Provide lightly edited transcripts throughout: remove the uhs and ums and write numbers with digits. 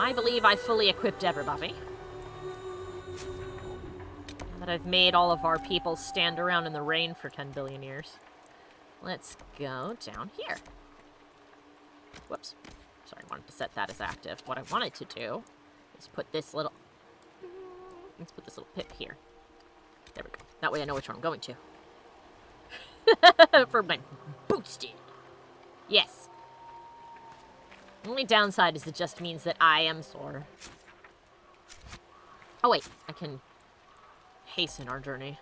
I believe I've fully equipped everybody. That I've made all of our people stand around in the rain for 10 billion years. Let's go down here. Whoops. Sorry, I wanted to set that as active. What I wanted to do is put this little... Let's put this little pip here. There we go. That way I know which one I'm going to. For my boosted. Yes. The only downside is it just means that I am sore. Oh wait, I can hasten our journey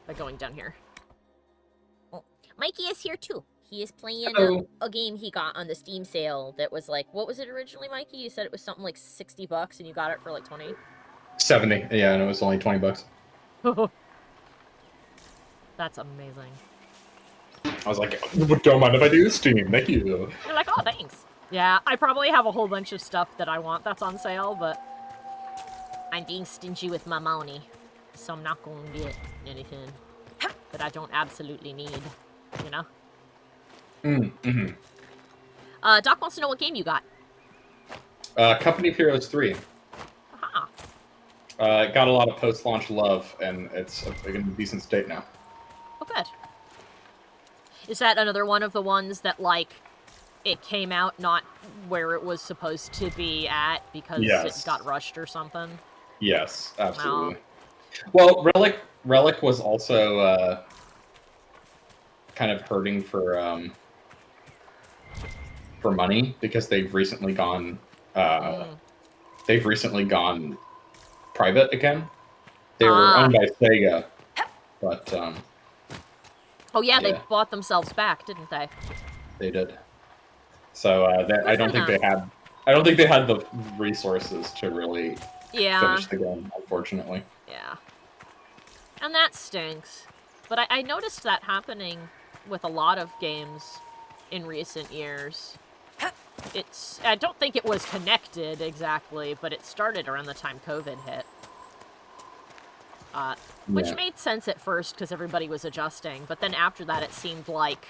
by going down here. Oh, Mikey is here too. He is playing a game he got on the Steam sale that was like, what was it originally, Mikey? You said it was something like $60 and you got it for like 20? 70, yeah, and it was only $20. That's amazing. I was like, don't mind if I do Steam, thank you. You're like, oh, thanks. Yeah, I probably have a whole bunch of stuff that I want that's on sale, but I'm being stingy with my money, so I'm not going to get anything that I don't absolutely need, you know? Doc wants to know what game you got. Company of Heroes 3. Aha. Got a lot of post-launch love, and it's in a decent state now. Oh, good. Is that another one of the ones that, like, it came out not where it was supposed to be at because it got rushed or something? Yes, absolutely. Well, Relic was also kind of hurting for money because they've recently gone private again. They were owned by Sega, but oh yeah, they bought themselves back, didn't they? They did. So I don't think they had the resources to really finish the game, unfortunately. Yeah. And that stinks. But I noticed that happening with a lot of games in recent years. I don't think it was connected exactly, but it started around the time COVID hit. Which made sense at first because everybody was adjusting, but then after that it seemed like,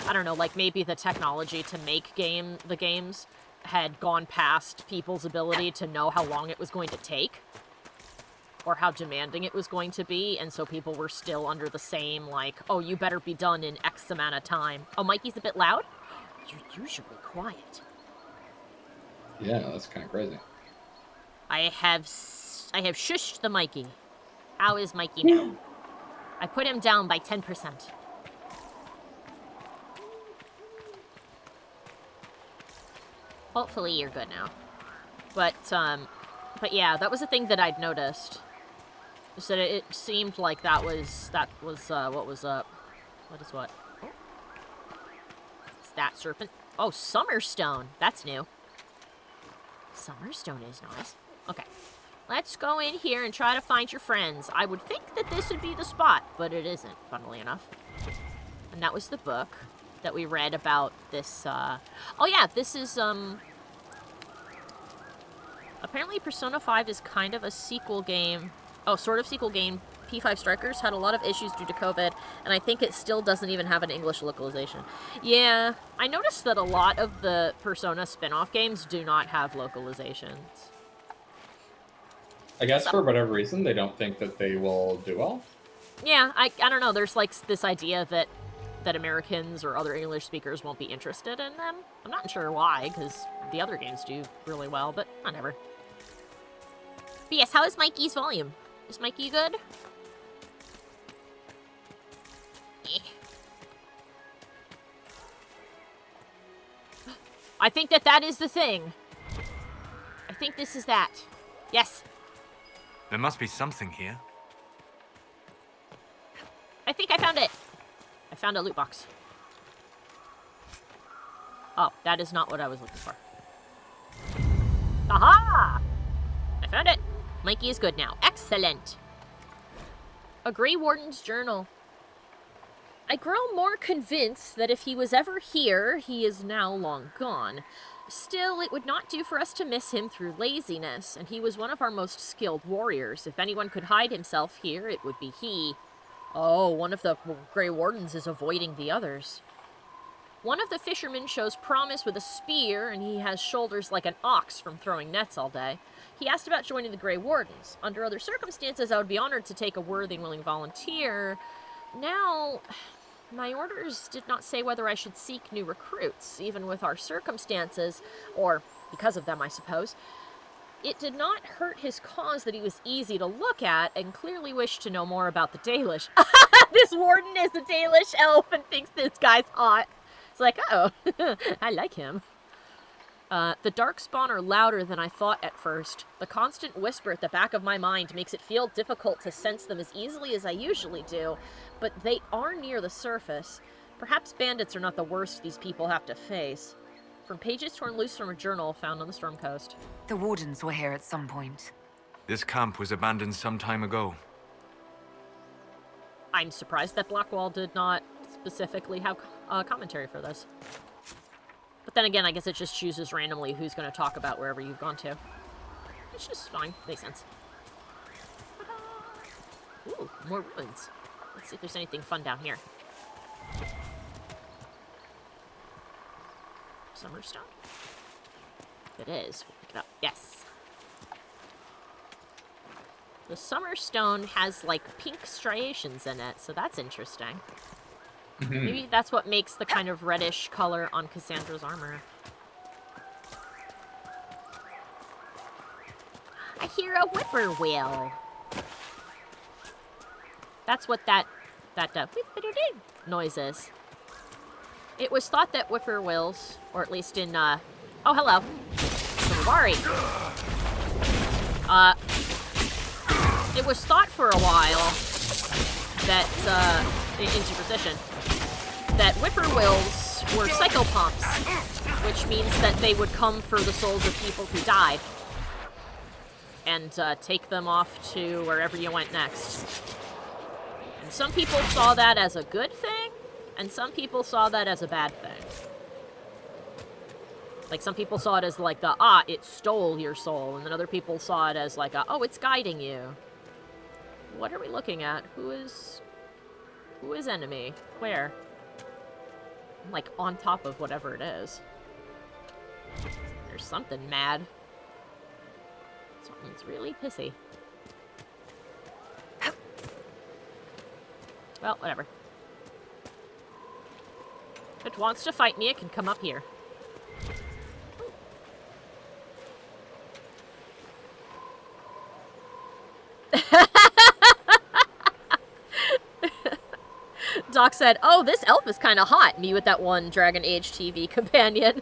I don't know, like maybe the technology to make the games had gone past people's ability to know how long it was going to take or how demanding it was going to be, and so people were still under the same, like, oh, you better be done in X amount of time. Oh, Mikey's a bit loud? You're usually quiet. Yeah, that's kind of crazy. I have shushed the Mikey. How is Mikey now? I put him down by 10%. Hopefully you're good now. But yeah, that was a thing that I'd noticed. So it seemed like that was what was up. What is what? Oh. Is that serpent? Oh, Summerstone. That's new. Summerstone is nice. Okay. Let's go in here and try to find your friends. I would think that this would be the spot, but it isn't, funnily enough. And that was the book that we read about this, Oh yeah, this is, apparently Persona 5 is kind of a sequel game. Oh, sort of sequel game. P5 Strikers had a lot of issues due to COVID, and I think it still doesn't even have an English localization. Yeah, I noticed that a lot of the Persona spin-off games do not have localizations. I guess for whatever reason, they don't think that they will do well. Yeah, I don't know. There's like this idea that Americans or other English speakers won't be interested in them. I'm not sure why, because the other games do really well, but whatever. But yes, how is Mikey's volume? Is Mikey good? I think that is the thing. I think this is that. Yes. There must be something here. I think I found it. I found a loot box. Oh, that is not what I was looking for. Aha! I found it. Mikey is good now. Excellent. A Grey Warden's journal. I grow more convinced that if he was ever here, he is now long gone. Still, it would not do for us to miss him through laziness, and he was one of our most skilled warriors. If anyone could hide himself here, it would be he. Oh, one of the Grey Wardens is avoiding the others. One of the fishermen shows promise with a spear, and he has shoulders like an ox from throwing nets all day. He asked about joining the Grey Wardens. Under other circumstances, I would be honored to take a worthy and willing volunteer. Now, my orders did not say whether I should seek new recruits, even with our circumstances, or because of them, I suppose. It did not hurt his cause that he was easy to look at, and clearly wished to know more about the Dalish. This warden is the Dalish elf and thinks this guy's hot. It's like, oh, I like him. The darkspawn are louder than I thought at first. The constant whisper at the back of my mind makes it feel difficult to sense them as easily as I usually do, but they are near the surface. Perhaps bandits are not the worst these people have to face. From pages torn loose from a journal found on the Storm Coast. The Wardens were here at some point. This camp was abandoned some time ago. I'm surprised that Blackwall did not specifically have commentary for this. But then again, I guess it just chooses randomly who's going to talk about wherever you've gone to. It's just fine. Makes sense. Ooh, more ruins. Let's see if there's anything fun down here. Summerstone? It is. We'll pick it up. Yes. The Summerstone has, like, pink striations in it, so that's interesting. Maybe that's what makes the kind of reddish color on Cassandra's armor. I hear a whippoorwill. That's what that noise is. It was thought that whippoorwills, or at least in, oh, hello. Sorry. It was thought for a while that, in superstition, that whippoorwills were psychopomps, which means that they would come for the souls of people who died and take them off to wherever you went next. And some people saw that as a good thing, and some people saw that as a bad thing. Like, some people saw it as like it stole your soul, and then other people saw it as like oh, it's guiding you. What are we looking at? Who is enemy? Where? I'm, like, on top of whatever it is. There's something mad. Something's really pissy. Well, whatever. If it wants to fight me, it can come up here. Doc said, oh, this elf is kind of hot. Me with that one Dragon Age TV companion.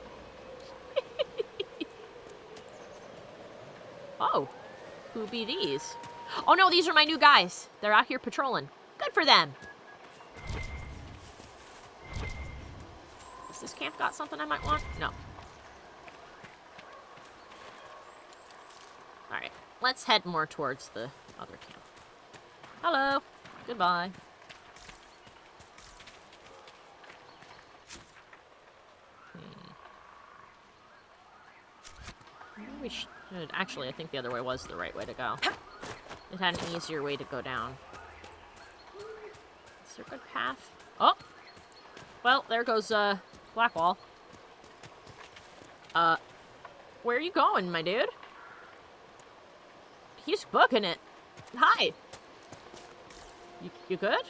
Oh. Who be these? Oh, no, these are my new guys. They're out here patrolling. Good for them. Has this camp got something I might want? No. Alright. Let's head more towards the other camp. Hello. Goodbye. We should... Actually, I think the other way was the right way to go. It had an easier way to go down. Is there a good path? Oh! Well, there goes, Blackwall. Where are you going, my dude? He's booking it. Hi! You good?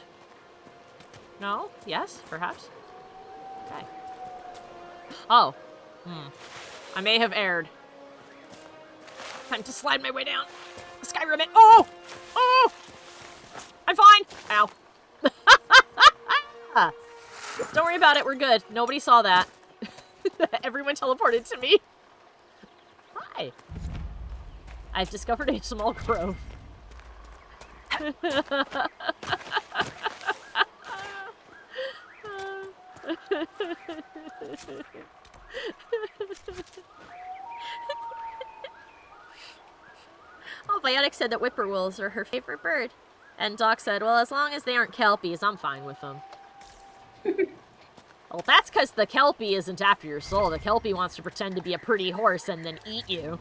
No? Yes? Perhaps? Okay. Oh. I may have erred. Time to slide my way down the sky ribbon. Oh! Oh! I'm fine! Ow. Don't worry about it, we're good. Nobody saw that. Everyone teleported to me. Hi. I've discovered a small grove. Oh, Biotic said that whippoorwills are her favorite bird. And Doc said, well, as long as they aren't kelpies, I'm fine with them. Well, that's because the kelpie isn't after your soul. The kelpie wants to pretend to be a pretty horse and then eat you.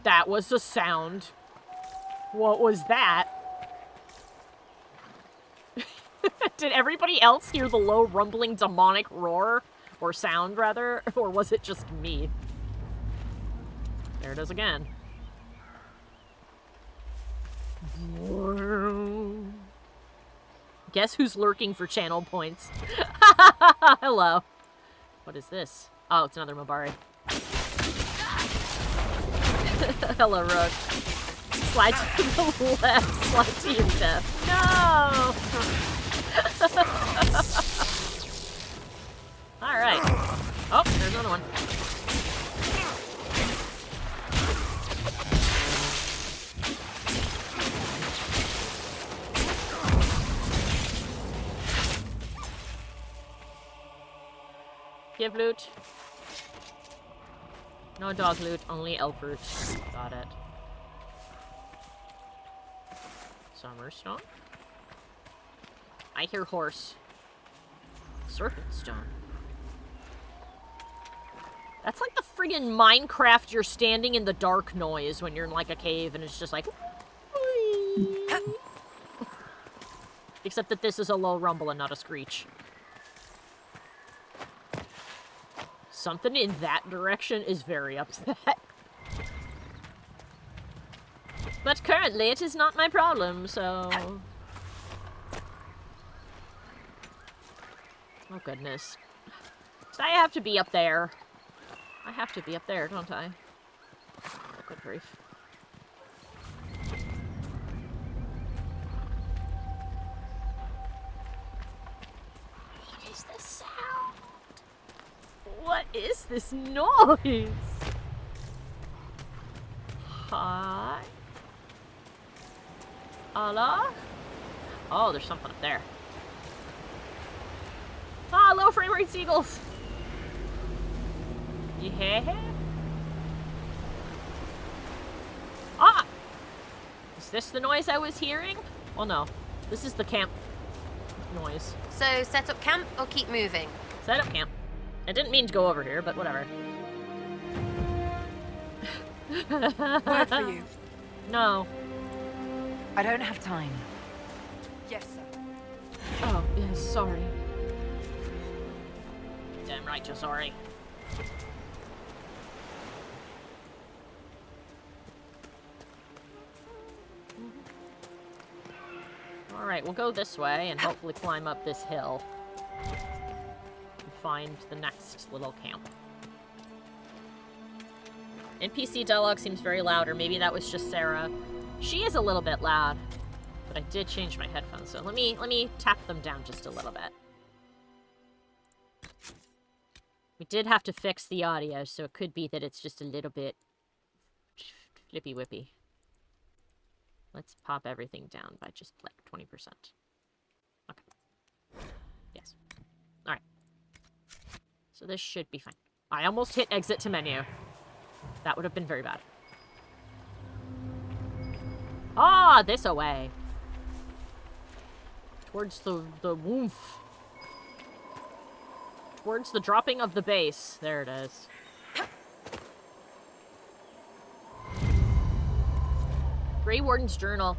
That was a sound. What was that? Did everybody else hear the low rumbling demonic roar? Or sound, rather? Or was it just me? There it is again. Guess who's lurking for channel points? Hello. What is this? Oh, it's another Mabari. Hello, Rook. Slide to the left, slide to your death. No! Alright. Oh, there's another one. Give loot. No dog loot, only elf loot. Got it. Summerstone? I hear horse. Serpent stone. That's like the friggin' Minecraft you're standing in the dark noise when you're in like a cave and it's just like... Except that this is a low rumble and not a screech. Something in that direction is very upset. But currently it is not my problem, so... Oh goodness. I have to be up there. I have to be up there, don't I? Oh, good grief. What is this sound? What is this noise? Hi? Allah? Oh, there's something up there. Ah, low frame rate seagulls! Yeah? Ah! Is this the noise I was hearing? Oh no. This is the camp noise. So, set up camp or keep moving? Set up camp. I didn't mean to go over here, but whatever. Word for you. No. I don't have time. Yes, sir. Oh, yeah, sorry. Damn right you're sorry. Alright, we'll go this way and hopefully climb up this hill. And find the next little camp. NPC dialogue seems very loud, or maybe that was just Sarah. She is a little bit loud, but I did change my headphones, so let me tap them down just a little bit. We did have to fix the audio, so it could be that it's just a little bit flippy-whippy. Let's pop everything down by just like 20%. Okay. Yes. Alright. So this should be fine. I almost hit exit to menu. That would have been very bad. Ah, this away. Towards the woof. Towards the dropping of the base. There it is. Grey Warden's journal.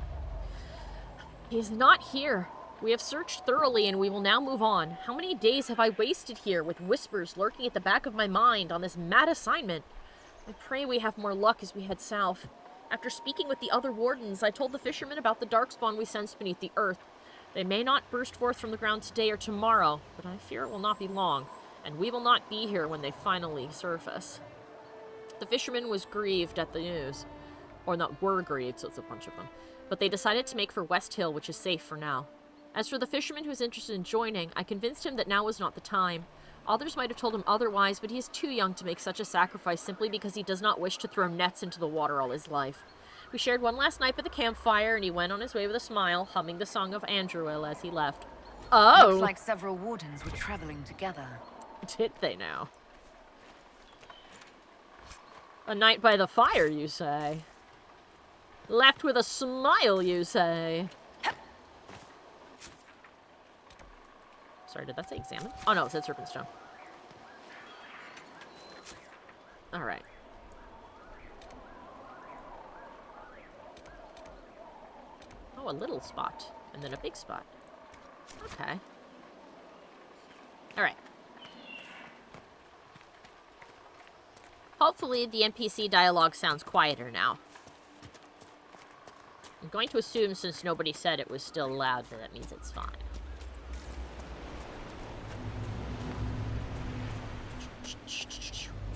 He is not here. We have searched thoroughly and we will now move on. How many days have I wasted here with whispers lurking at the back of my mind on this mad assignment? I pray we have more luck as we head south. After speaking with the other wardens, I told the fishermen about the darkspawn we sensed beneath the earth. They may not burst forth from the ground today or tomorrow, but I fear it will not be long, and we will not be here when they finally surface. The fisherman was grieved at the news. Or not were grieved, so it's a bunch of them. But they decided to make for West Hill, which is safe for now. As for the fisherman who is interested in joining, I convinced him that now was not the time. Others might have told him otherwise, but he is too young to make such a sacrifice simply because he does not wish to throw nets into the water all his life. We shared one last night by the campfire, and he went on his way with a smile, humming the song of Andruil as he left. Oh! Looks like several wardens were traveling together. Did they now? A night by the fire, you say? Left with a smile, you say? Sorry, did that say examine? Oh no, it said serpent stone. Alright. Oh, a little spot. And then a big spot. Okay. Alright. Hopefully the NPC dialogue sounds quieter now. I'm going to assume since nobody said it was still loud, that means it's fine.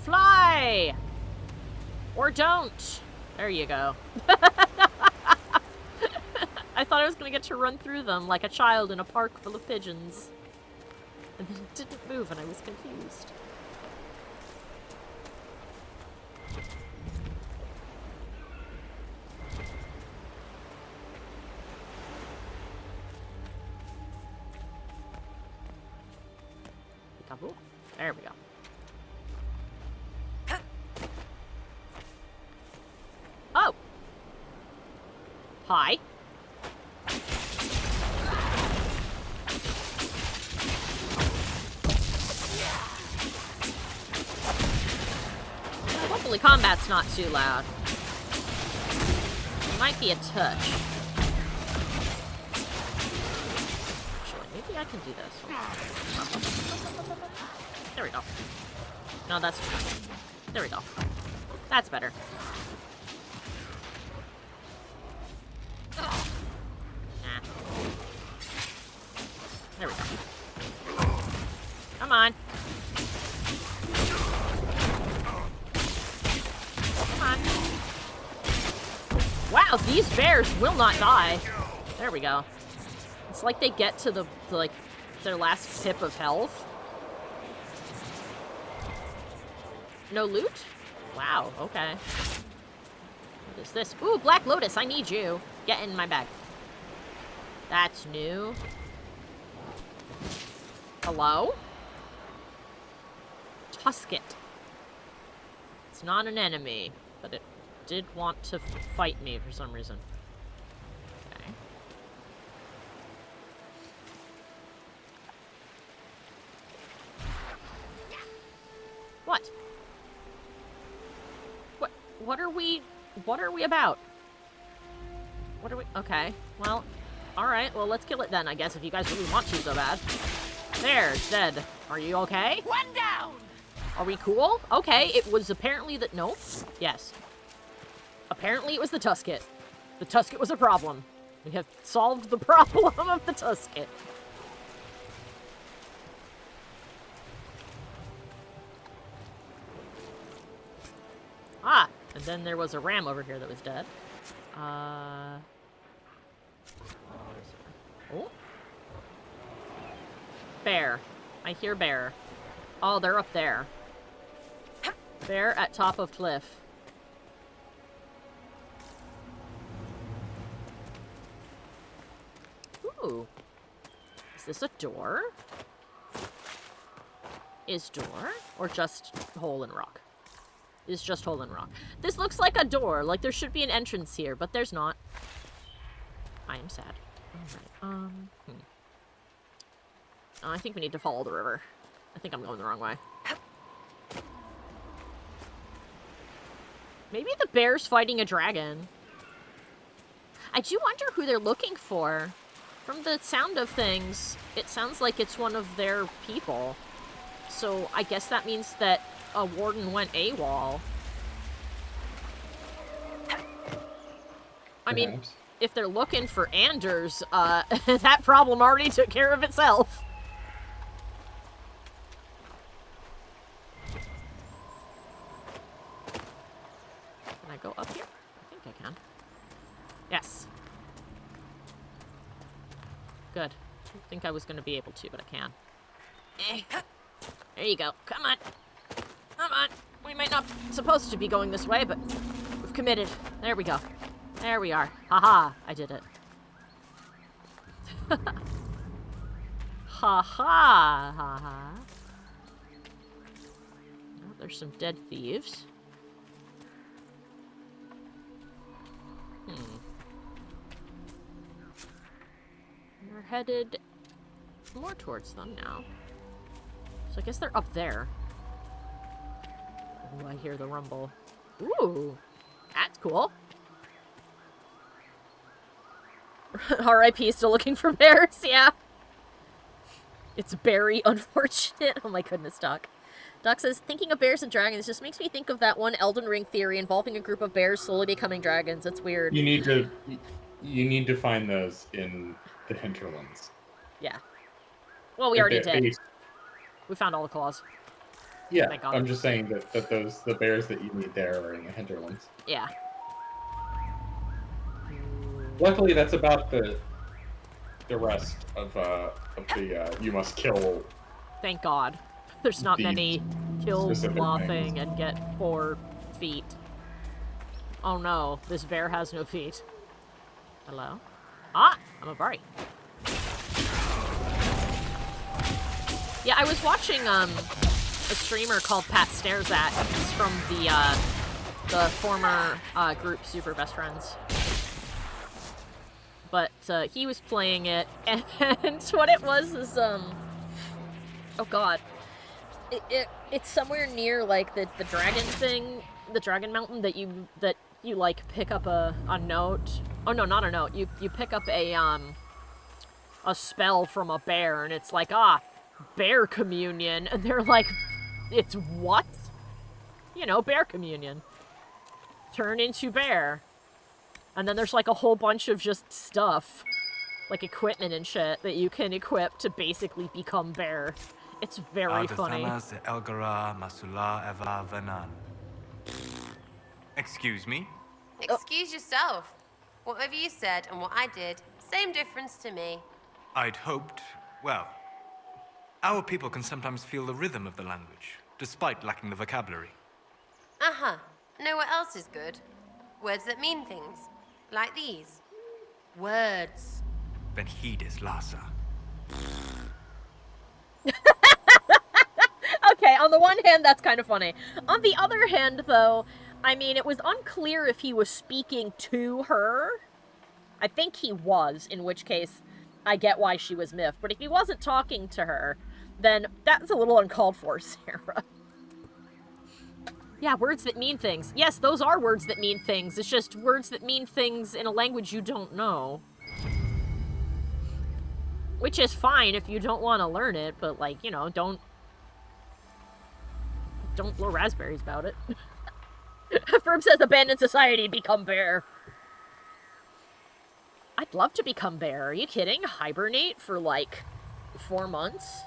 Fly! Or don't! There you go. I thought I was going to get to run through them like a child in a park full of pigeons. And then it didn't move and I was confused. There we go. Oh! Hi. Hopefully combat's not too loud. It might be a touch. Actually, maybe I can do this. There we go. No, that's... There we go. That's better. Nah. There we go. Come on. Come on. Wow, these bears will not die. There we go. It's like they get to like, their last tip of health. No loot? Wow, okay. What is this? Ooh, Black Lotus, I need you. Get in my bag. That's new. Hello? Tusket. It's not an enemy, but it did want to fight me for some reason. Okay. What? What are we about? What are we? Okay. Well, alright. Well, let's kill it then, I guess, if you guys really want to so bad. There, it's dead. Are you okay? One down! Are we cool? Okay, it was apparently that... Nope. Yes. Apparently it was the Tusket. The Tusket was a problem. We have solved the problem of the Tusket. Ah! And then there was a ram over here that was dead. Oh. Bear. I hear bear. Oh, they're up there. Bear at top of cliff. Ooh. Is this a door? Is door? Or just hole in rock? Is just hole in rock. This looks like a door. Like there should be an entrance here, but there's not. I am sad. Alright, Oh, I think we need to follow the river. I think I'm going the wrong way. Maybe the bear's fighting a dragon. I do wonder who they're looking for. From the sound of things, it sounds like it's one of their people. So I guess that means that a warden went AWOL. I mean, if they're looking for Anders, that problem already took care of itself. Can I go up here? I think I can. Yes. Good. I didn't think I was going to be able to, but I can. There you go. Come on. Come on. We might not be supposed to be going this way, but we've committed. There we go. There we are. Haha. I did it. Haha. Haha. Oh, there's some dead thieves. We're headed more towards them now. So I guess they're up there. Oh, I hear the rumble. Ooh, that's cool. R.I.P. Still looking for bears, yeah. It's very unfortunate. Oh my goodness, Doc. Doc says, thinking of bears and dragons just makes me think of that one Elden Ring theory involving a group of bears slowly becoming dragons. It's weird. You need to find those in the hinterlands. Yeah. Well, we already did. We found all the claws. Yeah, I'm just saying that the bears that you need there are in the hinterlands. Yeah. Luckily, that's about the rest of the you must kill. Thank God. There's not many kill thing and get 4 feet. Oh no, this bear has no feet. Hello? Ah, I'm a Bari. Yeah, I was watching a streamer called Pat Stares At. He's from the former group Super Best Friends. But he was playing it, and what it was is oh god, it's somewhere near like the dragon thing, the dragon mountain that you like pick up a note. Oh no, not a note. You pick up a spell from a bear, and it's like bear communion, and they're like, it's what? You know, bear communion. Turn into bear. And then there's like a whole bunch of just stuff, like equipment and shit, that you can equip to basically become bear. It's very funny. Excuse me? Excuse yourself. Whatever you said and what I did, same difference to me. I'd hoped, well, our people can sometimes feel the rhythm of the language, despite lacking the vocabulary. Uh-huh. Know what else is good? Words that mean things. Like these. Words. Then heed is Lhasa. Okay, on the one hand, that's kind of funny. On the other hand, though, I mean, it was unclear if he was speaking to her. I think he was, in which case, I get why she was miffed. But if he wasn't talking to her, then that's a little uncalled for, Sarah. Yeah, words that mean things. Yes, those are words that mean things. It's just words that mean things in a language you don't know. Which is fine if you don't want to learn it, but, like, you know, don't blow raspberries about it. Ferb says, abandon society, become bear. I'd love to become bear. Are you kidding? Hibernate for, like, 4 months?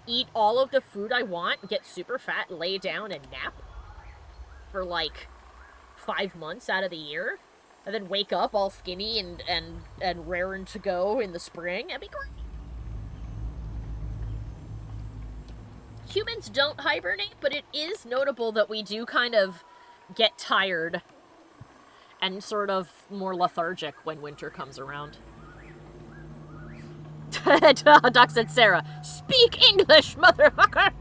Eat all of the food I want, get super fat, lay down, and nap for, like, 5 months out of the year, and then wake up all skinny and raring to go in the spring? That'd be great. Humans don't hibernate, but it is notable that we do kind of get tired and sort of more lethargic when winter comes around. Doc said, Sarah, speak English, motherfucker!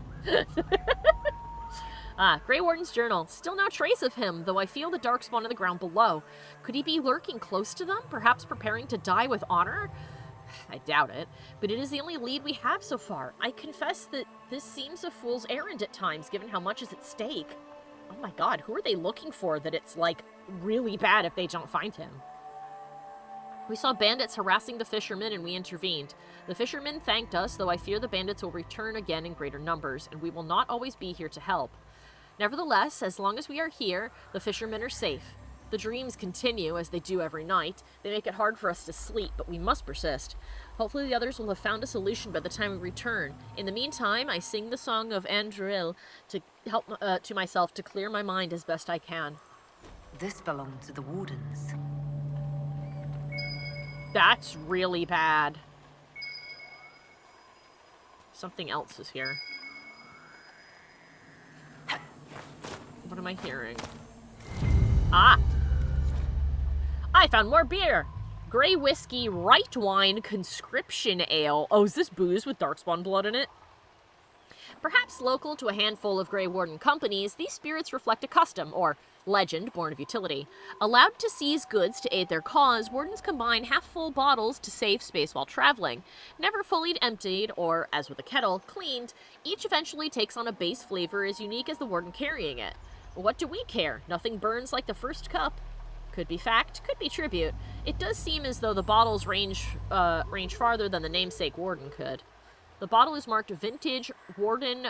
Grey Warden's journal. Still no trace of him, though I feel the darkspawn on the ground below. Could he be lurking close to them, perhaps preparing to die with honor? I doubt it, but it is the only lead we have so far. I confess that this seems a fool's errand at times, given how much is at stake. Oh my god, who are they looking for that it's, like, really bad if they don't find him? We saw bandits harassing the fishermen and we intervened. The fishermen thanked us, though I fear the bandits will return again in greater numbers, and we will not always be here to help. Nevertheless, as long as we are here, the fishermen are safe. The dreams continue, as they do every night. They make it hard for us to sleep, but we must persist. Hopefully the others will have found a solution by the time we return. In the meantime, I sing the song of Andraste to help to myself to clear my mind as best I can. This belonged to the Wardens. That's really bad. Something else is here. What am I hearing? Ah! I found more beer! Grey whiskey, right wine, conscription ale. Oh, is this booze with darkspawn blood in it? Perhaps local to a handful of Grey Warden companies, these spirits reflect a custom, or legend born of utility. Allowed to seize goods to aid their cause, Wardens combine half-full bottles to save space while traveling. Never fully emptied, or, as with a kettle, cleaned, each eventually takes on a base flavor as unique as the Warden carrying it. What do we care? Nothing burns like the first cup. Could be fact, could be tribute. It does seem as though the bottles range farther than the namesake warden could. The bottle is marked Vintage Warden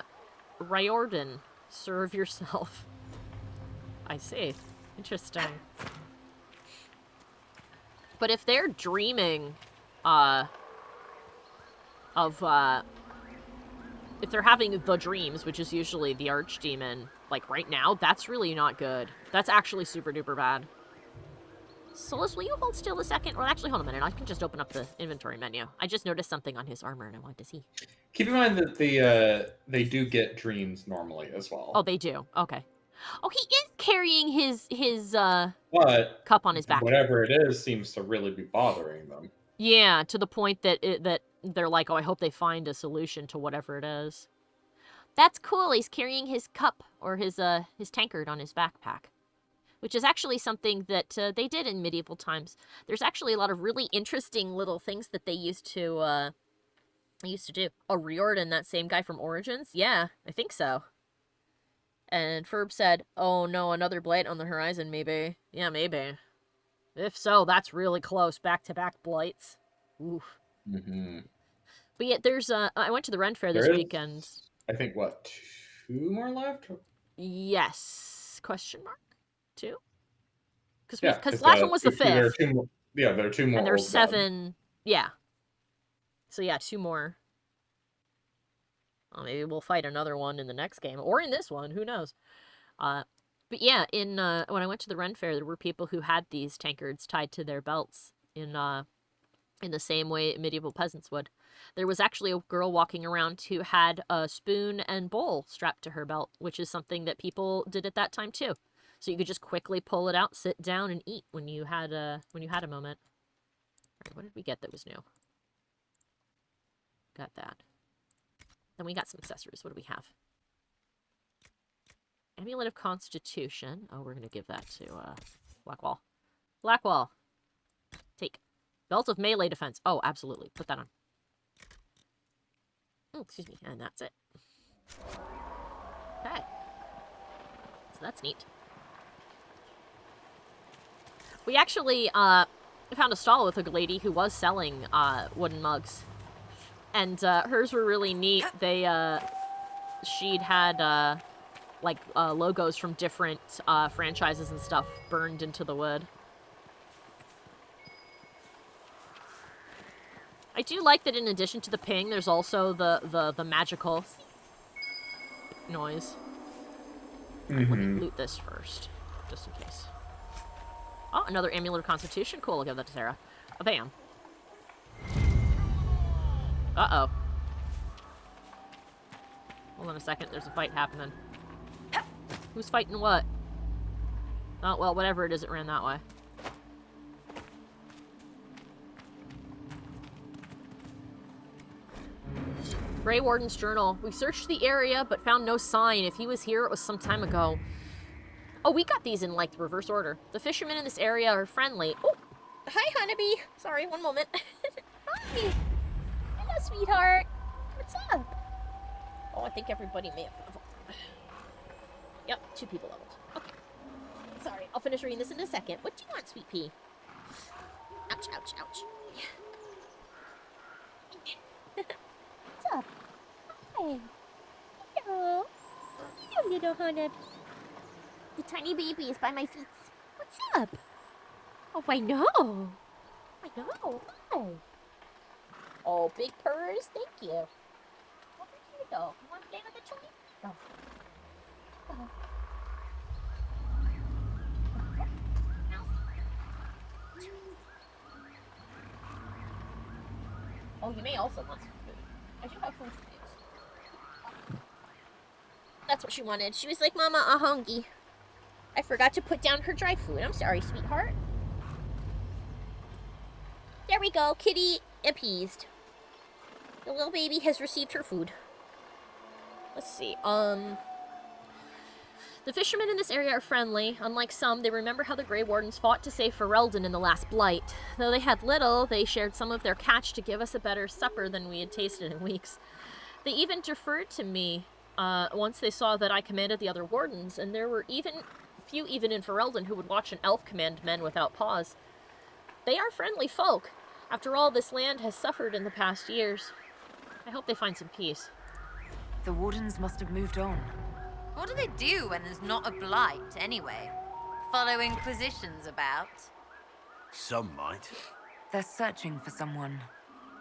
Riordan. Serve yourself. I see. Interesting. But if they're dreaming, if they're having the dreams, which is usually the archdemon, like right now, that's really not good. That's actually super duper bad. Solus, will you hold still a second? Well, actually, hold a minute. I can just open up the inventory menu. I just noticed something on his armor and I wanted to see. Keep in mind that they do get dreams normally as well. Oh, they do. Okay. Oh, he is carrying his but cup on his back. Whatever it is seems to really be bothering them. Yeah, to the point that that they're like, oh, I hope they find a solution to whatever it is. That's cool. He's carrying his cup or his tankard on his backpack, which is actually something that they did in medieval times. There's actually a lot of really interesting little things that they used to do. Oh, Riordan, that same guy from Origins? Yeah, I think so. And Ferb said, oh no, another blight on the horizon, maybe. Yeah, maybe. If so, that's really close. Back-to-back blights. Oof. Mm-hmm. But yeah, there's, I went to the Ren Fair this weekend. I think, what, 2 more left? Yes. Question mark? 2? Because yeah, last one was the 5th. There are 2 more. Yeah, there are 2 more. And there's 7. Yeah. So yeah, 2 more. Well, maybe we'll fight another one in the next game. Or in this one, who knows. But yeah, when I went to the Ren Fair, there were people who had these tankards tied to their belts in the same way medieval peasants would. There was actually a girl walking around who had a spoon and bowl strapped to her belt, which is something that people did at that time too. So you could just quickly pull it out, sit down, and eat when you had a moment. All right, what did we get that was new? Got that. Then we got some accessories. What do we have? Amulet of Constitution. Oh, we're going to give that to Blackwall. Blackwall. Take. Belt of Melee Defense. Oh, absolutely. Put that on. Oh, excuse me. And that's it. Okay. So that's neat. We actually found a stall with a lady who was selling wooden mugs. And hers were really neat. She'd had logos from different franchises and stuff burned into the wood. I do like that in addition to the ping, there's also the magical noise. Mm-hmm. Let me loot this first, just in case. Oh, another Amulet of Constitution. Cool, I'll give that to Sarah. Oh, bam. Uh-oh. Hold on a second, there's a fight happening. Who's fighting what? Oh, well, whatever it is, it ran that way. Grey Warden's journal. We searched the area, but found no sign. If he was here, it was some time ago. Oh, we got these in, like, the reverse order. The fishermen in this area are friendly. Oh, hi, Honeybee. Sorry, one moment. Hi. Hello, sweetheart. What's up? Oh, I think everybody may have leveled. Yep, 2 people leveled. Okay. Sorry, I'll finish reading this in a second. What do you want, sweet pea? Ouch, ouch, ouch. What's up? Hi. Hello. Hello, little Honeybee. The tiny baby is by my feet. What's up? Oh, I know. I know. Hi. Oh, big purrs. Thank you. Over here, though. You want to play with the toy? Go. Oh. Oh, you may also want some food. I do have food for you. That's what she wanted. She was like, Mama, I'm hungry. I forgot to put down her dry food. I'm sorry, sweetheart. There we go. Kitty appeased. The little baby has received her food. Let's see. The fishermen in this area are friendly. Unlike some, they remember how the Grey Wardens fought to save Ferelden in the last blight. Though they had little, they shared some of their catch to give us a better supper than we had tasted in weeks. They even deferred to me once they saw that I commanded the other wardens, and there were even few even in Ferelden who would watch an elf command men without pause. They are friendly folk. After all, this land has suffered in the past years. I hope they find some peace. The Wardens must have moved on. What do they do when there's not a blight, anyway? Follow Inquisitions about? Some might. They're searching for someone.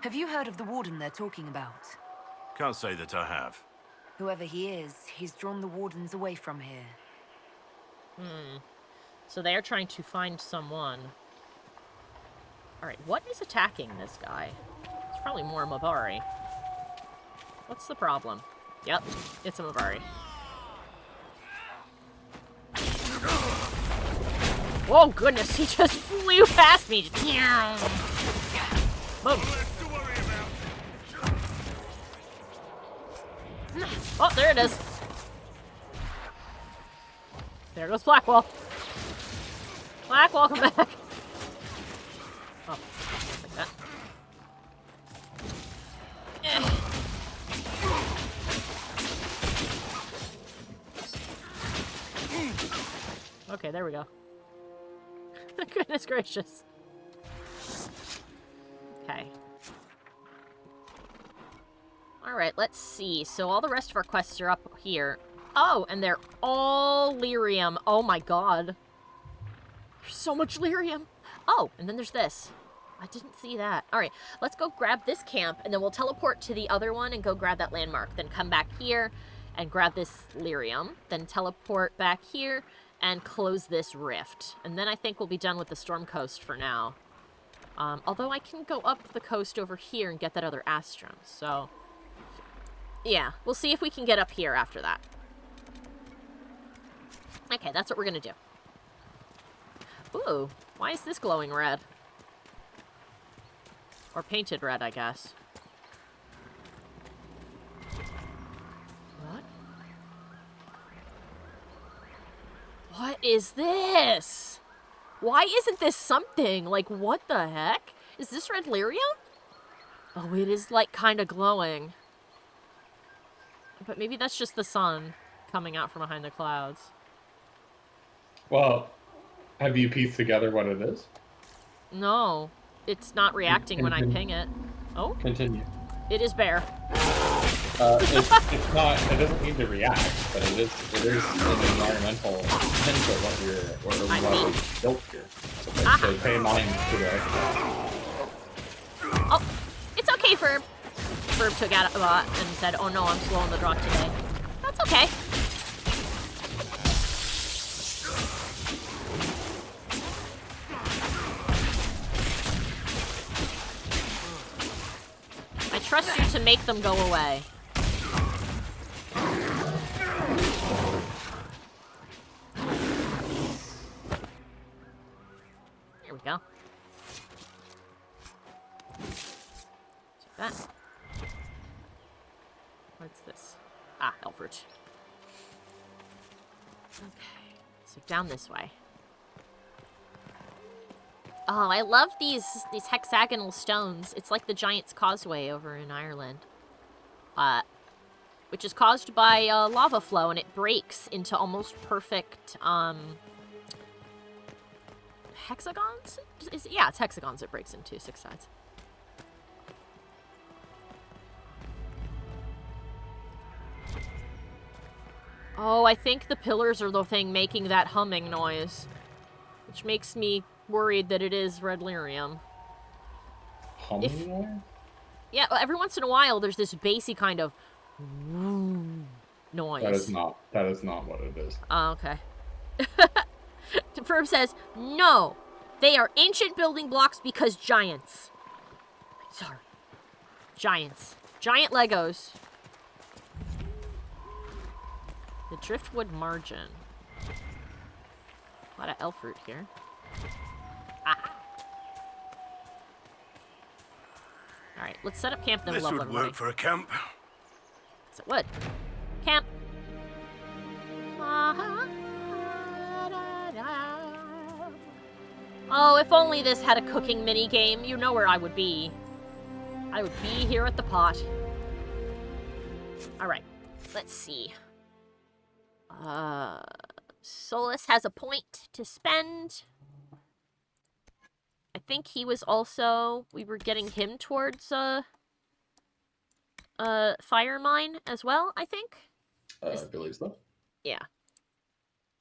Have you heard of the Warden they're talking about? Can't say that I have. Whoever he is, he's drawn the Wardens away from here. So they are trying to find someone. Alright, what is attacking this guy? It's probably more Mabari. What's the problem? Yep, it's a Mabari. Whoa, goodness, he just flew past me. Just... Boom. Oh, there it is. There goes Blackwall. Blackwall, come back. Oh, like that. Okay, there we go. Goodness gracious. Okay. Alright, let's see. So all the rest of our quests are up here. Oh, and they're all lyrium. Oh my god. There's so much lyrium. Oh, and then there's this. I didn't see that. Alright, let's go grab this camp, and then we'll teleport to the other one and go grab that landmark. Then come back here and grab this lyrium. Then teleport back here and close this rift. And then I think we'll be done with the Storm Coast for now. Although I can go up the coast over here and get that other Astrum, so... yeah, we'll see if we can get up here after that. Okay, that's what we're gonna do. Ooh, why is this glowing red? Or painted red, I guess. What? What is this? Why isn't this something? Like, what the heck? Is this red lyrium? Oh, it is, like, kind of glowing. But maybe that's just the sun coming out from behind the clouds. Well, have you pieced together what it is? No, it's not reacting when I ping it. Oh? Continue. It is bare. It's not. It doesn't need to react, but it is an environmental hint of what was built here. So pay mind to it. Oh, it's okay for Verb took out a lot and said, "Oh no, I'm slow on the draw today." That's okay. I trust you to make them go away. There we go. Take that. What's this? Ah, Elfridge. Okay, so down this way. Oh, I love these hexagonal stones. It's like the Giant's Causeway over in Ireland. Which is caused by lava flow, and it breaks into almost perfect, hexagons? Yeah, it's hexagons it breaks into, 6 sides. Oh, I think the pillars are the thing making that humming noise. Which makes me worried that it is red lyrium. Humming noise? Yeah, every once in a while there's this bassy kind of noise. That is not what it is. Oh, okay. Ferb says, no, they are ancient building blocks because giants. Sorry. Giants. Giant Legos. The driftwood margin. A lot of elf root here. Ah. Alright, let's set up camp, then we'll level This would everybody. work for a camp. Yes, it would. Camp. Oh, if only this had a cooking mini game. You know where I would be. I would be here at the pot. Alright, let's see. Solus has a point to spend. I think he was also... We were getting him towards, Fire Mine as well, I think? I believe so. Yeah.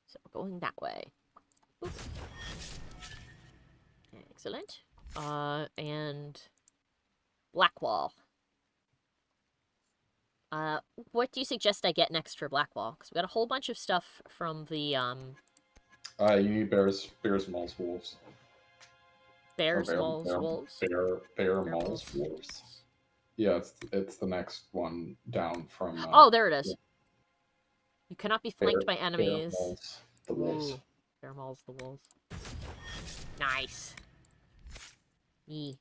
So, going that way. Oop. Excellent. And... Blackwall. What do you suggest I get next for Blackwall? Because we got a whole bunch of stuff from the, You need bears, moles, wolves. Bears, moles, wolves? Bear, moles, wolves. Yeah, it's the next one down from... oh, there it is. Yeah. You cannot be flanked by enemies. Bear, moles, the wolves. Ooh. Bear, moles, the wolves. Nice. Yee.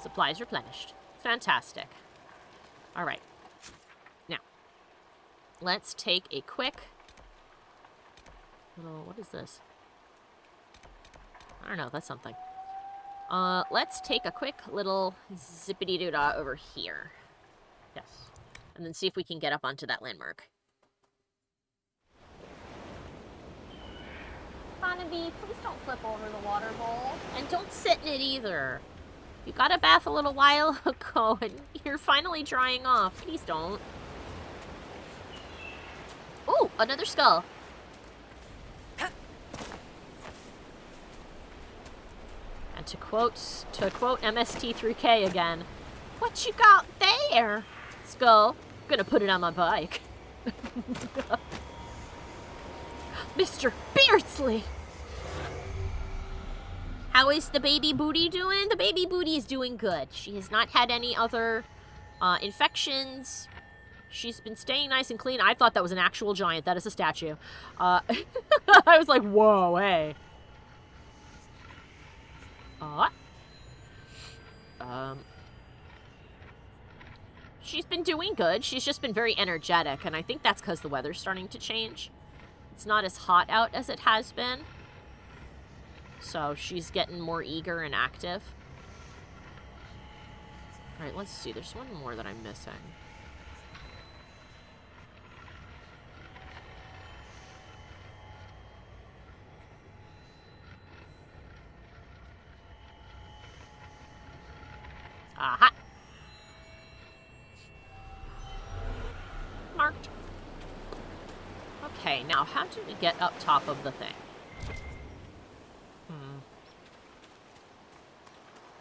Supplies replenished. Fantastic. Alright. Now, let's take a quick... what is this? I don't know, that's something. Let's take a quick little zippity-doo-dah over here. Yes. And then see if we can get up onto that landmark. Barnaby, please don't flip over the water bowl. And don't sit in it either. You got a bath a little while ago, and you're finally drying off. Please don't. Ooh, another skull. And to quote MST3K again, what you got there? Skull, gonna put it on my bike. Mr. Beardsley! How is the baby booty doing? The baby booty is doing good. She has not had any other infections. She's been staying nice and clean. I thought that was an actual giant. That is a statue. I was like, whoa, hey. She's been doing good. She's just been very energetic, and I think that's because the weather's starting to change. It's not as hot out as it has been. So she's getting more eager and active. Alright, let's see. There's one more that I'm missing. Aha! Marked. Okay, now how do we get up top of the thing?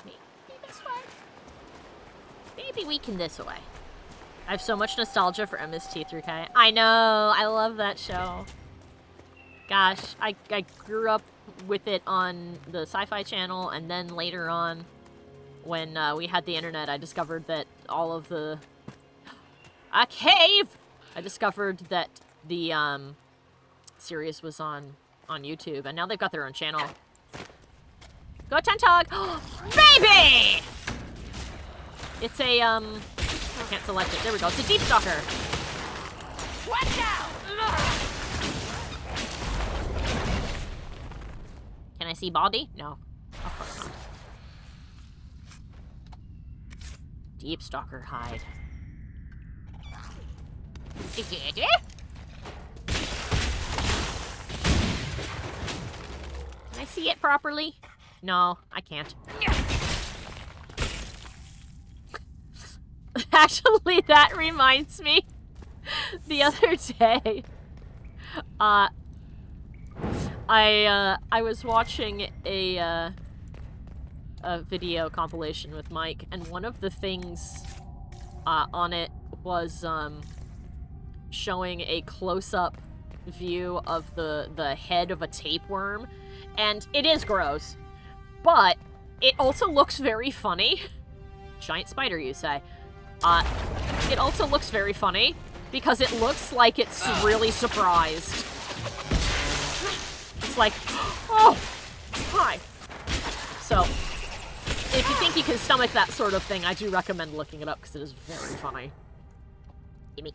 Maybe this way? Maybe we can this way. I have so much nostalgia for MST3K. I know! I love that show. Gosh, I grew up with it on the Sci-Fi Channel, and then later on, when we had the internet, I discovered that all of the... A cave! I discovered that the series was on YouTube, and now they've got their own channel. Go Tentog! Baby! It's a, I can't select it. There we go. It's a Deep Stalker. Watch out! Can I see body? No. Of course not. Deep Stalker hide. Can I see it properly? No, I can't. Actually, that reminds me. The other day, I was watching a video compilation with Mike, and one of the things on it was showing a close-up view of the head of a tapeworm, and it is gross, but it also looks very funny. Giant spider, you say? It also looks very funny because it looks like it's really surprised. It's like, oh, hi. So, if you think you can stomach that sort of thing, I do recommend looking it up because it is very funny. Gimme.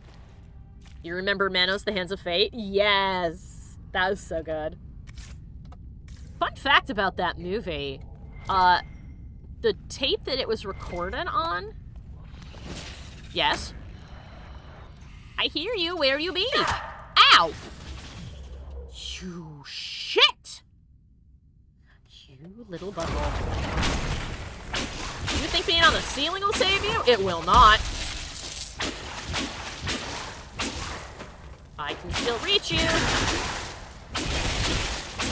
You remember Manos, the Hands of Fate? Yes! That was so good. Fun fact about that movie, the tape that it was recorded on... Yes? I hear you, where you be? Ow! Ow! You shit! You little butthole. You think being on the ceiling will save you? It will not. I can still reach you.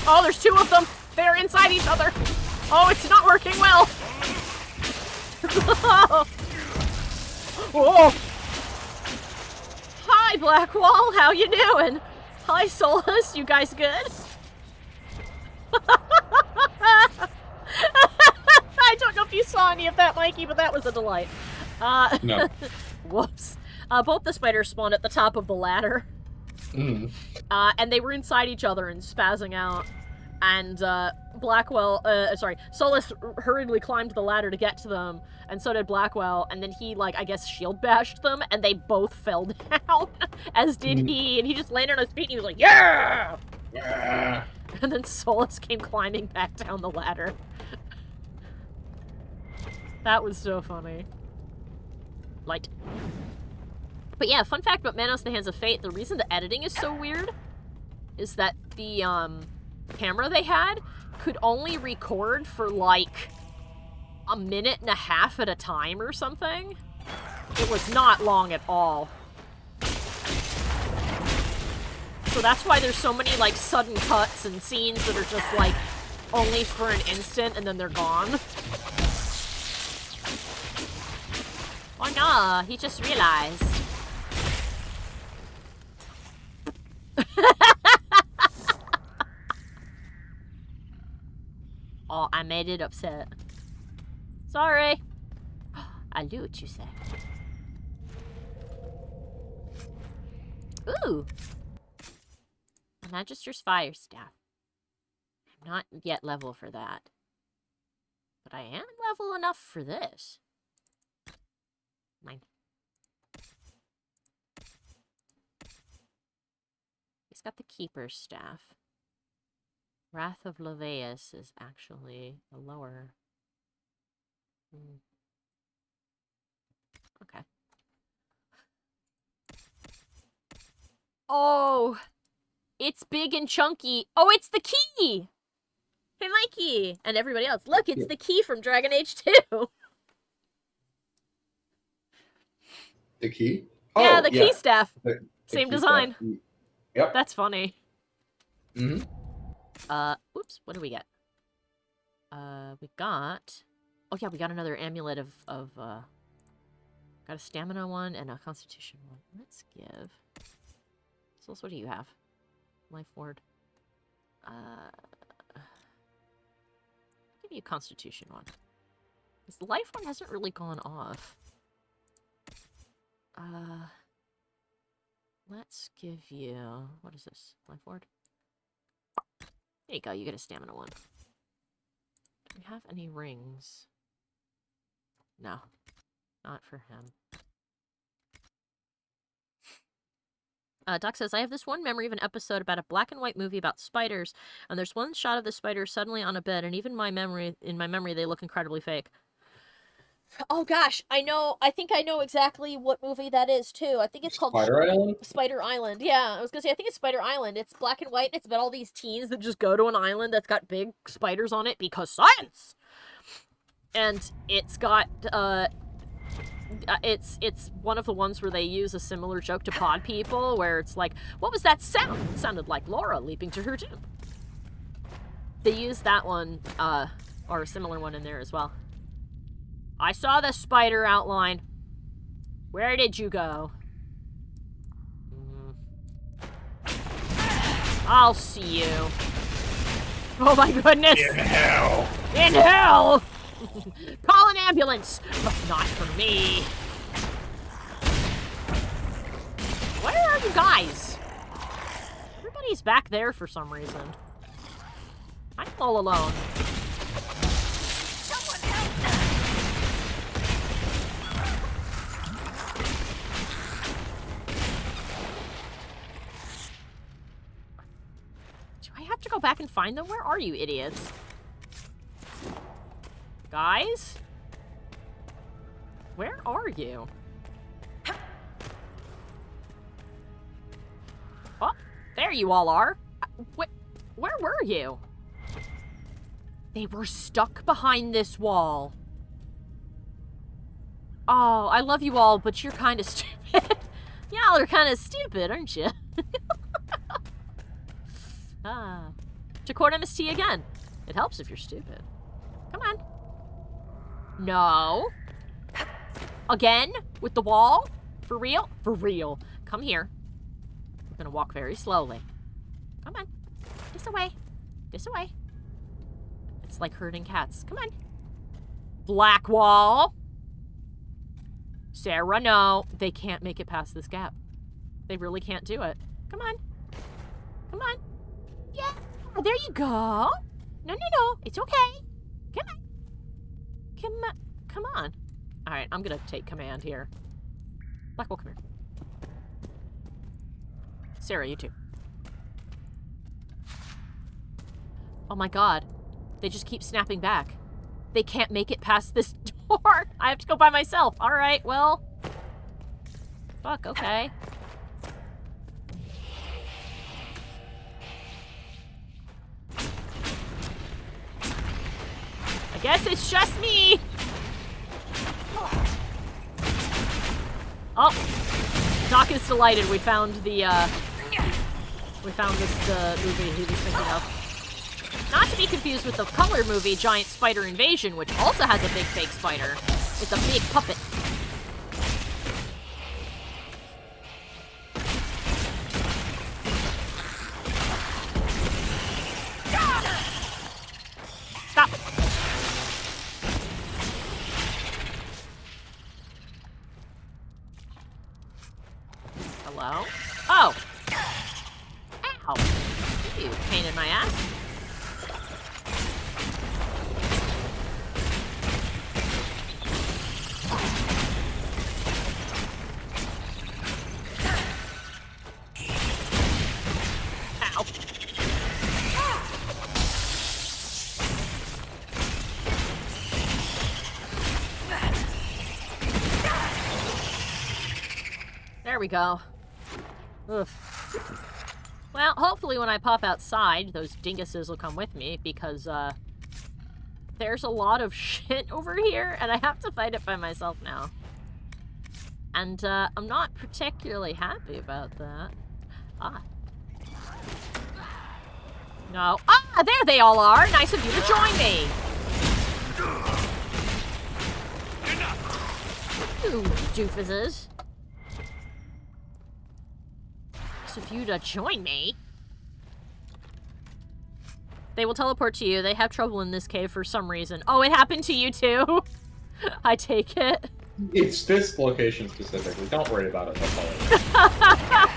Oh, there's two of them. They're inside each other. Oh, it's not working well. Whoa. Hi, Blackwall. How you doing? Hi, Solus. You guys good? I don't know if you saw any of that, Mikey, but that was a delight. No. Whoops. Both the spiders spawned at the top of the ladder. Mm. And they were inside each other and spazzing out. And, Solus hurriedly climbed the ladder to get to them, and so did Blackwell, and then he, like, I guess shield bashed them, and they both fell down, as did he, and he just landed on his feet, and he was like, yeah! Yeah. And then Solus came climbing back down the ladder. That was so funny. Light. But yeah, fun fact about Manos the Hands of Fate, the reason the editing is so weird is that the, camera they had could only record for, like, a minute and a half at a time or something. It was not long at all. So that's why there's so many, like, sudden cuts and scenes that are just, like, only for an instant and then they're gone. Oh no, he just realized. Oh, I made it upset. Sorry. I knew what you said. Ooh. Magister's Fire Staff. I'm not yet level for that. But I am level enough for this. Mine. He's got the Keeper's Staff. Wrath of Leveus is actually a lower. Okay. Oh! It's big and chunky. Oh, it's the key! Hey, Mikey! And everybody else. Look, it's the key from Dragon Age 2! The key? Yeah, Oh, the key staff. The Same key design. staff. Yep. That's funny. Mm-hmm. Oops, what do we get? We got... Oh yeah, we got another amulet of got a stamina one and a constitution one. Let's give... So what do you have? Life ward. Give you a constitution one. Because the life one hasn't really gone off. Let's give you... What is this? Life ward? There you go, you get a stamina one. Do we have any rings? No. Not for him. Doc says, I have this one memory of an episode about a black and white movie about spiders, and there's one shot of the spider suddenly on a bed, and even in my memory, they look incredibly fake. Oh gosh, I think I know exactly what movie that is too. I think it's called Spider Island? Spider Island. Yeah, I was gonna say, I think it's Spider Island. It's black and white, and it's about all these teens that just go to an island that's got big spiders on it because science! And it's got, it's one of the ones where they use a similar joke to Pod People, where it's like, what was that sound? It sounded like Laura leaping to her doom. They use that one, or a similar one in there as well. I saw the spider outline. Where did you go? I'll see you. Oh my goodness! In hell! In hell! Call an ambulance! But not for me. Where are you guys? Everybody's back there for some reason. I'm all alone. Someone help! Do I have to go back and find them? Where are you, idiots? Guys? Where are you? Oh, there you all are. Where were you? They were stuck behind this wall. Oh, I love you all, but you're kind of stupid. Y'all are kind of stupid, aren't you? To court MST again. It helps if you're stupid. Come on. No. Again? With the wall? For real? For real. Come here. We're gonna walk very slowly. Come on. This away. This away. It's like herding cats. Come on. Black wall. Sarah, no. They can't make it past this gap. They really can't do it. Come on. Come on. Yeah. There you go. No, no, no. It's okay. Come on. Come on. Come on. All right, I'm gonna take command here. Blackwell, come here. Sarah, you too. Oh my god. They just keep snapping back. They can't make it past this door. I have to go by myself. All right, well. Fuck, okay. I guess it's just me. Oh, Doc is delighted. We found the movie he was thinking of. Not to be confused with the color movie Giant Spider Invasion, which also has a big fake spider. It's a big puppet. Stop. Hello? Oh! Ow! You pain in my ass. Ow. There we go. Oof. Well, hopefully when I pop outside, those dinguses will come with me, because, there's a lot of shit over here, and I have to fight it by myself now. And, I'm not particularly happy about that. Ah. No. Ah, there they all are! Nice of you to join me! You doofuses. Of you to join me. They will teleport to you. They have trouble in this cave for some reason. Oh, it happened to you too? I take it. It's this location specifically. Don't worry about it. That's all.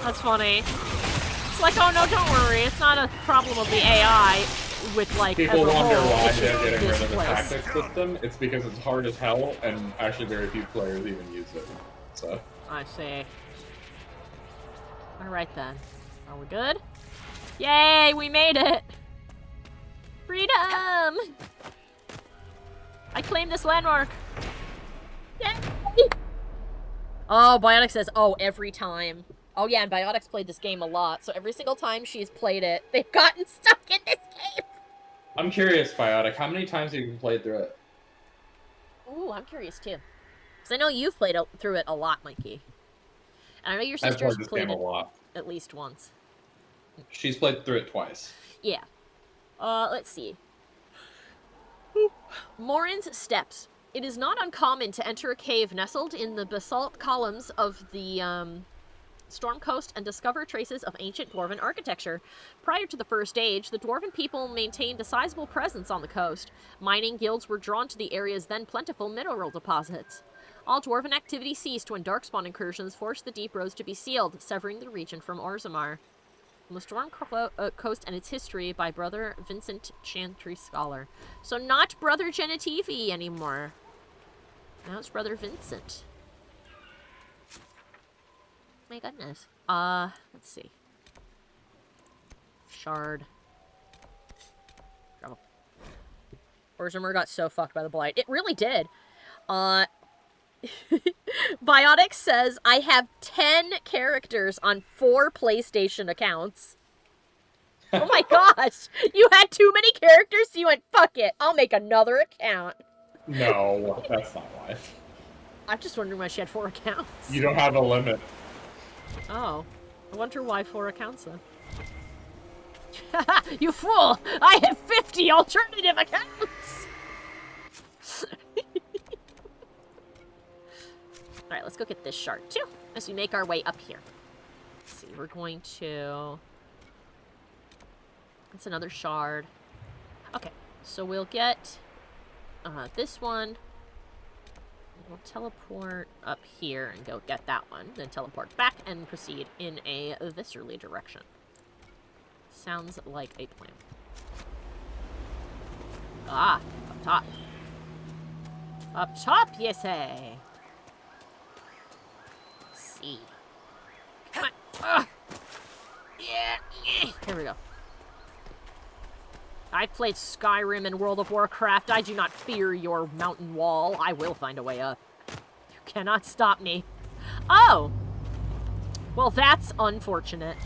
That's funny. It's like, oh no, don't worry. It's not a problem of the AI with like people wonder why they're they're getting rid of the tactics system. It's because it's hard as hell, and actually very few players even use it. So. I see. Alright then. Are we good? Yay! We made it! Freedom! I claim this landmark! Yay! Oh, Biotic says, oh, every time. Oh yeah, and Biotic's played this game a lot, so every single time she's played it, they've gotten stuck in this game! I'm curious, Biotic, how many times have you played through it? Ooh, I'm curious too. Because I know you've played through it a lot, Mikey. And I know your sister's played it a lot. At least once. She's played through it twice. Yeah. Let's see. Morin's Steps. It is not uncommon to enter a cave nestled in the basalt columns of the storm coast and discover traces of ancient dwarven architecture. Prior to the First Age, the dwarven people maintained a sizable presence on the coast. Mining guilds were drawn to the area's then plentiful mineral deposits. All dwarven activity ceased when darkspawn incursions forced the deep roads to be sealed, severing the region from Orzammar. On the Storm Coast and its History by Brother Vincent Chantry Scholar. So not Brother Genitivi anymore. Now it's Brother Vincent. My goodness. Let's see. Shard. Trouble. Orzammar got so fucked by the blight. It really did. Biotic says, I have 10 characters on 4 PlayStation accounts. Oh my gosh! You had too many characters, so you went, fuck it, I'll make another account. No, that's not why. I'm just wondering why she had 4 accounts. You don't have a limit. Oh. I wonder why 4 accounts then. You fool! I have 50 alternative accounts! Alright, let's go get this shard too, as we make our way up here. Let's see, we're going to... It's another shard. Okay, so we'll get this one. We'll teleport up here and go get that one. Then teleport back and proceed in a viscerally direction. Sounds like a plan. Ah, up top. Up top, you say? Let's see. Come on. Ugh. Yeah. Here we go. I've played Skyrim and World of Warcraft. I do not fear your mountain wall. I will find a way up. You cannot stop me. Oh! Well, that's unfortunate.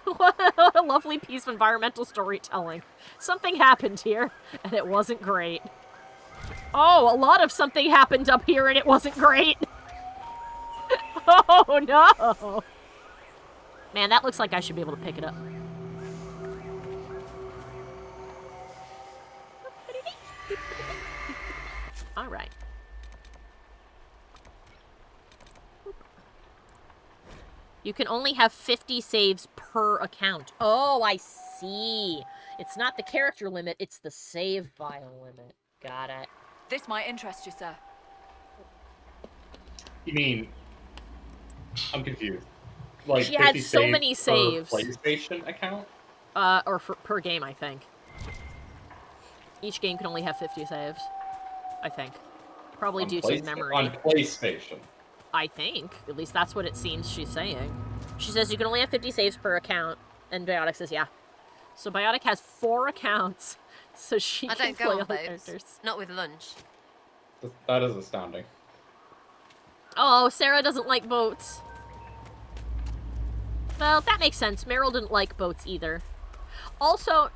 What a lovely piece of environmental storytelling. Something happened here, and it wasn't great. Oh, a lot of something happened up here, and it wasn't great. Oh, no! Man, that looks like I should be able to pick it up. Alright. You can only have 50 saves per account. Oh, I see. It's not the character limit, it's the save file limit. Got it. This might interest you, sir. You mean... I'm confused. Like, she had so many saves. PlayStation account? Per game, I think. Each game can only have 50 saves. I think. Probably due to memory. On PlayStation. I think. At least that's what it seems she's saying. She says you can only have 50 saves per account. And Biotic says, yeah. So Biotic has 4 accounts. So she can play other characters. Not with lunch. That is astounding. Oh, Sarah doesn't like boats. Well, that makes sense. Meryl didn't like boats either. Also,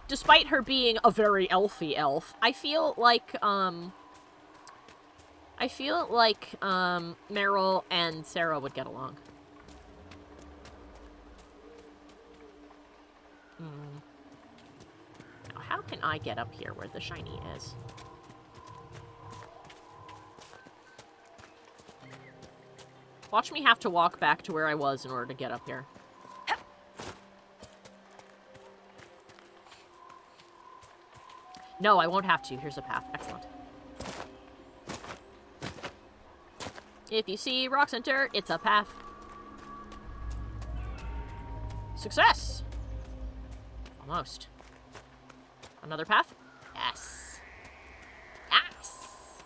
despite her being a very elfy elf, I feel like Meryl and Sarah would get along. Now, how can I get up here where the shiny is? Watch me have to walk back to where I was in order to get up here. No, I won't have to. Here's a path. Excellent. If you see Rock Center, it's a path. Success! Almost. Another path? Yes. Yes!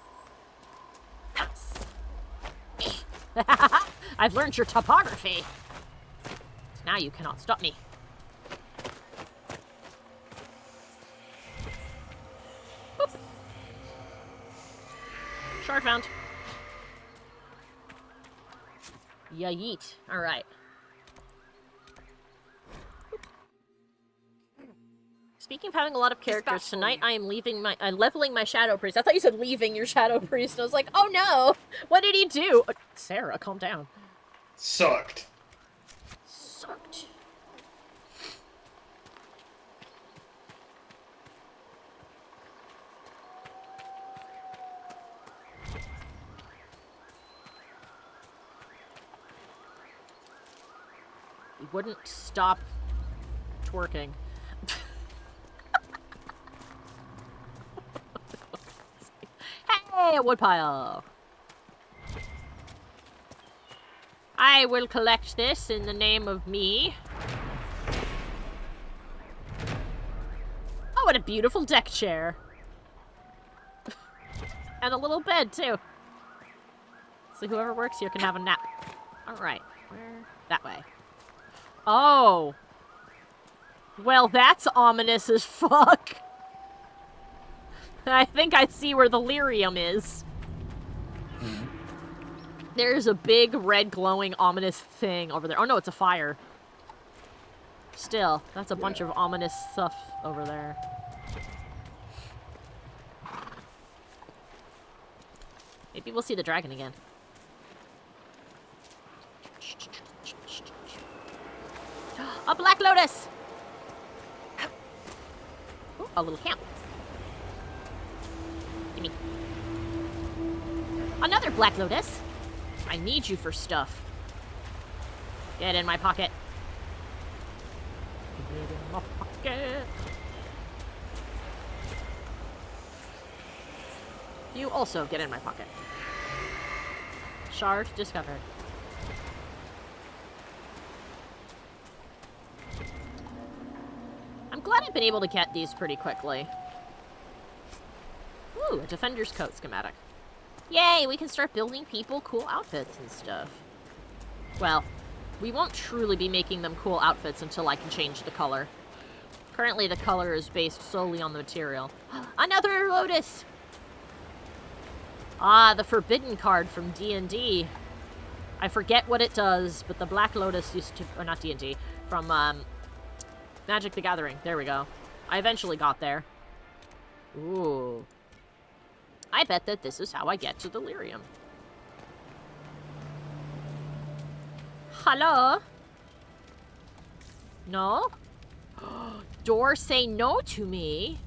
Yes! I've learned your topography. Now you cannot stop me. Boop. Shard found. Ya yeet. Alright. Speaking of having a lot of characters, tonight I am leveling my Shadow Priest. I thought you said leaving your Shadow Priest. I was like, oh no! What did he do? Sarah, calm down. Sucked. Sucked. He wouldn't stop twerking. Hey, a woodpile! I will collect this in the name of me. Oh, what a beautiful deck chair. And a little bed, too. So whoever works here can have a nap. Alright, where? That way. Oh! Well, that's ominous as fuck. I think I see where the lyrium is. There's a big, red, glowing, ominous thing over there. Oh, no, it's a fire. Still, that's a bunch of ominous stuff over there. Maybe we'll see the dragon again. A black lotus! Ooh, a little camp. Gimme. Another black lotus. I need you for stuff. Get in my pocket. Get in my pocket. You also get in my pocket. Shard discovered. I'm glad I've been able to get these pretty quickly. Ooh, a defender's coat schematic. Yay, we can start building people cool outfits and stuff. Well, we won't truly be making them cool outfits until I can change the color. Currently, the color is based solely on the material. Another lotus! Ah, the forbidden card from D&D. I forget what it does, but the Black Lotus used to... Or not D&D. From, Magic the Gathering. There we go. I eventually got there. Ooh. I bet that this is how I get to the Lyrium. Hello? No? Door say no to me?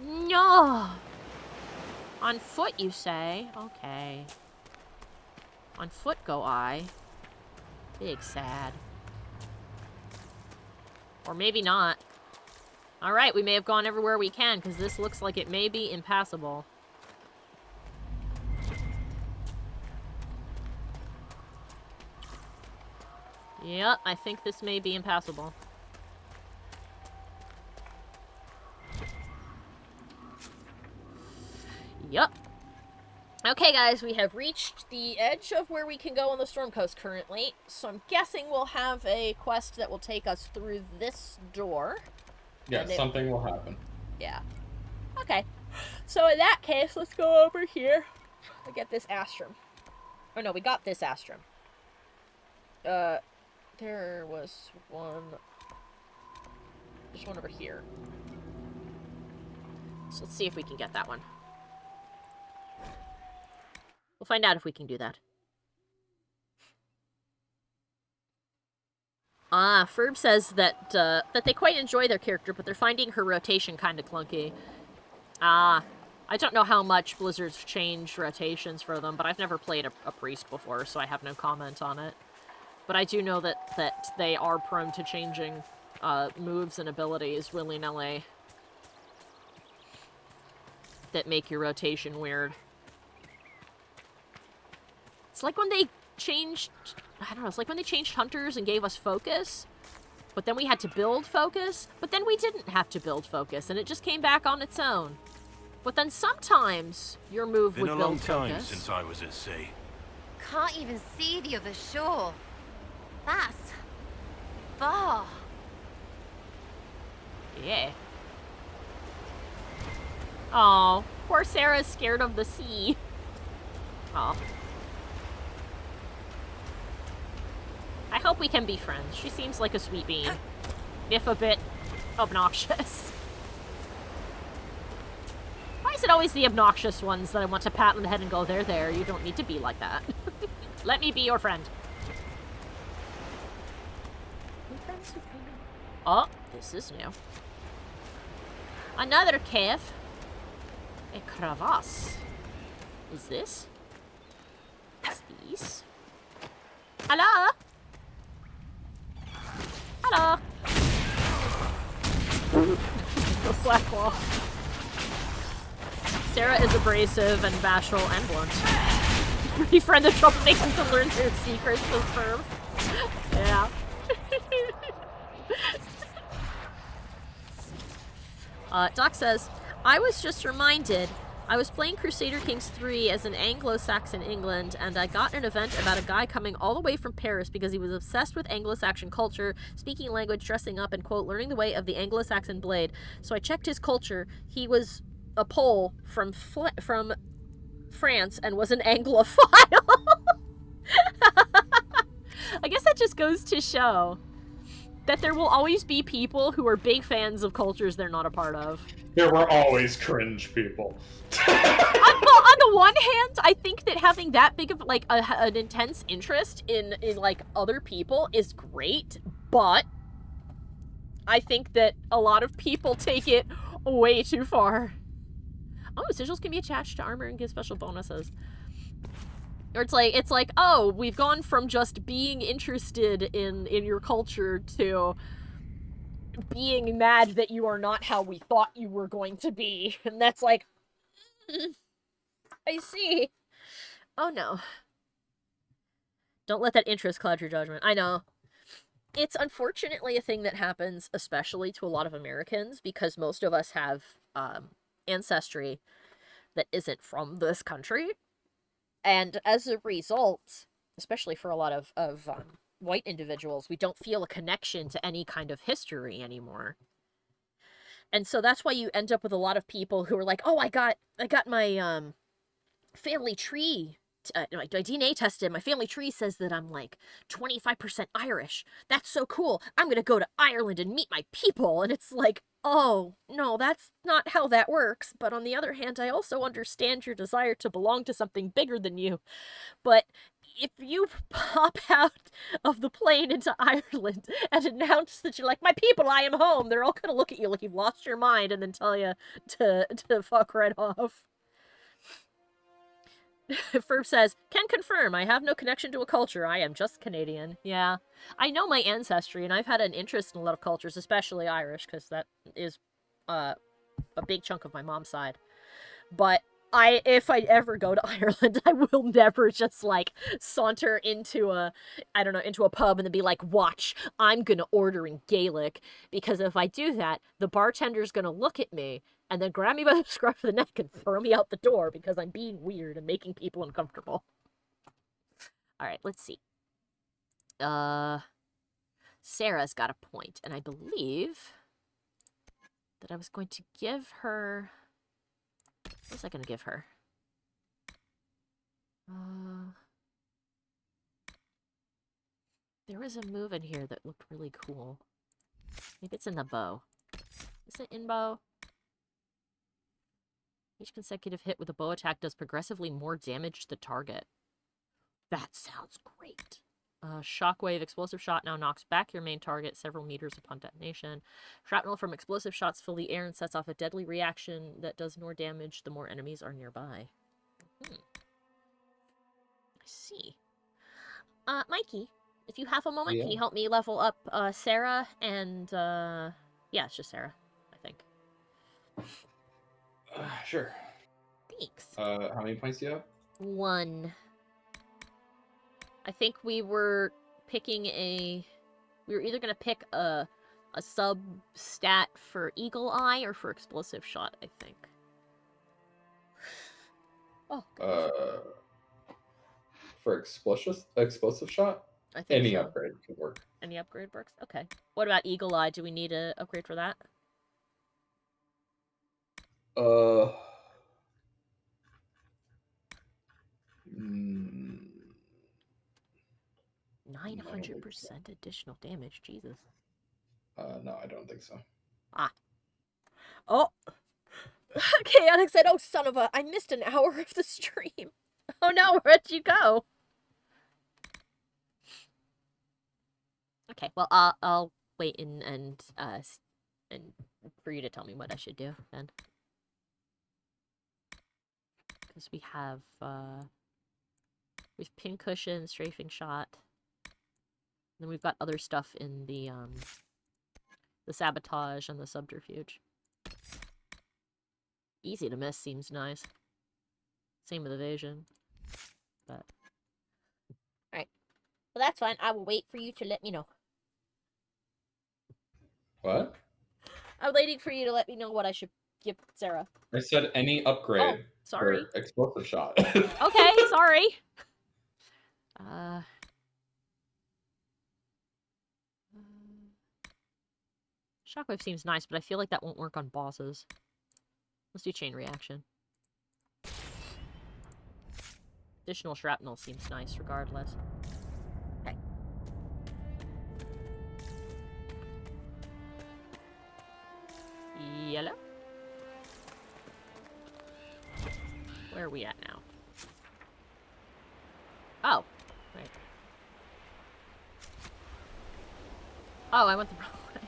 No! On foot, you say? Okay. On foot go I. Big sad. Or maybe not. Alright, we may have gone everywhere we can, because this looks like it may be impassable. Yep, I think this may be impassable. Yup. Okay, guys, we have reached the edge of where we can go on the Storm Coast currently, so I'm guessing we'll have a quest that will take us through this door. Yeah, something will happen. Yeah. Okay. So in that case, let's go over here and get this Astrum. Oh no, we got this Astrum. There was one... There's one over here. So let's see if we can get that one. We'll find out if we can do that. Ah, Ferb says that that they quite enjoy their character, but they're finding her rotation kind of clunky. Ah, I don't know how much Blizzard's changed rotations for them, but I've never played a priest before, so I have no comment on it. But I do know that they are prone to changing moves and abilities willy-nilly that make your rotation weird. It's like when they changed, I don't know, it's like when they changed Hunters and gave us Focus, but then we had to build Focus, but then we didn't have to build Focus, and it just came back on its own. But then sometimes your move would build Focus. Been a long time since I was at sea. Can't even see the other shore. That's far. Yeah. Oh, poor Sarah's scared of the sea. Oh. I hope we can be friends. She seems like a sweet bean. If a bit obnoxious. Why is it always the obnoxious ones that I want to pat on the head and go, there, you don't need to be like that. Let me be your friend. Oh, this is new. Another cave. A crevasse. Is this? Is these? Hello? Hello? The black wall. Sarah is abrasive and bashful and blunt. Befriend the troublemaker to learn their secrets with Firm. Yeah. Doc says, I was just reminded, I was playing Crusader Kings 3 as an Anglo-Saxon England, and I got an event about a guy coming all the way from Paris because he was obsessed with Anglo-Saxon culture, speaking language, dressing up, and, quote, learning the way of the Anglo-Saxon blade. So I checked his culture. He was a Pole from France and was an Anglophile. I guess that just goes to show that there will always be people who are big fans of cultures they're not a part of. There were always cringe people. On the one hand, I think that having that big of like an intense interest in like other people is great, but I think that a lot of people take it way too far. Oh, sigils can be attached to armor and give special bonuses. Or it's like, oh, we've gone from just being interested in your culture to being mad that you are not how we thought you were going to be. And that's like, I see. Oh no. Don't let that interest cloud your judgment. I know. It's unfortunately a thing that happens, especially to a lot of Americans, because most of us have ancestry that isn't from this country. And as a result, especially for a lot of white individuals, we don't feel a connection to any kind of history anymore. And so that's why you end up with a lot of people who are like, oh, I got my family tree, my DNA tested. My family tree says that I'm like 25% Irish. That's so cool. I'm going to go to Ireland and meet my people. And it's like, oh, no, that's not how that works. But on the other hand, I also understand your desire to belong to something bigger than you. But if you pop out of the plane into Ireland and announce that you're like, my people, I am home, they're all going to look at you like you've lost your mind and then tell you to fuck right off. Ferb says, can confirm, I have no connection to a culture, I am just Canadian. Yeah, I know my ancestry, and I've had an interest in a lot of cultures, especially Irish, because that is a big chunk of my mom's side. But if I ever go to Ireland, I will never just, like, saunter into a pub and then be like, watch, I'm gonna order in Gaelic, because if I do that, the bartender's gonna look at me and then grab me by the scruff of the neck and throw me out the door because I'm being weird and making people uncomfortable. Alright, let's see. Sarah's got a point, and I believe that I was going to give her... What was I going to give her? There was a move in here that looked really cool. Maybe it's in the bow. Is it in bow? Each consecutive hit with a bow attack does progressively more damage to the target. That sounds great. Shockwave, explosive shot now knocks back your main target several meters upon detonation. Shrapnel from explosive shots fill the air and sets off a deadly reaction that does more damage the more enemies are nearby. I see. Mikey, if you have a moment, Can you help me level up Sarah and yeah, it's just Sarah, I think. Sure. Thanks. How many points do you have? 1. I think we were picking we were either going to pick a sub-stat for Eagle Eye or for Explosive Shot, I think. Oh, for explosive shot? I think Any so. upgrade could work. Any upgrade works? Okay. What about Eagle Eye? Do we need an upgrade for that? 900% additional damage. Jesus. No, I don't think so. Ah. Oh. Chaotic said, oh, son of a... I missed an hour of the stream. Oh, no. Where'd you go? Okay, well, I'll wait and for you to tell me what I should do, then. Because we have pincushion, strafing shot. Then we've got other stuff in the sabotage and the subterfuge. Easy to miss seems nice. Same with evasion. But alright. Well, that's fine. I will wait for you to let me know. What? I'm waiting for you to let me know what I should give Sarah. I said any upgrade. Oh, sorry. For explosive shot. Okay, sorry. Shockwave seems nice, but I feel like that won't work on bosses. Let's do chain reaction. Additional shrapnel seems nice regardless. Okay. Yellow? Where are we at now? Oh. Right. Oh, I went the wrong way.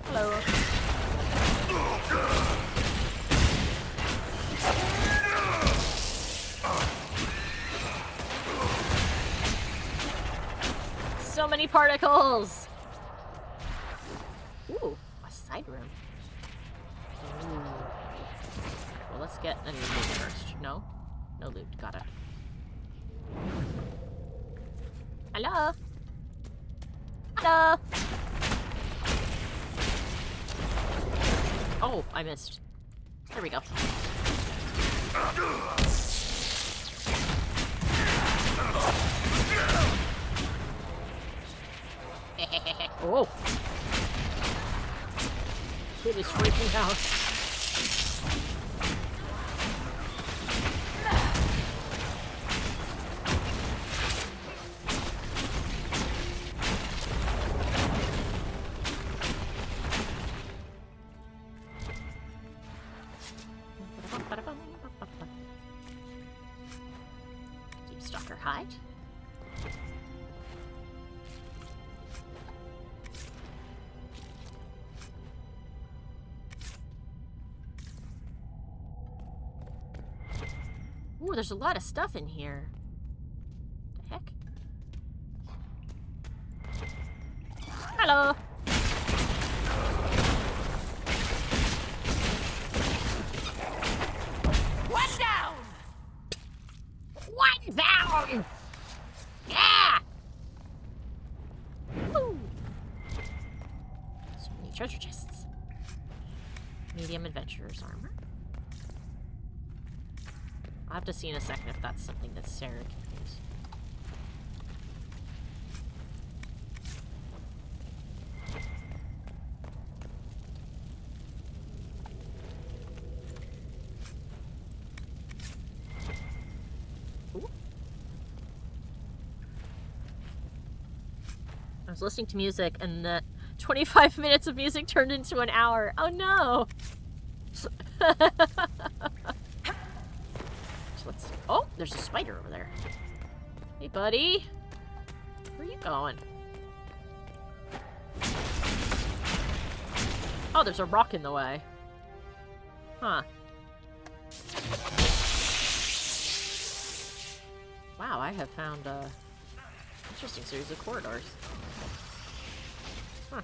Hello. So many particles! Ooh, a side room. Ooh. Well, let's get any loot first. No? No loot. Got it. Hello? Hello? Oh, I missed. There we go. Oh. It is freaking out. Deep stalker hide. Ooh, there's a lot of stuff in here. The heck? Hello! One down! One down! Yeah! Woo! So many treasure chests. Medium adventurer's armor. I'll have to see in a second if that's something that Sarah can use. Ooh. I was listening to music and the 25 minutes of music turned into an hour. Oh no! Oh, there's a spider over there. Hey, buddy. Where are you going? Oh, there's a rock in the way. Huh. Wow, I have found a interesting series of corridors. Huh.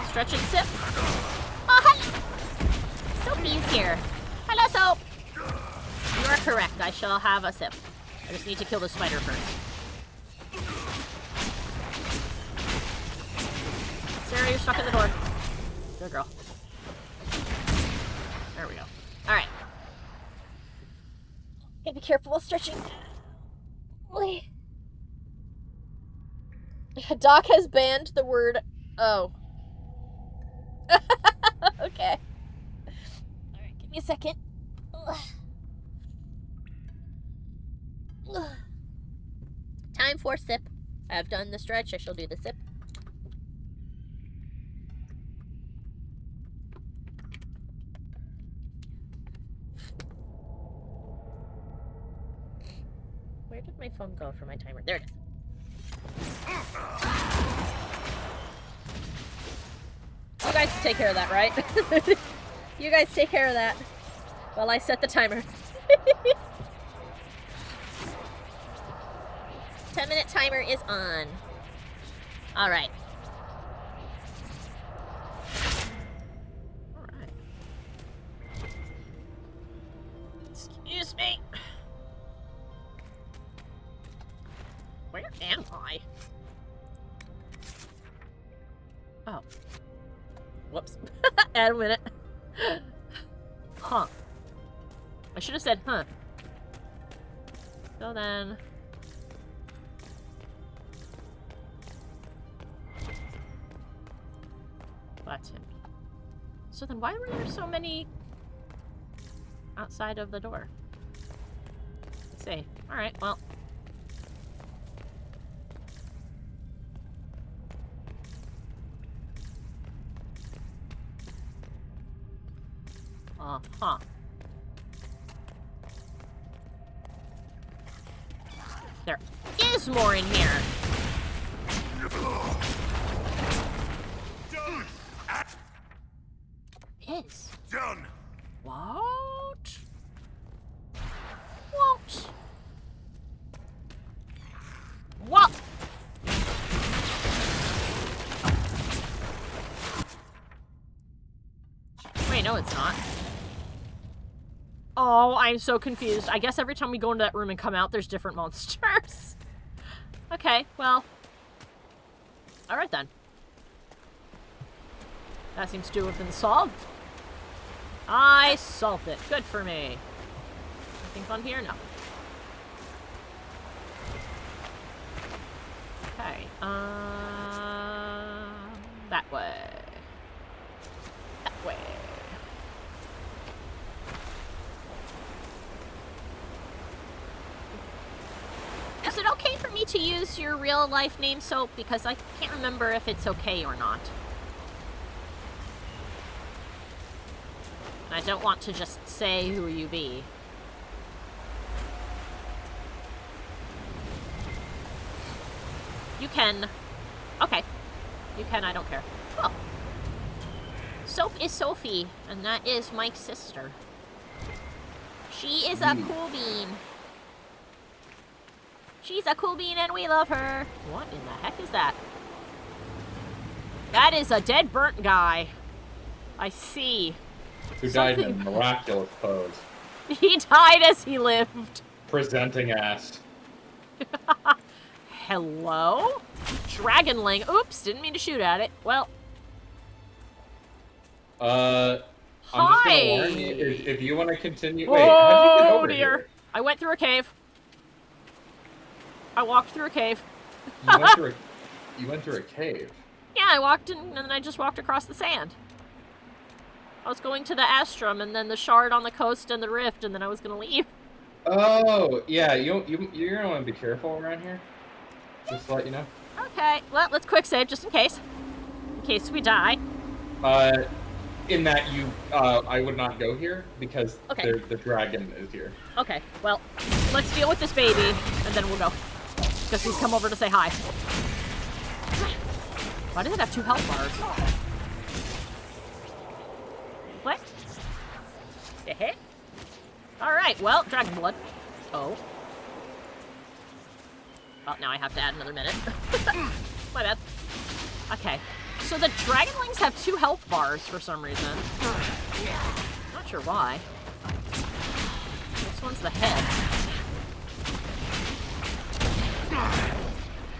Stretch and sip. Oh, hello! Soapy's here. Hello, Soap! You are correct. I shall have a sip. I just need to kill the spider first. Sarah, you're stuck in the door. Good girl. There we go. Alright. Gotta be careful while stretching. Doc has banned the word "oh." Okay. Alright, give me a second. Time for sip. I have done the stretch. I shall do the sip. Where did my phone go for my timer? There it is. You guys take care of that, right? You guys take care of that while I set the timer. 10-minute timer is on. Alright. Alright. Excuse me. Where am I? Oh. Whoops. Add a minute. Huh. I should have said, huh. So then... Button. So then why were there so many outside of the door? Let's see. Alright, well. Uh-huh. There is more in here. Is. Done. What? What? What? Wait, no, it's not. Oh, I'm so confused. I guess every time we go into that room and come out, there's different monsters. Okay, well. Alright then. That seems to have been solved. I solved it. Good for me. Anything fun here? No. Okay. That way. That way. Is it okay for me to use your real-life name, Soap? Because I can't remember if it's okay or not. I don't want to just say who you be. You can. Okay. You can, I don't care. Oh. Soap is Sophie, and that is Mike's sister. She is a cool bean. She's a cool bean and we love her. What in the heck is that? That is a dead burnt guy. I see. Who died in a miraculous pose. He died as he lived. Presenting ass. Hello? Dragonling. Oops, didn't mean to shoot at it. Well. I'm just gonna warn you, if you want to continue. Wait, oh, how'd you get over dear. here? I went through a cave. I walked through a cave. You went through a cave? Yeah, I walked in and then I just walked across the sand. I was going to the Astrum and then the shard on the coast and the rift and then I was gonna leave. Oh, yeah, you're gonna want to be careful around here. Just to let you know. Okay, well, let's quick save just in case. In case we die. In that I would not go here because the dragon is here. Okay, well, let's deal with this baby and then we'll go. Because he's come over to say hi. Why does it have 2 health bars? What? Eh? Alright, well, dragon blood. Oh. Well, now I have to add another minute. My bad. Okay. So the dragonlings have 2 health bars for some reason. Not sure why. This one's the head.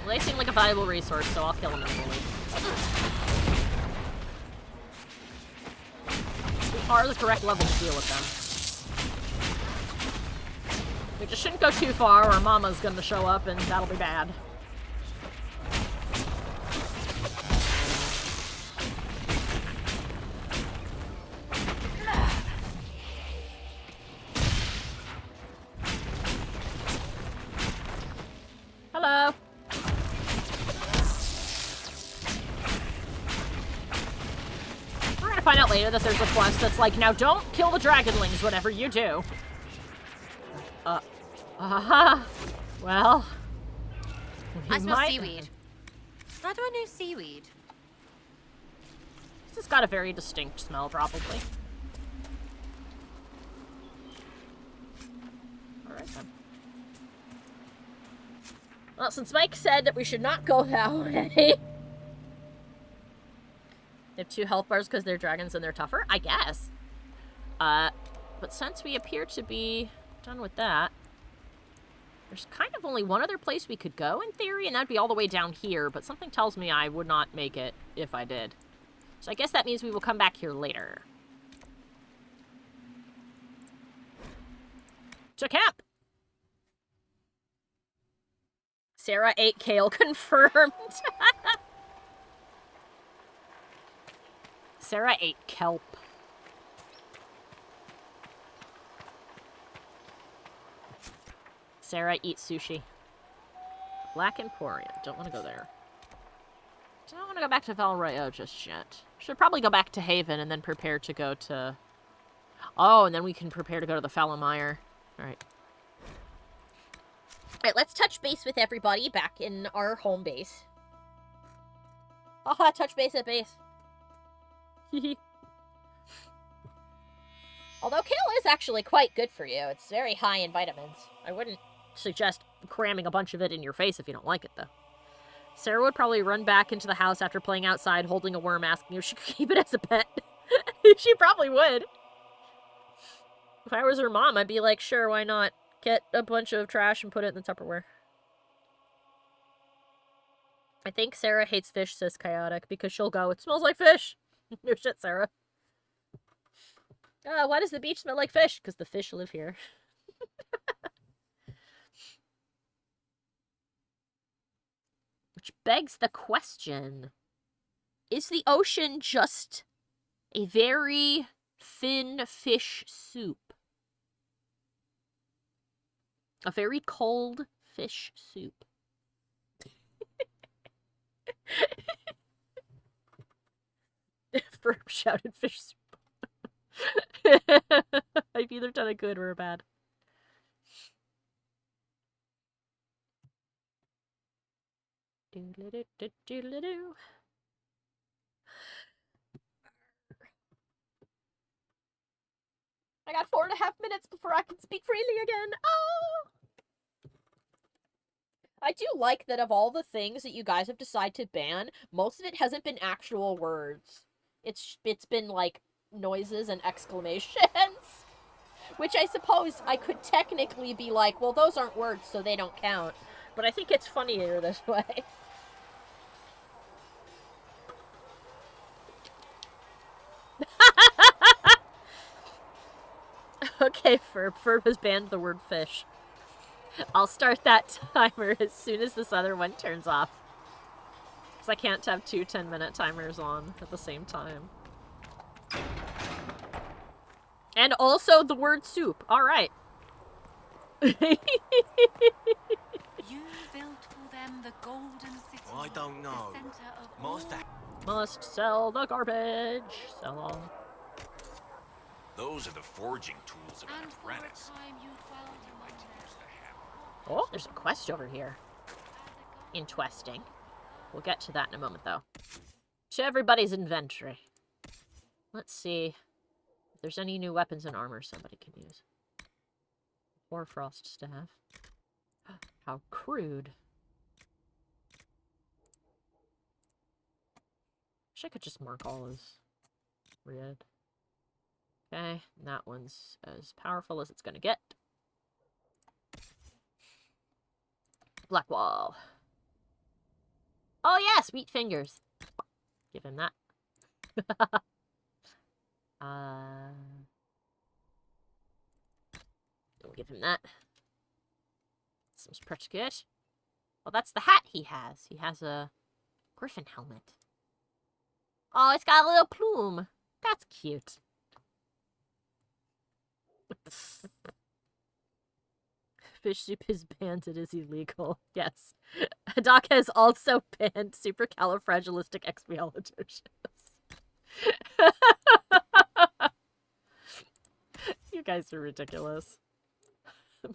Well, they seem like a valuable resource, so I'll kill them anyway. We are the correct level to deal with them. We just shouldn't go too far or Mama's gonna show up and that'll be bad. Hello. We're gonna find out later that there's a quest that's like, now don't kill the dragonlings, whatever you do. Well. I smell seaweed. How do I know seaweed? This has got a very distinct smell, probably. Alright then. Well, since Mike said that we should not go that way. They have 2 health bars because they're dragons and they're tougher? I guess. But since we appear to be done with that, there's kind of only one other place we could go in theory, and that'd be all the way down here, but something tells me I would not make it if I did. So I guess that means we will come back here later. To camp! Sarah ate kale confirmed. Sarah ate kelp. Sarah eats sushi. Black Emporium. Don't want to go there. Don't want to go back to Valrayo just yet. Should probably go back to Haven and then prepare to go to... Oh, and then we can prepare to go to the Fallamire. Alright. Alright, let's touch base with everybody back in our home base. Haha, touch base at base. Although kale is actually quite good for you. It's very high in vitamins. I wouldn't suggest cramming a bunch of it in your face if you don't like it, though. Sarah would probably run back into the house after playing outside, holding a worm, asking if she could keep it as a pet. She probably would. If I was her mom, I'd be like, sure, why not? Get a bunch of trash and put it in the Tupperware. I think Sarah hates fish, says Chaotic, because she'll go, it smells like fish. No shit, Sarah. Why does the beach smell like fish? Because the fish live here. Which begs the question, is the ocean just a very thin fish soup? A very cold fish soup. Verb shouted fish soup. I've either done a good or a bad. Do-do-do-do-do-do. I got 4.5 minutes before I can speak freely again. Oh! I do like that of all the things that you guys have decided to ban, most of it hasn't been actual words. It's been, like, noises and exclamations. Which I suppose I could technically be like, well, those aren't words, so they don't count. But I think it's funnier this way. Okay, Ferb has banned the word fish. I'll start that timer as soon as this other one turns off. Because I can't have two 10-minute timers on at the same time. And also the word soup. Alright. You built for them the golden city. I don't know. The center of Must sell the garbage. Sell all. Those are the forging tools of an and for a apprentice. time you dwelled among them. Oh, there's a quest over here. Interesting. We'll get to that in a moment, though. To everybody's inventory. Let's see if there's any new weapons and armor somebody can use. Hoarfrost staff. How crude. Wish I could just mark all as red. Okay, and that one's as powerful as it's gonna get. Black wall. Oh yeah, sweet fingers. Give him that. Don't give him that. Seems pretty good. Well, that's the hat he has. He has a griffin helmet. Oh, it's got a little plume. That's cute. Fish soup is banned. It is illegal. Yes. Doc has also banned supercalifragilisticexpialidocious. You guys are ridiculous.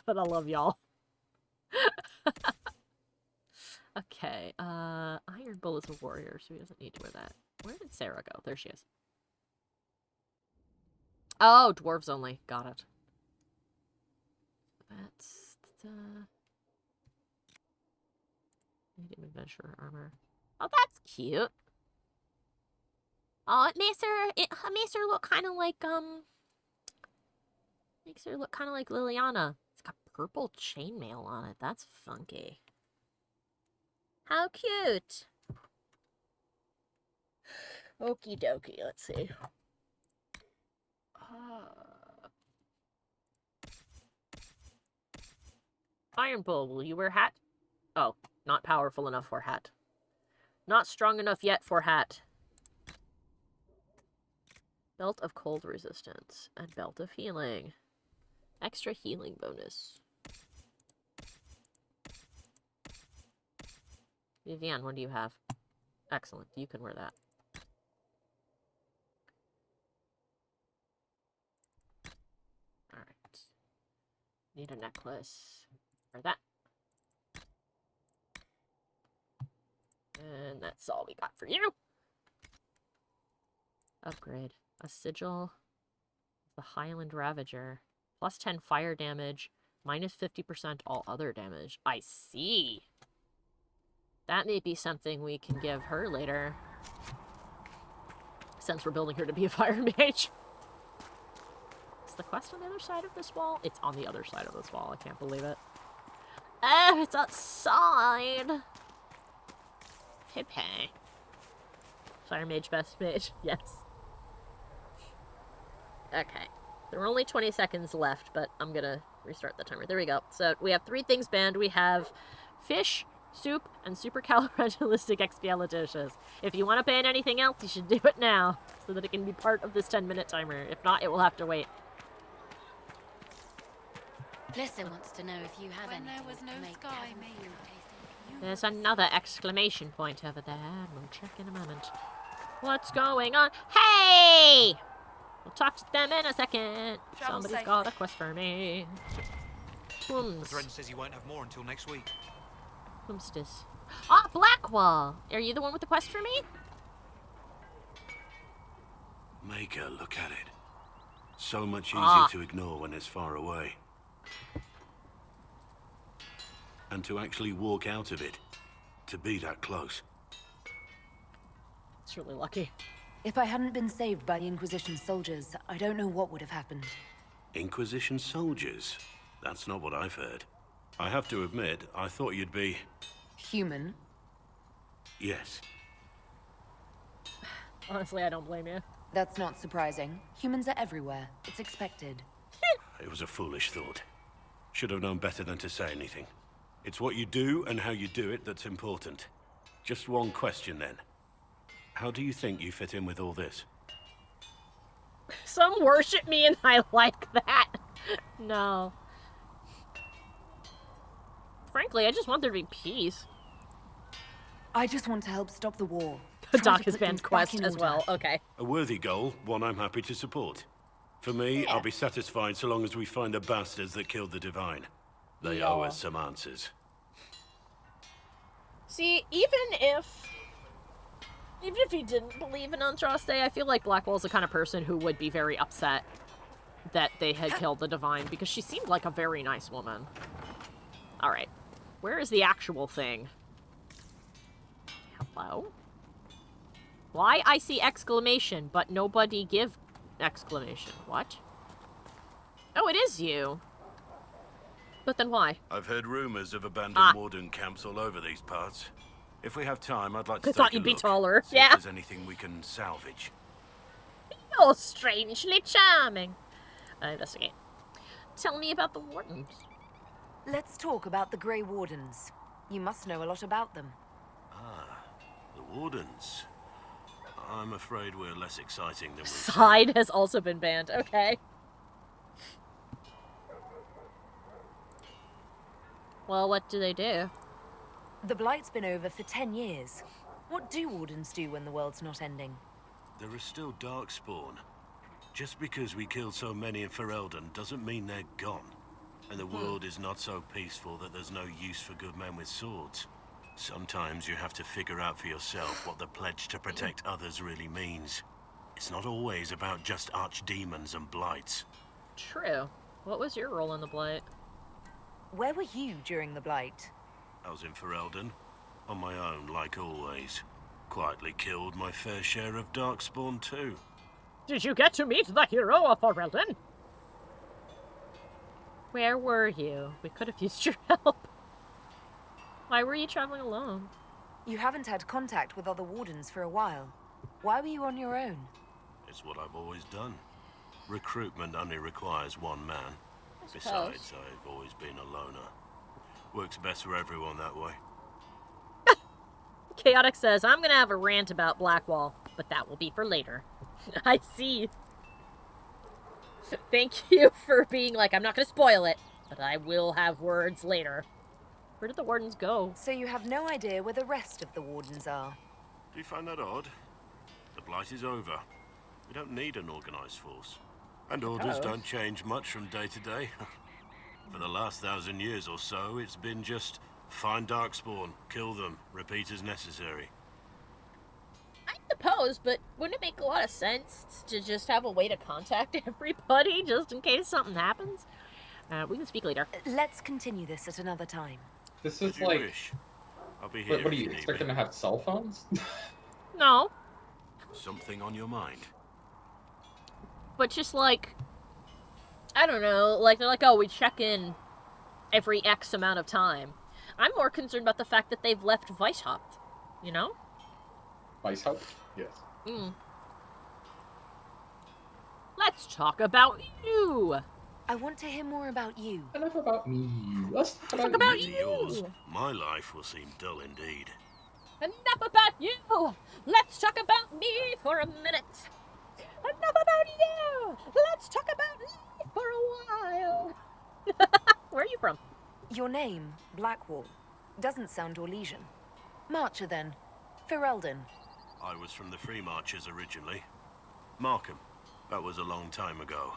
But I love y'all. Okay. Iron Bull is a warrior, so he doesn't need to wear that. Where did Sarah go? There she is. Oh, dwarves only. Got it. That's medium adventurer armor. Oh, that's cute. Oh, it makes her look kind of like makes her look kind of like Liliana. It's got purple chainmail on it. That's funky. How cute. Okie dokie. Let's see. Iron Bull, will you wear hat? Oh, Not powerful enough for hat. Not strong enough yet for hat. Belt of cold resistance and belt of healing. Extra healing bonus. Vivienne, what do you have? Excellent. You can wear that. Alright. Need a necklace. Wear that. And that's all we got for you. Upgrade. A sigil. The Highland Ravager. Plus 10 fire damage. Minus 50% all other damage. I see. That may be something we can give her later. Since we're building her to be a fire mage. Is the quest on the other side of this wall? It's on the other side of this wall. I can't believe it. Oh, it's outside. Hip hey. Fire mage, best mage. Yes. Okay. There are only 20 seconds left, but I'm gonna restart the timer. There we go. So we have 3 things banned. We have fish, soup, and supercalifragilisticexpialidocious. If you want to ban anything else, you should do it now, so that it can be part of this 10-minute timer. If not, it will have to wait. Listen wants to know if you have When anything there was no to make sky, Kevin maybe. feel tasty. There's another exclamation point over there. We'll check in a moment. What's going on? Hey! We'll talk to them in a second. Travel Somebody's safely. got a quest for me. Thread Whomst. says you won't have more until next week. Whomstis. Ah, Blackwall! Are you the one with the quest for me? Make her look at it. So much easier Ah. to ignore when it's far away. And to actually walk out of it. To be that close. It's really lucky. If I hadn't been saved by the Inquisition soldiers, I don't know what would have happened. Inquisition soldiers? That's not what I've heard. I have to admit, I thought you'd be... Human? Yes. Honestly, I don't blame you. That's not surprising. Humans are everywhere. It's expected. It was a foolish thought. Should have known better than to say anything. It's what you do and how you do it that's important. Just one question then. How do you think you fit in with all this? Some worship me and I like that. No. Frankly, I just want there to be peace. I just want to help stop the war. The Try to Doc has put banned things back quest in as order. well. Okay. A worthy goal, one I'm happy to support. For me, I'll be satisfied so long as we find the bastards that killed the Divine. They owe us some answers. See, even if he didn't believe in Andraste, I feel like Blackwall's the kind of person who would be very upset that they had killed the Divine, because she seemed like a very nice woman. Alright. Where is the actual thing? Hello? Why I see exclamation, but nobody give exclamation? What? Oh, it is you. But then why? I've heard rumors of abandoned warden camps all over these parts. If we have time, I'd like to I take thought a you'd be look, taller. see Yeah. if there's anything we can salvage. You're strangely charming. I investigate. Tell me about the wardens. Let's talk about the Grey Wardens. You must know a lot about them. The wardens. I'm afraid we're less exciting than we Side has also been banned. Okay. Well, what do they do? The Blight's been over for 10 years. What do Wardens do when the world's not ending? There is still Darkspawn. Just because we killed so many in Ferelden doesn't mean they're gone. And the world is not so peaceful that there's no use for good men with swords. Sometimes you have to figure out for yourself what the pledge to protect others really means. It's not always about just archdemons and blights. True. What was your role in the Blight? Where were you during the Blight? I was in Ferelden, on my own like always. Quietly killed my fair share of Darkspawn too. Did you get to meet the hero of Ferelden? Where were you? We could have used your help. Why were you traveling alone? You haven't had contact with other Wardens for a while. Why were you on your own? It's what I've always done. Recruitment only requires one man. Besides, I've always been a loner. Works best for everyone that way. Chaotic says, I'm gonna have a rant about Blackwall, but that will be for later. I see. Thank you for being like, I'm not gonna spoil it, but I will have words later. Where did the wardens go? So you have no idea where the rest of the wardens are? Do you find that odd? The Blight is over. We don't need an organized force. And orders don't change much from day to day. For the last 1,000 years or so, it's been just find Darkspawn, kill them, repeat as necessary. I suppose, but wouldn't it make a lot of sense to just have a way to contact everybody, just in case something happens? We can speak later. Let's continue this at another time. This is As you like... wish. I'll be here What do if you need expect me. them to have cell phones? No, Something on your mind? but just like, I don't know, like, they're like, oh, we check in every X amount of time. I'm more concerned about the fact that they've left Weishaupt, you know? Weishaupt? Yes. Let's talk about you! I want to hear more about you. Enough about me. Let's talk Talk about about you. you. Yours. My life will seem dull indeed. Enough about you! Let's talk about me for a minute. Enough about you! Let's talk about me for a while. Where are you from? Your name, Blackwall, doesn't sound Orlesian. Marcher, then. Ferelden. I was from the Free Marchers originally. Markham. That was a long time ago.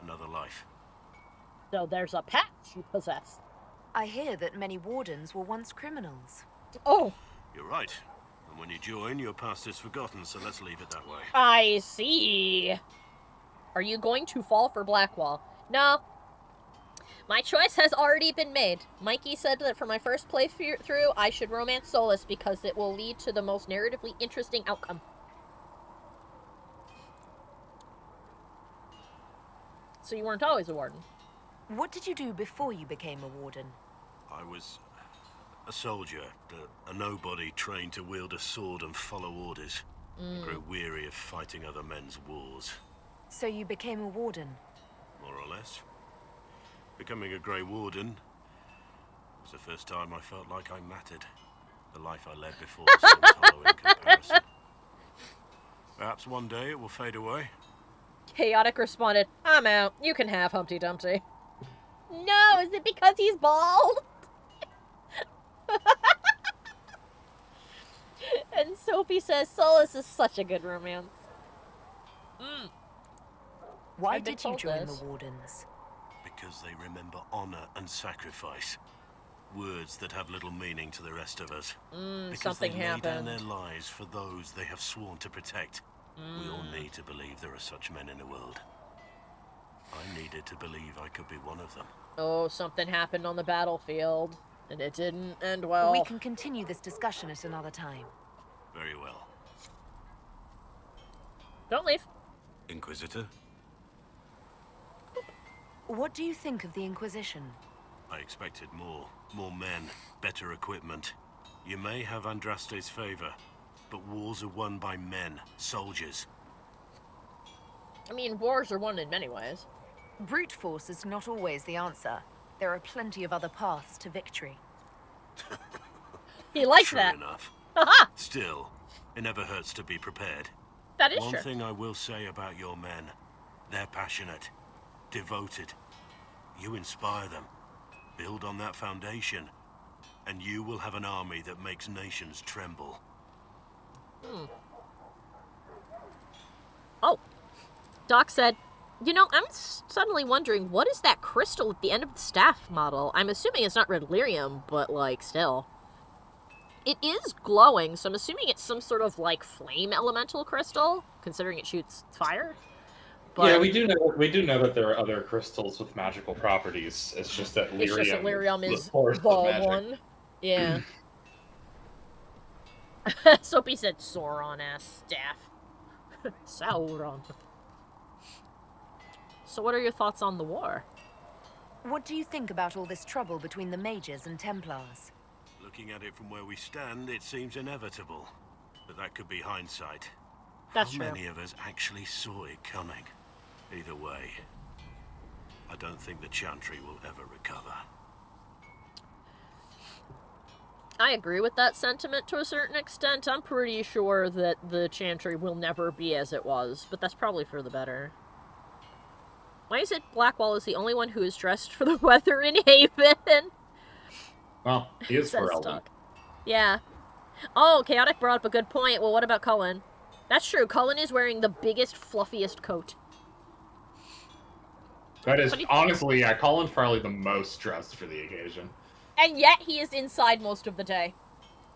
Another life. So there's a patch you possess. I hear that many wardens were once criminals. Oh, You're right. And when you join, your past is forgotten, so let's leave it that way. I see. Are you going to fall for Blackwall? No. My choice has already been made. Mikey said that for my first playthrough, I should romance Solus because it will lead to the most narratively interesting outcome. So you weren't always a warden? What did you do before you became a warden? I was a soldier, a nobody trained to wield a sword and follow orders. I grew weary of fighting other men's wars. So you became a warden? More or less. Becoming a Grey Warden was the first time I felt like I mattered. The life I led before seemed hollow in comparison. Perhaps one day it will fade away. Chaotic responded, I'm out. You can have Humpty Dumpty. No, is it because he's bald? And Sophie says, Solus is such a good romance. Why I've been did you told join this. the wardens? Because they remember honor and sacrifice. Words that have little meaning to the rest of us. Because something they lay down happened. their lives for those they have sworn to protect. We all need to believe there are such men in the world. I needed to believe I could be one of them. Oh, something happened on the battlefield, and it didn't end well. We can continue this discussion at another time. Very well. Don't leave. Inquisitor? What do you think of the Inquisition? I expected more. More men, better equipment. You may have Andraste's favor, but wars are won by men, soldiers. I mean, wars are won in many ways. Brute force is not always the answer. There are plenty of other paths to victory. He likes True that. enough. Haha! Still, it never hurts to be prepared. That is One true. thing I will say about your men, they're passionate, devoted. You inspire them. Build on that foundation, and you will have an army that makes nations tremble. Oh. Doc said, you know, I'm suddenly wondering, what is that crystal at the end of the staff model? I'm assuming it's not red lyrium, but, like, still. It is glowing, so I'm assuming it's some sort of, like, flame elemental crystal, considering it shoots fire. But Yeah, we do know that there are other crystals with magical properties. It's just that lyrium, it's just that lyrium is the source the of magic. one. Yeah. Soapy said Sauron-ass staff. Sauron. So what are your thoughts on the war? What do you think about all this trouble between the mages and Templars? Looking at it from where we stand, it seems inevitable. But that could be hindsight. That's How true. many of us actually saw it coming? Either way, I don't think the Chantry will ever recover. I agree with that sentiment to a certain extent. I'm pretty sure that the Chantry will never be as it was, but that's probably for the better. Why is it Blackwall is the only one who is dressed for the weather in Haven? Well, he is for Elden. Yeah. Oh, Chaotic brought up a good point. Well, what about Cullen? That's true. Cullen is wearing the biggest, fluffiest coat. That is, honestly, yeah, Cullen's probably the most dressed for the occasion. And yet he is inside most of the day.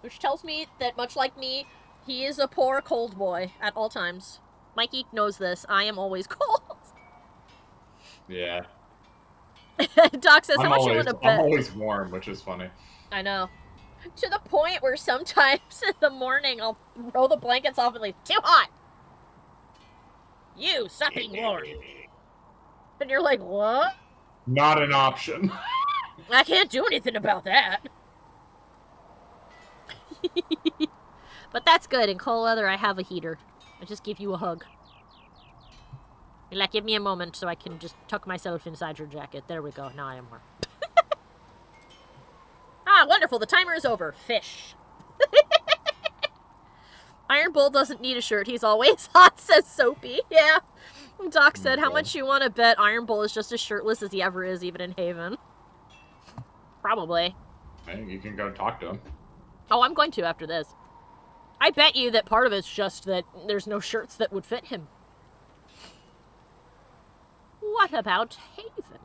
Which tells me that, much like me, he is a poor cold boy at all times. Mikey knows this. I am always cold. Yeah. Doc says, how much you want to bet? I'm always warm, which is funny. I know. To the point where sometimes in the morning I'll roll the blankets off and leave. Too hot! You sucking warm. And you're like, what? Not an option. I can't do anything about that. But that's good. In cold weather, I have a heater. I just give you a hug. You're like, give me a moment so I can just tuck myself inside your jacket. There we go. Now I am warm. Ah, wonderful. The timer is over. Fish. Iron Bull doesn't need a shirt. He's always hot, says Soapy. Yeah. Doc said, how much you want to bet Iron Bull is just as shirtless as he ever is, even in Haven? Probably. Hey, you can go talk to him. Oh, I'm going to after this. I bet you that part of it's just that there's no shirts that would fit him. What about Haven?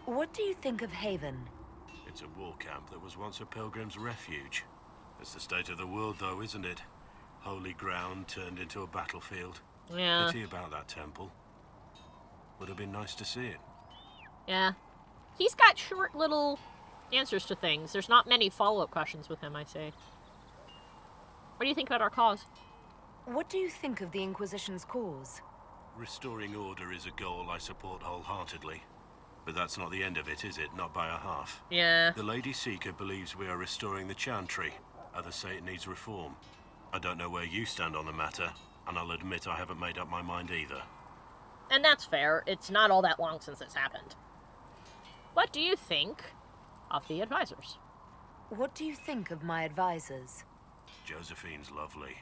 What do you think of Haven? It's a war camp that was once a pilgrim's refuge. It's the state of the world, though, isn't it? Holy ground turned into a battlefield. Yeah. Pity about that temple. Would have been nice to see it. Yeah. He's got short little answers to things. There's not many follow-up questions with him, I say. What do you think about our cause? What do you think of the Inquisition's cause? Restoring order is a goal I support wholeheartedly. But that's not the end of it, is it? Not by a half. Yeah. The Lady Seeker believes we are restoring the Chantry. Other say it needs reform. I don't know where you stand on the matter, and I'll admit I haven't made up my mind either. And that's fair. It's not all that long since it's happened. What do you think of the advisors? What do you think of my advisors? Josephine's lovely,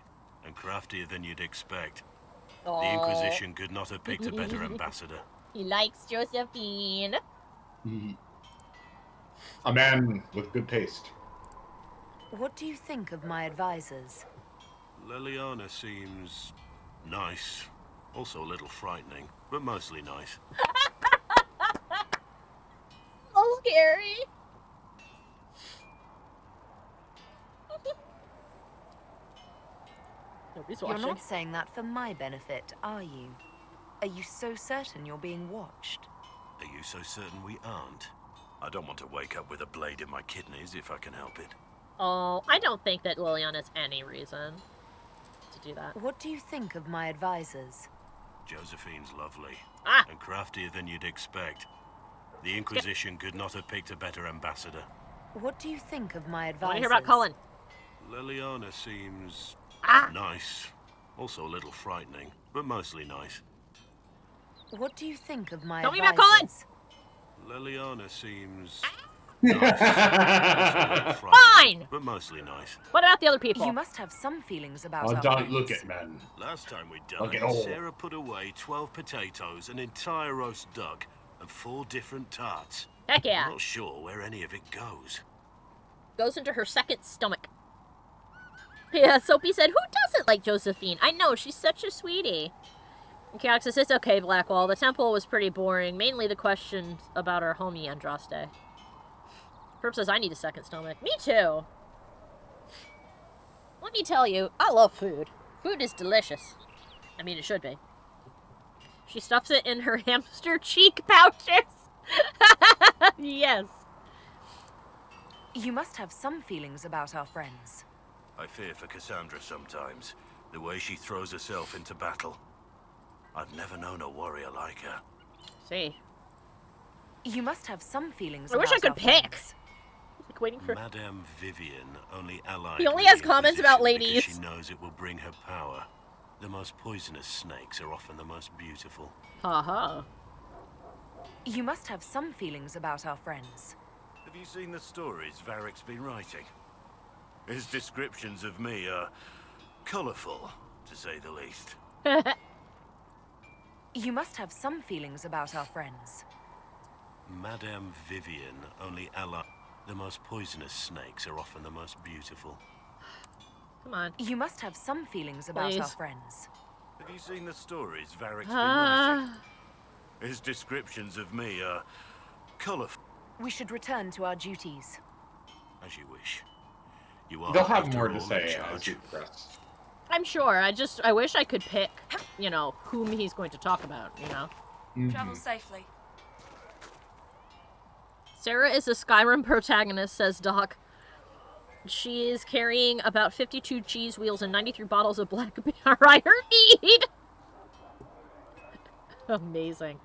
and craftier than you'd expect. Aww. The Inquisition could not have picked a better ambassador. He likes Josephine. A man with good taste. What do you think of my advisors? Liliana seems nice. Also a little frightening, but mostly nice. So scary. Nobody's watching. You're not saying that for my benefit, are you? Are you so certain you're being watched? Are you so certain we aren't? I don't want to wake up with a blade in my kidneys if I can help it. Oh, I don't think that Liliana has any reason to do that. What do you think of my advisors? Josephine's lovely. Ah! And craftier than you'd expect. The Inquisition could not have picked a better ambassador. What do you think of my I advisors? want to hear about Cullen. Liliana seems Ah! nice. Also a little frightening, but mostly nice. What do you think of my Tell me advisors? about Cullen! Liliana seems Ah! nice. Also a little frightening, Fine! but mostly nice. What about the other people? You must have some feelings about Oh, our don't friends. look at men. Last time we dined, Okay, oh. Sarah put away 12 potatoes, an entire roast duck, and 4 different tarts. Heck yeah. I'm not sure where any of it goes. Goes into her second stomach. Yeah, Soapy said, who doesn't like Josephine? I know, she's such a sweetie. And Chaotic says, it's okay, Blackwall. The temple was pretty boring. Mainly the questions about our homie Andraste. Perp says, I need a second stomach. Me too. Let me tell you, I love food. Food is delicious. I mean, it should be. She stuffs it in her hamster cheek pouches. Yes. You must have some feelings about our friends. I fear for Cassandra sometimes, the way she throws herself into battle. I've never known a warrior like her. See. You must have some feelings I wish about I could our pick. friends. Like waiting for. Madame Vivian only allied He only with has the comments Inquisition about ladies. because she knows it will bring her power. The most poisonous snakes are often the most beautiful. Haha. You must have some feelings about our friends. Have you seen the stories Varric's been writing? His descriptions of me are colourful, to say the least. You must have some feelings about our friends. Madame Vivian only ally. The most poisonous snakes are often the most beautiful. Come on. You must have some feelings about our Please. friends. Have you seen the stories Varric's been writing? Ah. His descriptions of me are colourful. We should return to our duties. As you wish. You are, They'll have after more to all, in say as charge. you progress. I'm sure. I wish I could pick, you know, whom he's going to talk about, you know? Travel safely. Sarah is a Skyrim protagonist, says Doc. She is carrying about 52 cheese wheels and 93 bottles of black beer iron mead. Amazing.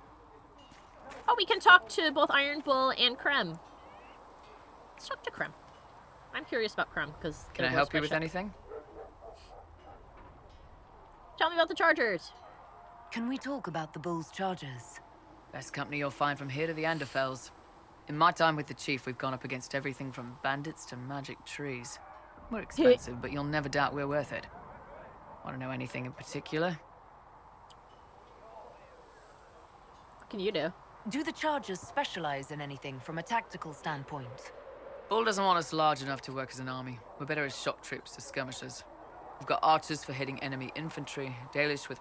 Oh, we can talk to both Iron Bull and Krem. Let's talk to Krem. I'm curious about Krem, because... Can I help you with anything? Tell me about the Chargers. Can we talk about the Bull's chargers? Best company you'll find from here to the Anderfells. In my time with the Chief, we've gone up against everything from bandits to magic trees. We're expensive, but you'll never doubt we're worth it. Want to know anything in particular? What can you do? Do the chargers specialize in anything from a tactical standpoint? Bull doesn't want us large enough to work as an army. We're better as shock troops, as skirmishers. We've got archers for hitting enemy infantry, Dalish with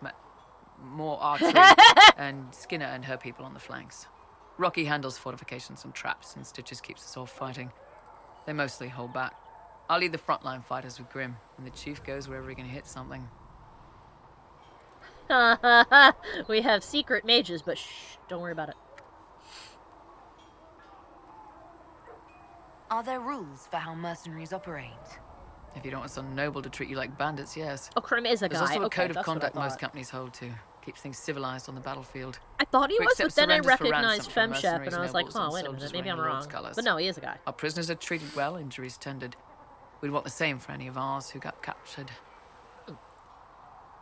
more archery, and Skinner and her people on the flanks. Rocky handles fortifications and traps, and Stitches keeps us all fighting. They mostly hold back. I'll lead the frontline fighters with Grim, and the Chief goes wherever he can hit something. We have secret mages, but shh, don't worry about it. Are there rules for how mercenaries operate? If you don't want some noble to treat you like bandits, yes. Oh, Krem is a guy. There's also a Okay, code of that's what I conduct most thought. companies hold to. Keeps things civilized on the battlefield. I thought he We was, accept but then I surrenders for recognized ransom from FemShep, and mercenaries, I was like, nobles, oh, and wait a minute, soldiers maybe I'm wearing wrong. lord's colours. But no, he is a guy. Our prisoners are treated well, injuries tended. We'd want the same for any of ours who got captured.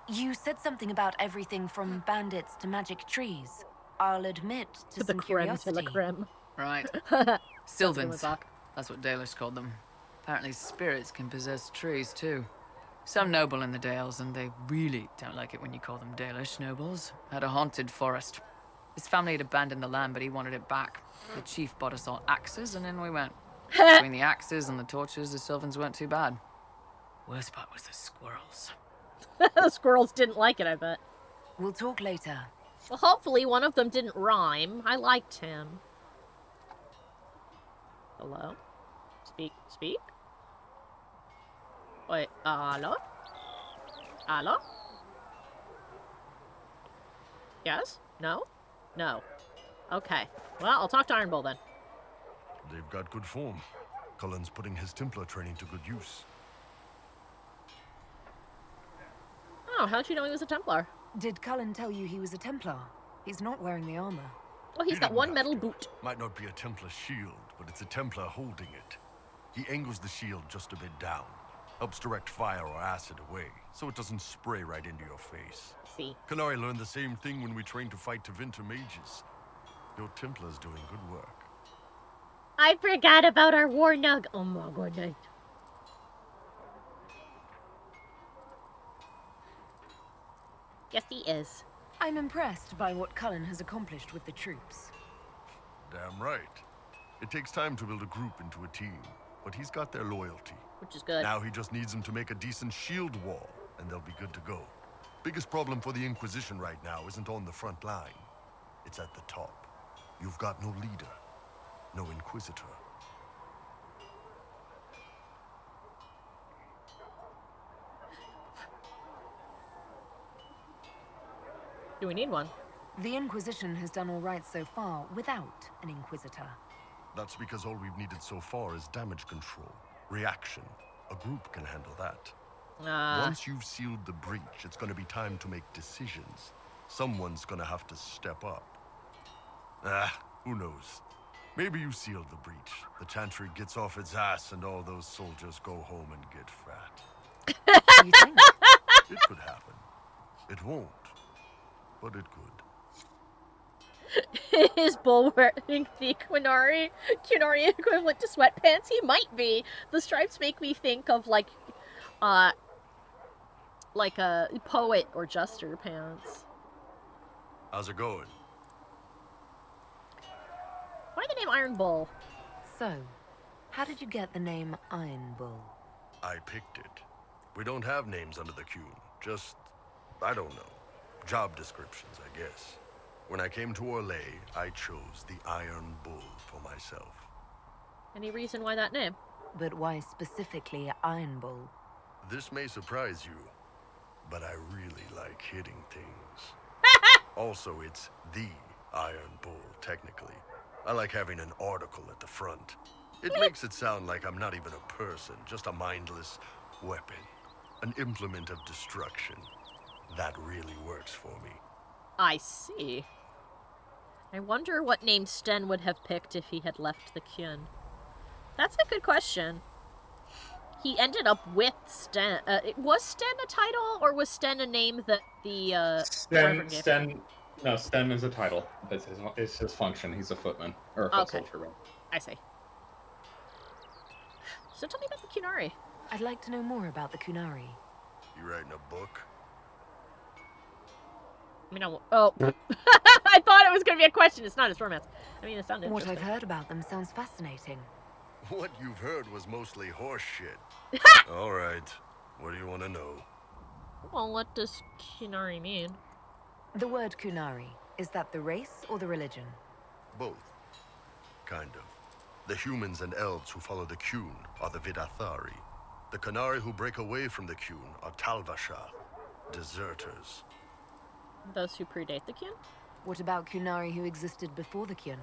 You said something about everything from bandits to magic trees. I'll admit to To the some creme, curiosity. to the creme. Right. Sounds Sylvans. good, Doc. That's what Dalish called them. Apparently spirits can possess trees, too. Some noble in the Dales, and they really don't like it when you call them Dalish nobles, had a haunted forest. His family had abandoned the land, but he wanted it back. The Chief bought us all axes, and in we went. Between the axes and the torches, the Sylvans weren't too bad. Worst part was the squirrels. The squirrels didn't like it, I bet. We'll talk later. Well, hopefully one of them didn't rhyme. I liked him. Hello? Speak? Wait, hello? Hello? Yes? No? No. Okay. Well, I'll talk to Iron Bull then. They've got good form. Cullen's putting his Templar training to good use. Oh, how'd you know he was a Templar? Did Cullen tell you he was a Templar? He's not wearing the armor. Well, he's He got didn't one have metal to. boot. Might not be a Templar shield, but it's a Templar holding it. He angles the shield just a bit down. Helps direct fire or acid away, so it doesn't spray right into your face. See. Kalari learned the same thing when we trained to fight Tevinter mages. Your Templar's doing good work. I forgot about our war nug. Oh my goodness. Yes, he is. I'm impressed by what Cullen has accomplished with the troops. Damn right. It takes time to build a group into a team, but he's got their loyalty. Which is good. Now he just needs them to make a decent shield wall, and they'll be good to go. Biggest problem for the Inquisition right now isn't on the front line. It's at the top. You've got no leader, no Inquisitor. Do we need one? The Inquisition has done all right so far without an Inquisitor. That's because all we've needed so far is damage control, reaction. A group can handle that. Once you've sealed the breach, it's gonna be time to make decisions. Someone's gonna have to step up. Who knows? Maybe you sealed the breach. The Chantry gets off its ass and all those soldiers go home and get fat. You think? It could happen. It won't, but it could. Is Bull wearing the Qunari equivalent to sweatpants? He might be. The stripes make me think of like a poet or jester pants. How's it going? Why the name Iron Bull? So, how did you get the name Iron Bull? I picked it. We don't have names under the Qun. Just, I don't know. Job descriptions, I guess. When I came to Orlais, I chose the Iron Bull for myself. Any reason why that name? But why specifically Iron Bull? This may surprise you, but I really like hitting things. Also, it's the Iron Bull, technically. I like having an article at the front. It makes it sound like I'm not even a person, just a mindless weapon. An implement of destruction. That really works for me. I see. I wonder what name Sten would have picked if he had left the Qun. That's a good question. He ended up with Sten. Was Sten a title, or was Sten a name that the Sten is a title. It's his function. He's a footman or a foot soldier. Right? I see. So tell me about the Qunari. I'd like to know more about the Qunari. You writing a book? I mean, I thought it was going to be a question. It's not. It's romance. I mean, it sounded What interesting. I've heard about them sounds fascinating. What you've heard was mostly horse shit. All right. What do you want to know? Well, what does Qunari mean? The word Qunari, is that the race or the religion? Both. Kind of. The humans and elves who follow the Qun are the Vidathari. The Qunari who break away from the Qun are Talvasha, deserters. Those who predate the Qun? What about Qunari who existed before the Qun?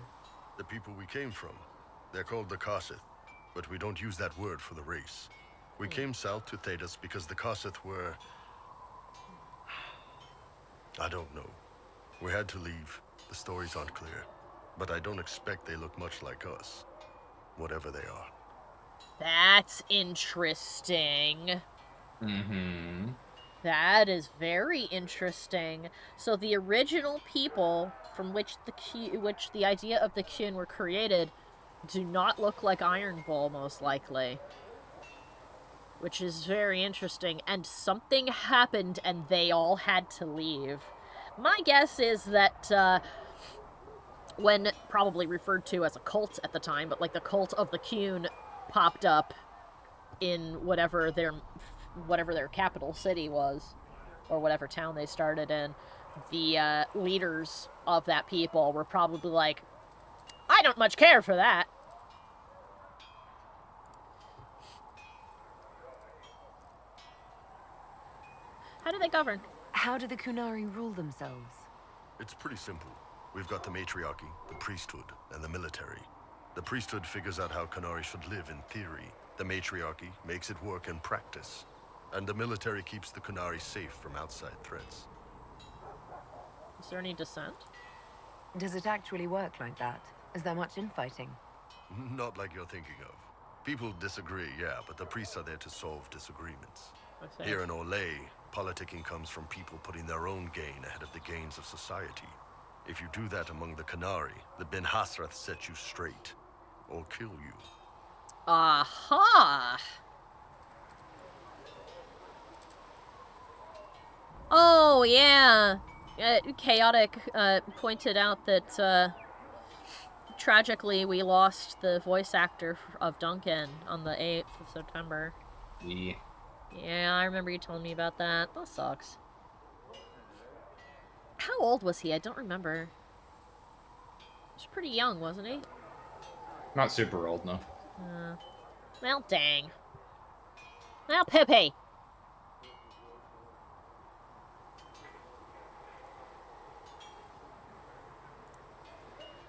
The people we came from. They're called the Kossith, but we don't use that word for the race. We came south to Thedas because the Kossith were... I don't know. We had to leave. The stories aren't clear. But I don't expect they look much like us. Whatever they are. That's interesting. Mm-hmm. That is very interesting. So the original people from which the idea of the Qun were created do not look like Iron Bull, most likely. Which is very interesting. And something happened and they all had to leave. My guess is that, when probably referred to as a cult at the time, but like the cult of the Qun popped up in whatever their capital city was, or whatever town they started in, the leaders of that people were probably like, I don't much care for that. How do they govern? How do the Qunari rule themselves? It's pretty simple. We've got the matriarchy, the priesthood, and the military. The priesthood figures out how Qunari should live in theory. The matriarchy makes it work in practice. And the military keeps the Qunari safe from outside threats. Is there any dissent? Does it actually work like that? Is there much infighting? Not like you're thinking of. People disagree, yeah, but the priests are there to solve disagreements. Here in Orlais, politicking comes from people putting their own gain ahead of the gains of society. If you do that among the Qunari, the Ben Hasrath set you straight. Or kill you. Aha! Oh, yeah. Chaotic pointed out that, tragically, we lost the voice actor of Duncan on the 8th of September. Yeah, I remember you telling me about that. That sucks. How old was he? I don't remember. He was pretty young, wasn't he? Not super old, no. Well, dang. Well, Pepe.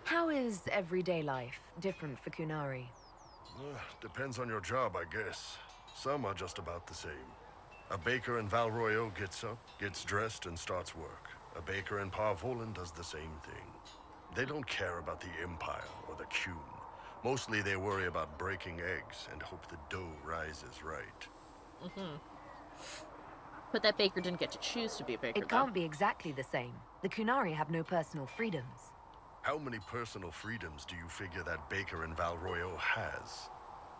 How is everyday life different for Qunari? Depends on your job, I guess. Some are just about the same. A baker in Val Royeaux gets up, gets dressed, and starts work. A baker in Parvolan does the same thing. They don't care about the Empire or the Qun. Mostly they worry about breaking eggs and hope the dough rises right. But that baker didn't get to choose to be a baker, It can't be exactly the same. The Qunari have no personal freedoms. How many personal freedoms do you figure that baker in Valroyo has?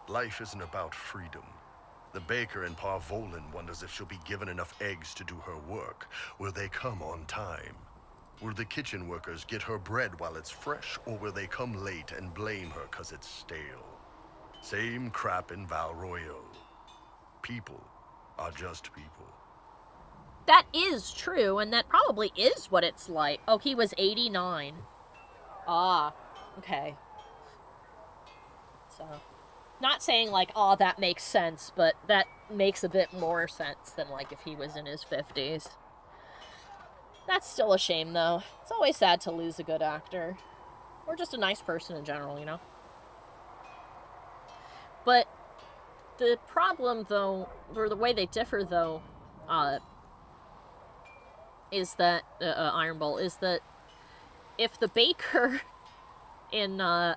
Life isn't about freedom. The baker in Parvolin wonders if she'll be given enough eggs to do her work. Will they come on time? Will the kitchen workers get her bread while it's fresh, or will they come late and blame her 'cause it's stale? Same crap in Valroyo. People are just people. That is true, and that probably is what it's like. Oh, he was 89. Ah, okay. So, not saying like, oh, that makes sense, but that makes a bit more sense than like if he was in his 50s. That's still a shame, though. It's always sad to lose a good actor. Or just a nice person in general, you know? But the problem, though, or the way they differ, though, is that, Iron Bull, is that if the baker in the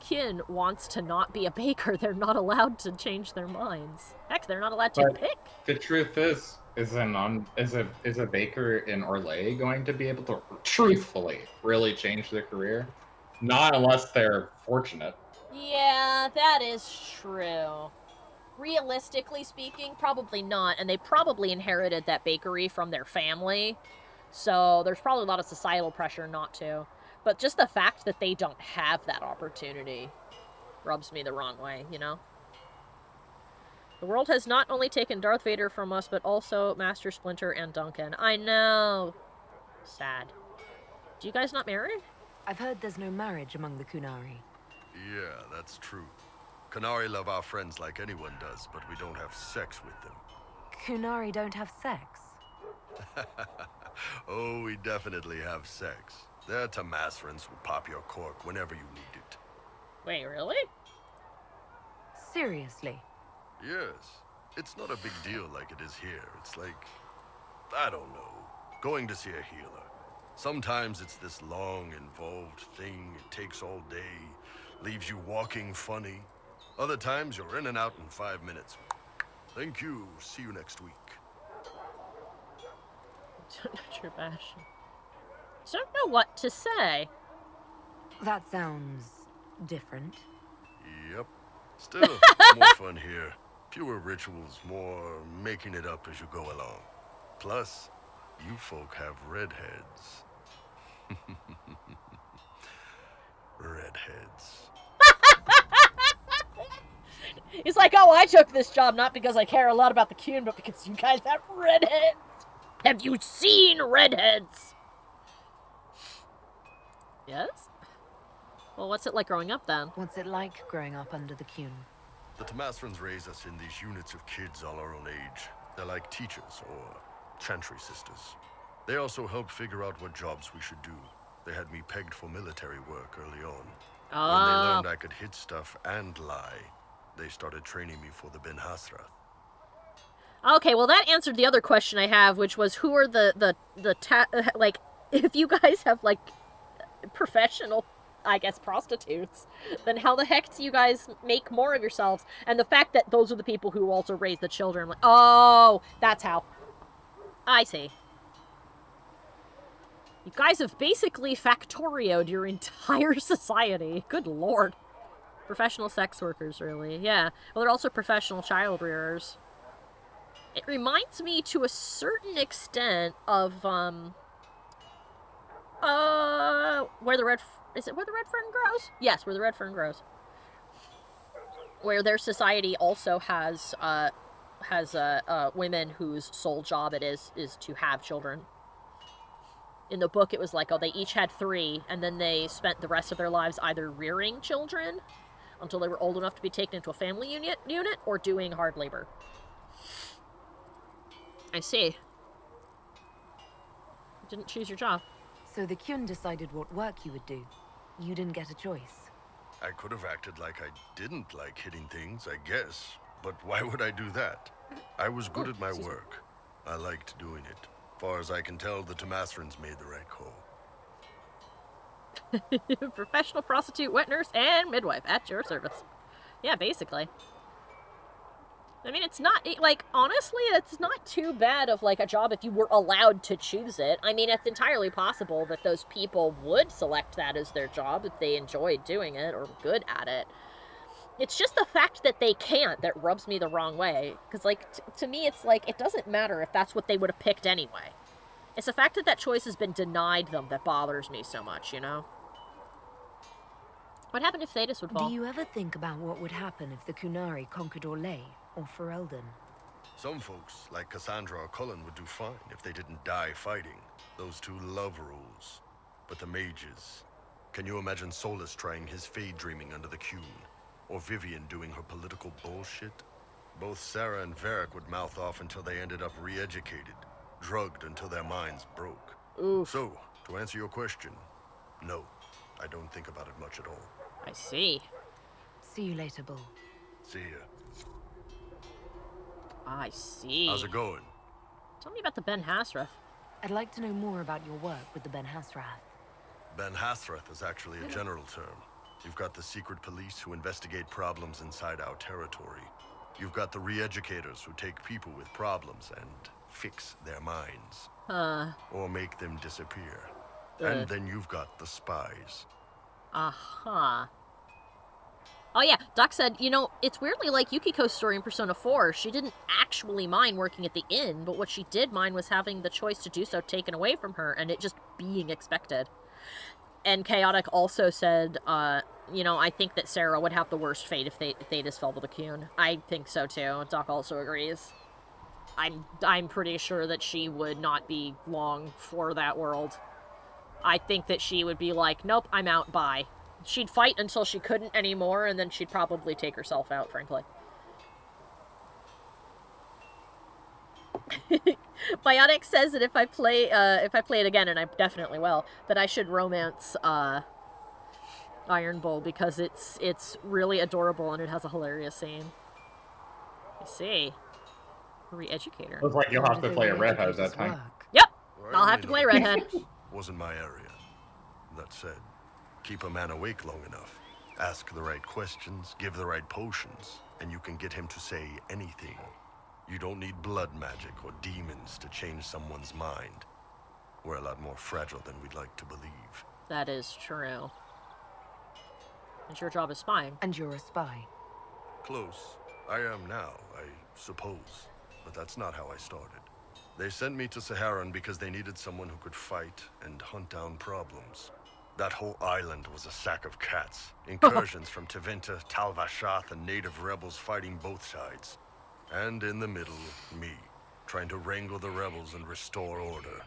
kin wants to not be a baker, they're not allowed to change their minds. Heck, they're not allowed to pick. The truth is a baker in Orlais going to be able to truthfully really change their career? Not unless they're fortunate. Yeah, that is true. Realistically speaking, probably not, and they probably inherited that bakery from their family, so there's probably a lot of societal pressure not to. But just the fact that they don't have that opportunity rubs me the wrong way, you know? The world has not only taken Darth Vader from us, but also Master Splinter and Duncan. I know. Sad. Do you guys not marry? I've heard there's no marriage among the Kunari. Yeah, that's true. Kunari love our friends like anyone does, but we don't have sex with them. Kunari don't have sex? Oh, we definitely have sex. They're Tamasrans who pop your cork whenever you need it. Wait, really? Seriously? Yes. It's not a big deal like it is here. It's like, I don't know, going to see a healer. Sometimes it's this long, involved thing. It takes all day, leaves you walking funny. Other times you're in and out in 5 minutes. Thank you. See you next week. Not your passion. Don't know what to say. That sounds different. Yep. Still, more fun here. Fewer rituals, more making it up as you go along. Plus, you folk have redheads. Redheads. He's like, oh, I took this job not because I care a lot about the Qun, but because you guys have redheads. Have you seen redheads? Yes? Well, what's it like growing up, then? What's it like growing up under the Qun? The Tamasrans raise us in these units of kids all our own age. They're like teachers or chantry sisters. They also help figure out what jobs we should do. They had me pegged for military work early on. When they learned I could hit stuff and lie, they started training me for the Ben Hasrath. Okay, well that answered the other question I have, which was who are like, if you guys have, like, professional, I guess, prostitutes, then how the heck do you guys make more of yourselves? And the fact that those are the people who also raise the children, like, oh, that's how. I see. You guys have basically factorioed your entire society. Good lord. Professional sex workers, really. Yeah. Well, they're also professional child rearers. It reminds me to a certain extent of, where the red... Is it where the red fern grows? Yes, where the red fern grows. Where their society also has women whose sole job it is to have children. In the book, it was like, oh, they each had 3, and then they spent the rest of their lives either rearing children until they were old enough to be taken into a family unit, or doing hard labor. I see. You didn't choose your job. So the Qun decided what work you would do. You didn't get a choice. I could have acted like I didn't like hitting things, I guess. But why would I do that? I was good at my work. I liked doing it. As far as I can tell, the Tamasrans made the right call. Professional prostitute, wet nurse, and midwife at your service. Yeah, basically. I mean, it's not, like, honestly, it's not too bad of, like, a job if you were allowed to choose it. I mean, it's entirely possible that those people would select that as their job if they enjoyed doing it or were good at it. It's just the fact that they can't that rubs me the wrong way. Because, like, to me, it's like, it doesn't matter if that's what they would have picked anyway. It's the fact that that choice has been denied them that bothers me so much, you know? What happened if Thedas would fall? Do you ever think about what would happen if the Kunari conquered Orlais or Ferelden? Some folks, like Cassandra or Cullen, would do fine if they didn't die fighting. Those two love rules. But the mages... Can you imagine Solus trying his fade dreaming under the Qun? Or Vivian doing her political bullshit? Both Sarah and Varric would mouth off until they ended up re-educated. Drugged until their minds broke. Oof. So, to answer your question, no. I don't think about it much at all. I see. See you later, Bull. See ya. I see. How's it going? Tell me about the Ben Hasrath. I'd like to know more about your work with the Ben Hasrath. Ben Hasrath is actually a general term. You've got the secret police who investigate problems inside our territory. You've got the re-educators who take people with problems and fix their minds. Or make them disappear. And then you've got the spies. Uh-huh. Oh yeah, Doc said, you know, it's weirdly like Yukiko's story in Persona 4. She didn't actually mind working at the inn, but what she did mind was having the choice to do so taken away from her, and it just being expected. And Chaotic also said, you know, I think that Sarah would have the worst fate if Thedas fell to the Qun. I think so too. Doc also agrees. I'm pretty sure that she would not be long for that world. I think that she would be like, nope, I'm out, bye. She'd fight until she couldn't anymore, and then she'd probably take herself out, frankly. Biotic says that if I play it again, and I definitely will, that I should romance Iron Bull because it's really adorable and it has a hilarious scene. I see. Re-educator. Looks like you'll have to play a redhead that time. Yep, I'll have to play redhead. Wasn't my area. That said, keep a man awake long enough. Ask the right questions, give the right potions, and you can get him to say anything. You don't need blood magic or demons to change someone's mind. We're a lot more fragile than we'd like to believe. That is true. And your job is spying. And you're a spy. Close. I am now, I suppose. But that's not how I started. They sent me to Saharan because they needed someone who could fight and hunt down problems. That whole island was a sack of cats. Incursions from Tevinter, Tal-Vashath, and native rebels fighting both sides. And in the middle, me, trying to wrangle the rebels and restore order.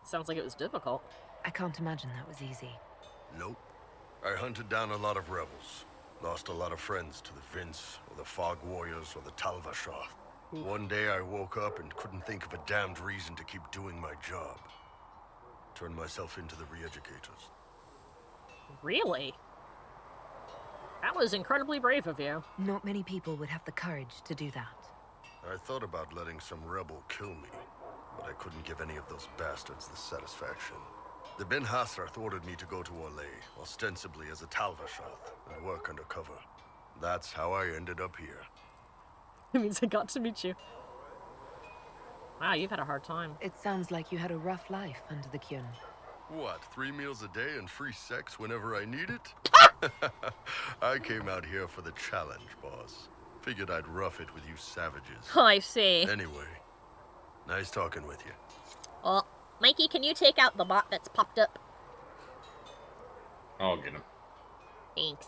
Sounds like it was difficult. I can't imagine that was easy. Nope. I hunted down a lot of rebels. Lost a lot of friends to the Vince, or the Fog Warriors, or the Tal-Vashath. One day I woke up and couldn't think of a damned reason to keep doing my job. Turned myself into the re-educators. Really? That was incredibly brave of you. Not many people would have the courage to do that. I thought about letting some rebel kill me, but I couldn't give any of those bastards the satisfaction. The Ben Hasrath ordered me to go to Orlais, ostensibly as a Tal-Vashath, and work undercover. That's how I ended up here. It means I got to meet you. Wow, you've had a hard time. It sounds like you had a rough life under the Qun. What, 3 meals a day and free sex whenever I need it? I came out here for the challenge, boss. Figured I'd rough it with you savages. I see. Anyway, nice talking with you. Well, Mikey, can you take out the bot that's popped up? I'll get him. Thanks.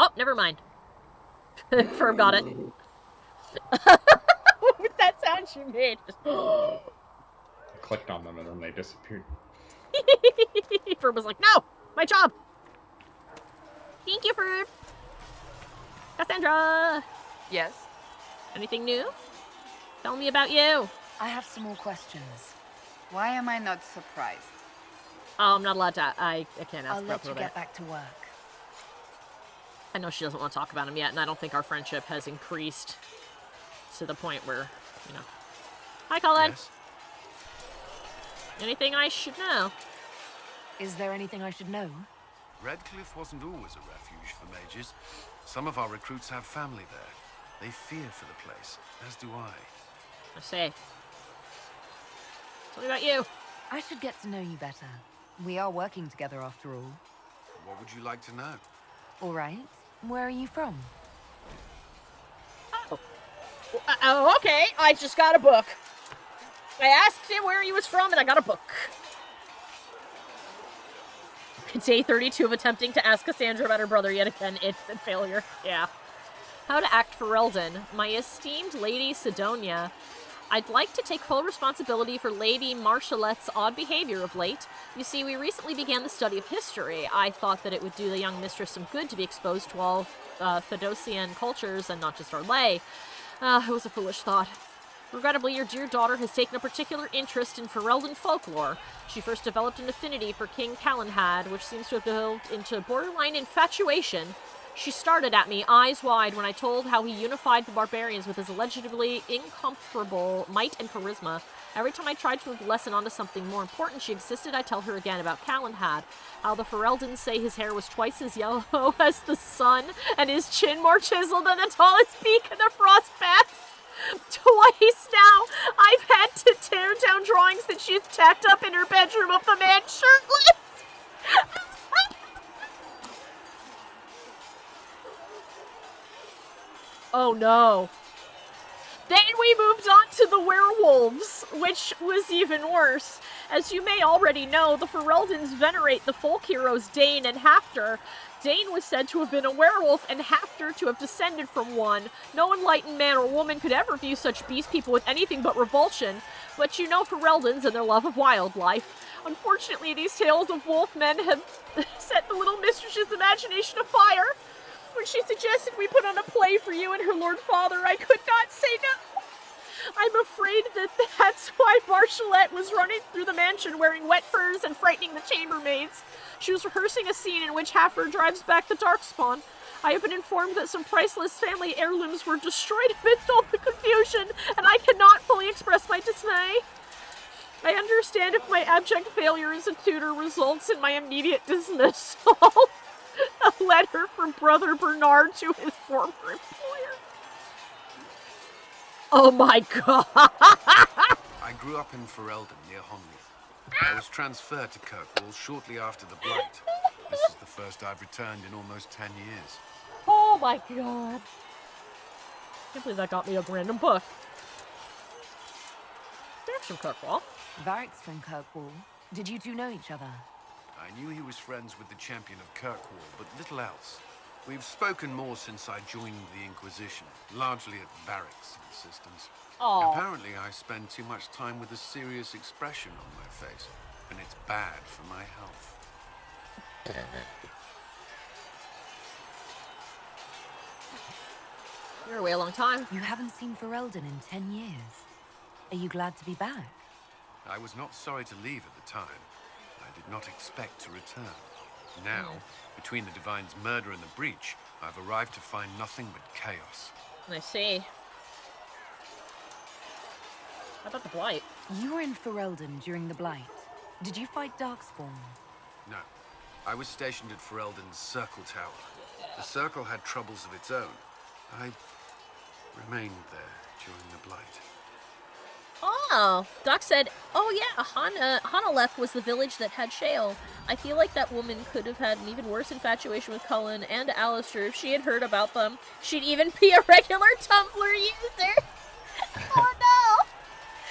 Oh, never mind. Ferb got it. What was that sound she made? I clicked on them and then they disappeared. Ferb was like, no! My job! Thank you, Ferb! Cassandra! Yes? Anything new? Tell me about you. I have some more questions. Why am I not surprised? Oh, I'm not allowed to. I can't ask I'll let you about get it. back to work. I know she doesn't want to talk about him yet, and I don't think our friendship has increased to the point where, you know. Hi, Colin. Yes? Anything I should know? Is there anything I should know? Redcliffe wasn't always a refuge for mages. Some of our recruits have family there. They fear for the place, as do I. I see. Tell me about you. I should get to know you better. We are working together after all. What would you like to know? All right. Where are you from? Oh, okay. I just got a book. I asked him where he was from, and I got a book. Day 32 of attempting to ask Cassandra about her brother yet again. It's a failure. Yeah. How to act for Eldon. My esteemed Lady Sidonia, I'd like to take full responsibility for Lady Marchalette's odd behavior of late. You see, we recently began the study of history. I thought that it would do the young mistress some good to be exposed to all Thedosian cultures and not just our lay. It was a foolish thought. Regrettably, your dear daughter has taken a particular interest in Ferelden folklore. She first developed an affinity for King Calenhad, which seems to have developed into borderline infatuation. She started at me, eyes wide, when I told how he unified the barbarians with his allegedly incomparable might and charisma. Every time I tried to move the lesson onto something more important, she insisted I tell her again about Calenhad, how the Fereldans say his hair was twice as yellow as the sun, and his chin more chiseled than the tallest peak in the frost pass. Twice now, I've had to tear down drawings that she's tacked up in her bedroom of the man shirtless. Oh no. Then we moved on to the werewolves, which was even worse. As you may already know, the Fereldans venerate the folk heroes Dane and Hafter. Dane was said to have been a werewolf, and Hafter to have descended from one. No enlightened man or woman could ever view such beast people with anything but revulsion. But you know Fereldans and their love of wildlife. Unfortunately, these tales of wolf men have set the little mistress's imagination afire. When she suggested we put on a play for you and her lord father, I could not say no. I'm afraid that that's why Marchalette was running through the mansion wearing wet furs and frightening the chambermaids. She was rehearsing a scene in which Haffer drives back the Darkspawn. I have been informed that some priceless family heirlooms were destroyed amidst all the confusion, and I cannot fully express my dismay. I understand if my abject failure as a tutor results in my immediate dismissal. A letter from Brother Bernard to his former employer. Oh my god! I grew up in Ferelden near Honleath. I was transferred to Kirkwall shortly after the Blight. This is the first I've returned in almost 10 years. Oh my god. I can't believe that got me a random book. Derek's from Kirkwall. Varric's from Kirkwall. Did you two know each other? I knew he was friends with the champion of Kirkwall, but little else. We've spoken more since I joined the Inquisition, largely at Varric's insistence. Aww. Apparently I spend too much time with a serious expression on my face, and it's bad for my health. You're away a long time. You haven't seen Ferelden in 10 years. Are you glad to be back? I was not sorry to leave at the time. I did not expect to return. Now, between the Divine's murder and the breach, I've arrived to find nothing but chaos. I see. How about the Blight? You were in Ferelden during the Blight. Did you fight Darkspawn? No. I was stationed at Ferelden's Circle Tower. The Circle had troubles of its own. I remained there during the Blight. Oh, Doc said, oh yeah, Hanaleth was the village that had Shale. I feel like that woman could have had an even worse infatuation with Cullen and Alistair if she had heard about them. She'd even be a regular Tumblr user. Oh no!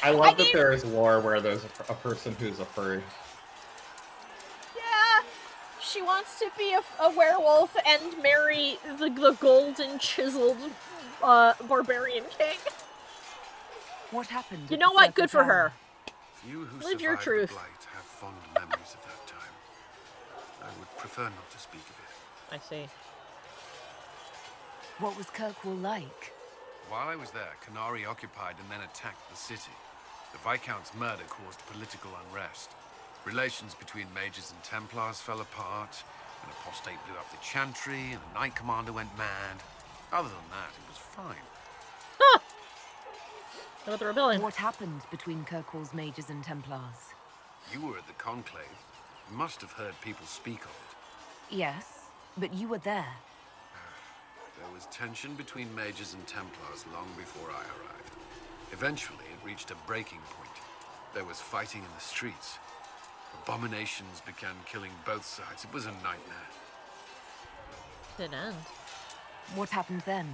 I love that there is lore where there's a person who's a furry. Yeah, she wants to be a werewolf and marry the golden chiseled barbarian king. What happened? You know what? Good for her. You who Live your survived truth. the Blight have fond memories of that time. I would prefer not to speak of it. I see. What was Kirkwall like? While I was there, Canary occupied and then attacked the city. The Viscount's murder caused political unrest. Relations between mages and Templars fell apart. An apostate blew up the chantry, and the Knight Commander went mad. Other than that, it was fine. Huh. What about the rebellion? What happened between Kirkwall's mages and Templars? You were at the Conclave. You must have heard people speak of it. Yes, but you were there. There was tension between mages and Templars long before I arrived. Eventually, it reached a breaking point. There was fighting in the streets. Abominations began killing both sides. It was a nightmare. Didn't end. What happened then?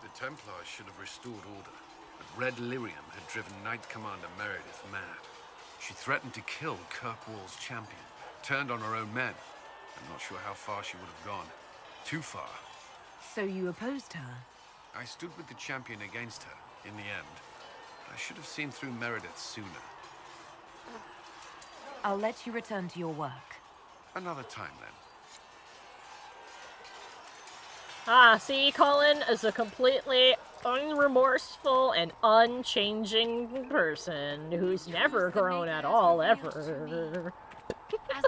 The Templars should have restored order, but Red Lyrium had driven Knight Commander Meredith mad. She threatened to kill Kirkwall's champion, turned on her own men. I'm not sure how far she would have gone. Too far. So you opposed her? I stood with the champion against her, in the end. I should have seen through Meredith sooner. I'll let you return to your work. Another time, then. Ah, see, Colin is a completely unremorseful and unchanging person who's never grown at all, ever. As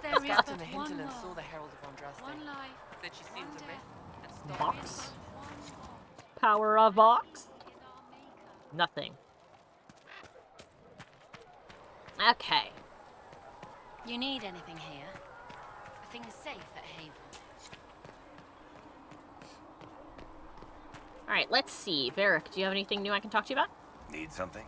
there is but one world, saw the Herald of Andraste. One life, that she seemed to miss. Box? Power of box? Nothing. Okay. You need anything here? Are things safe at Haven? Alright, let's see. Varric, do you have anything new I can talk to you about? Need something?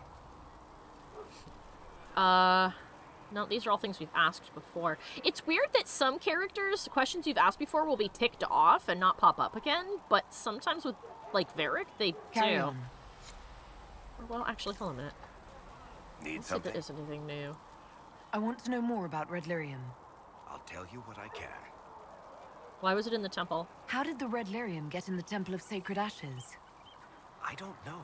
No, these are all things we've asked before. It's weird that some characters, questions you've asked before will be ticked off and not pop up again, but sometimes with, like, Varric, they Carry do. on. Well, actually, hold on a minute. Need Let's see something? if there is anything new. I want to know more about Red Lyrium. I'll tell you what I can. Why was it in the temple? How did the Red Lyrium get in the Temple of Sacred Ashes? I don't know.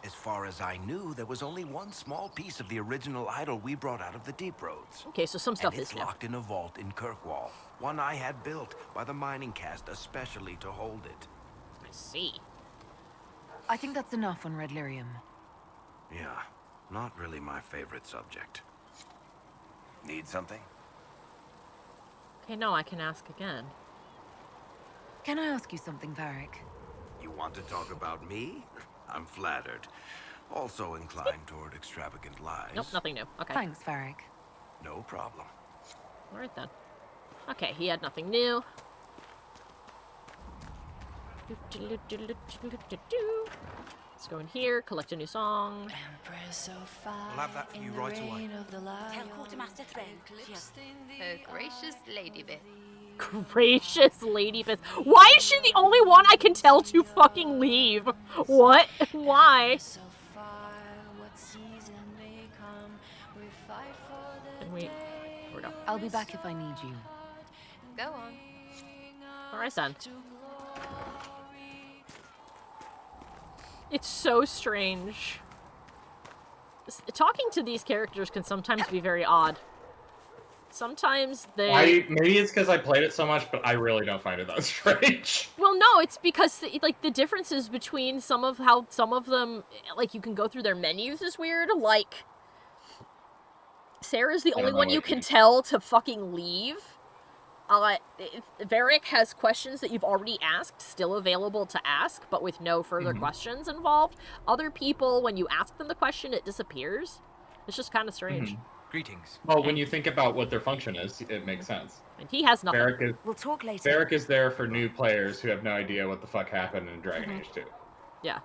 As far as I knew, there was only one small piece of the original idol we brought out of the Deep Roads. Okay, so some stuff and is it's new. locked in a vault in Kirkwall. One I had built by the mining cast especially to hold it. I see. I think that's enough on Red Lyrium. Yeah, not really my favorite subject. Need something? Okay, no, I can ask again. Can I ask you something, Varric? You want to talk about me? I'm flattered. Also inclined toward extravagant lies. Nope, nothing new. Okay. Thanks, Varric. No problem. Alright then. Okay, he had nothing new. Let's go in here, collect a new song. I'll have that for you right away. Tell Quartermaster Thread. Her gracious Lady Beth. Gracious Lady Beth. Why is she the only one I can tell to fucking leave? What? Why? Can we... Here we go. I'll be back if I need you. Go on. Alright then. It's so strange. Talking to these characters can sometimes be very odd. Sometimes they... Maybe it's because I played it so much, but I really don't find it that strange. Well, no, it's because, like, the differences between how some of them, like, you can go through their menus is weird. Like, Sarah's the only one you can tell to fucking leave. Varric has questions that you've already asked still available to ask, but with no further questions involved. Other people, when you ask them the question, it disappears. It's just kind of strange. Greetings. Well, when you think about what their function is, it makes sense. And he has nothing. We'll talk later. Varric is there for new players who have no idea what the fuck happened in Dragon Age 2. Yeah.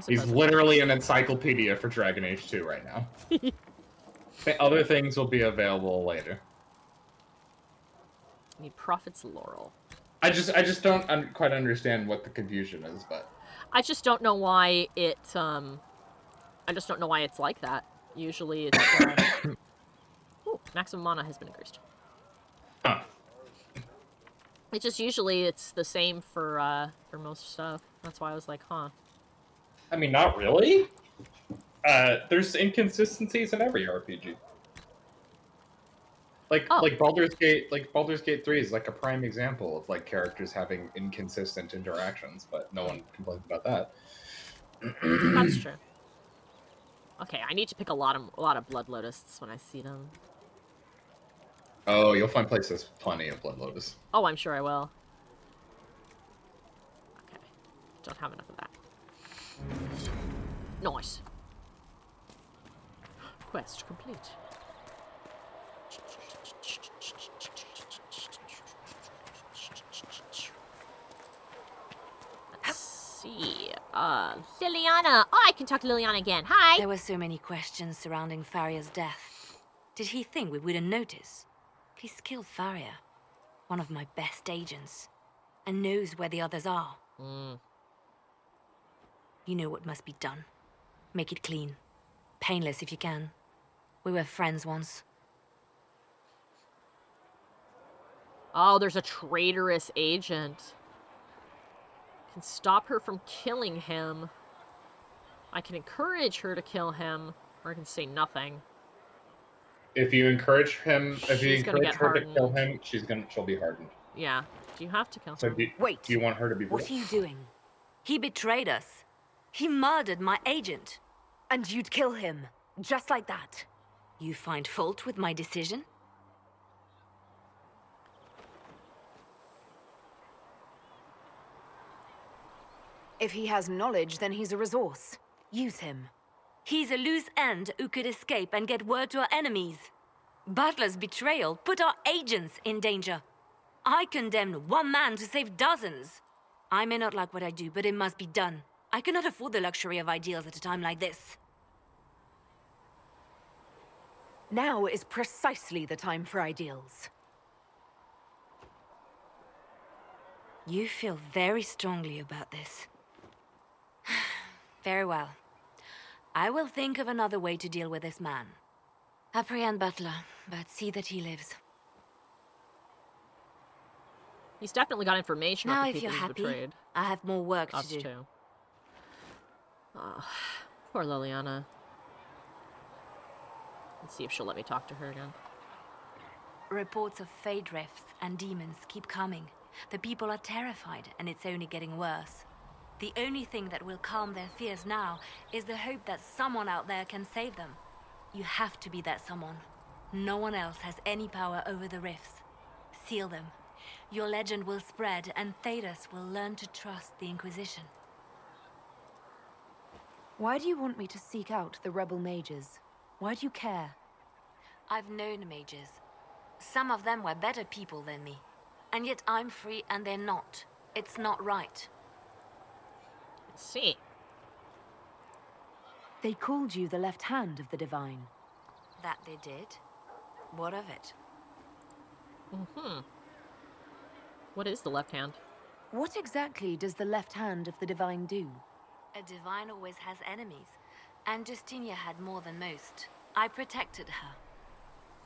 He's literally an encyclopedia for Dragon Age 2 right now. The other things will be available later. Need Prophet's Laurel. I just don't quite understand what the confusion is, but... I just don't know why it, I just don't know why it's like that. Usually it's, ooh, maximum mana has been increased. Huh. It's just usually it's the same for most stuff. That's why I was like, huh. I mean, not really. There's inconsistencies in every RPG. Like Baldur's Gate 3 is like a prime example of like characters having inconsistent interactions, but no one complains about that. That's true. Okay, I need to pick a lot of Blood Lotuses when I see them. Oh, you'll find places plenty of Blood Lotus. Oh, I'm sure I will. Okay, don't have enough of that. Nice. Quest complete. Liliana. Oh, I can talk to Liliana again. Hi. There were so many questions surrounding Faria's death. Did he think we wouldn't notice? He's killed Faria, one of my best agents, and knows where the others are. You know what must be done. Make it clean. Painless if you can. We were friends once. Oh, there's a traitorous agent. Can stop her from killing him. I can encourage her to kill him, or I can say nothing. If you encourage him, if you She's gonna encourage get her to kill hardened. him, she'll be hardened. Yeah. Do you have to kill So him? Wait. do you want her to be? What are you doing? He betrayed us. He murdered my agent. And you'd kill him, just like that. You find fault with my decision? If he has knowledge, then he's a resource. Use him. He's a loose end who could escape and get word to our enemies. Butler's betrayal put our agents in danger. I condemned one man to save dozens. I may not like what I do, but it must be done. I cannot afford the luxury of ideals at a time like this. Now is precisely the time for ideals. You feel very strongly about this. Very well. I will think of another way to deal with this man. Apprehend Butler, but see that he lives. He's definitely got information Now, about the if people you're he's happy, betrayed. I have more work Us to do. too. Oh, poor Liliana. Let's see if she'll let me talk to her again. Reports of fade rifts and demons keep coming. The people are terrified, and it's only getting worse. The only thing that will calm their fears now is the hope that someone out there can save them. You have to be that someone. No one else has any power over the rifts. Seal them. Your legend will spread, and Thedas will learn to trust the Inquisition. Why do you want me to seek out the rebel mages? Why do you care? I've known mages. Some of them were better people than me. And yet I'm free and they're not. It's not right. Let's see. They called you the left hand of the divine. That they did? What of it? What is the left hand? What exactly does the left hand of the divine do? A divine always has enemies, and Justinia had more than most. I protected her.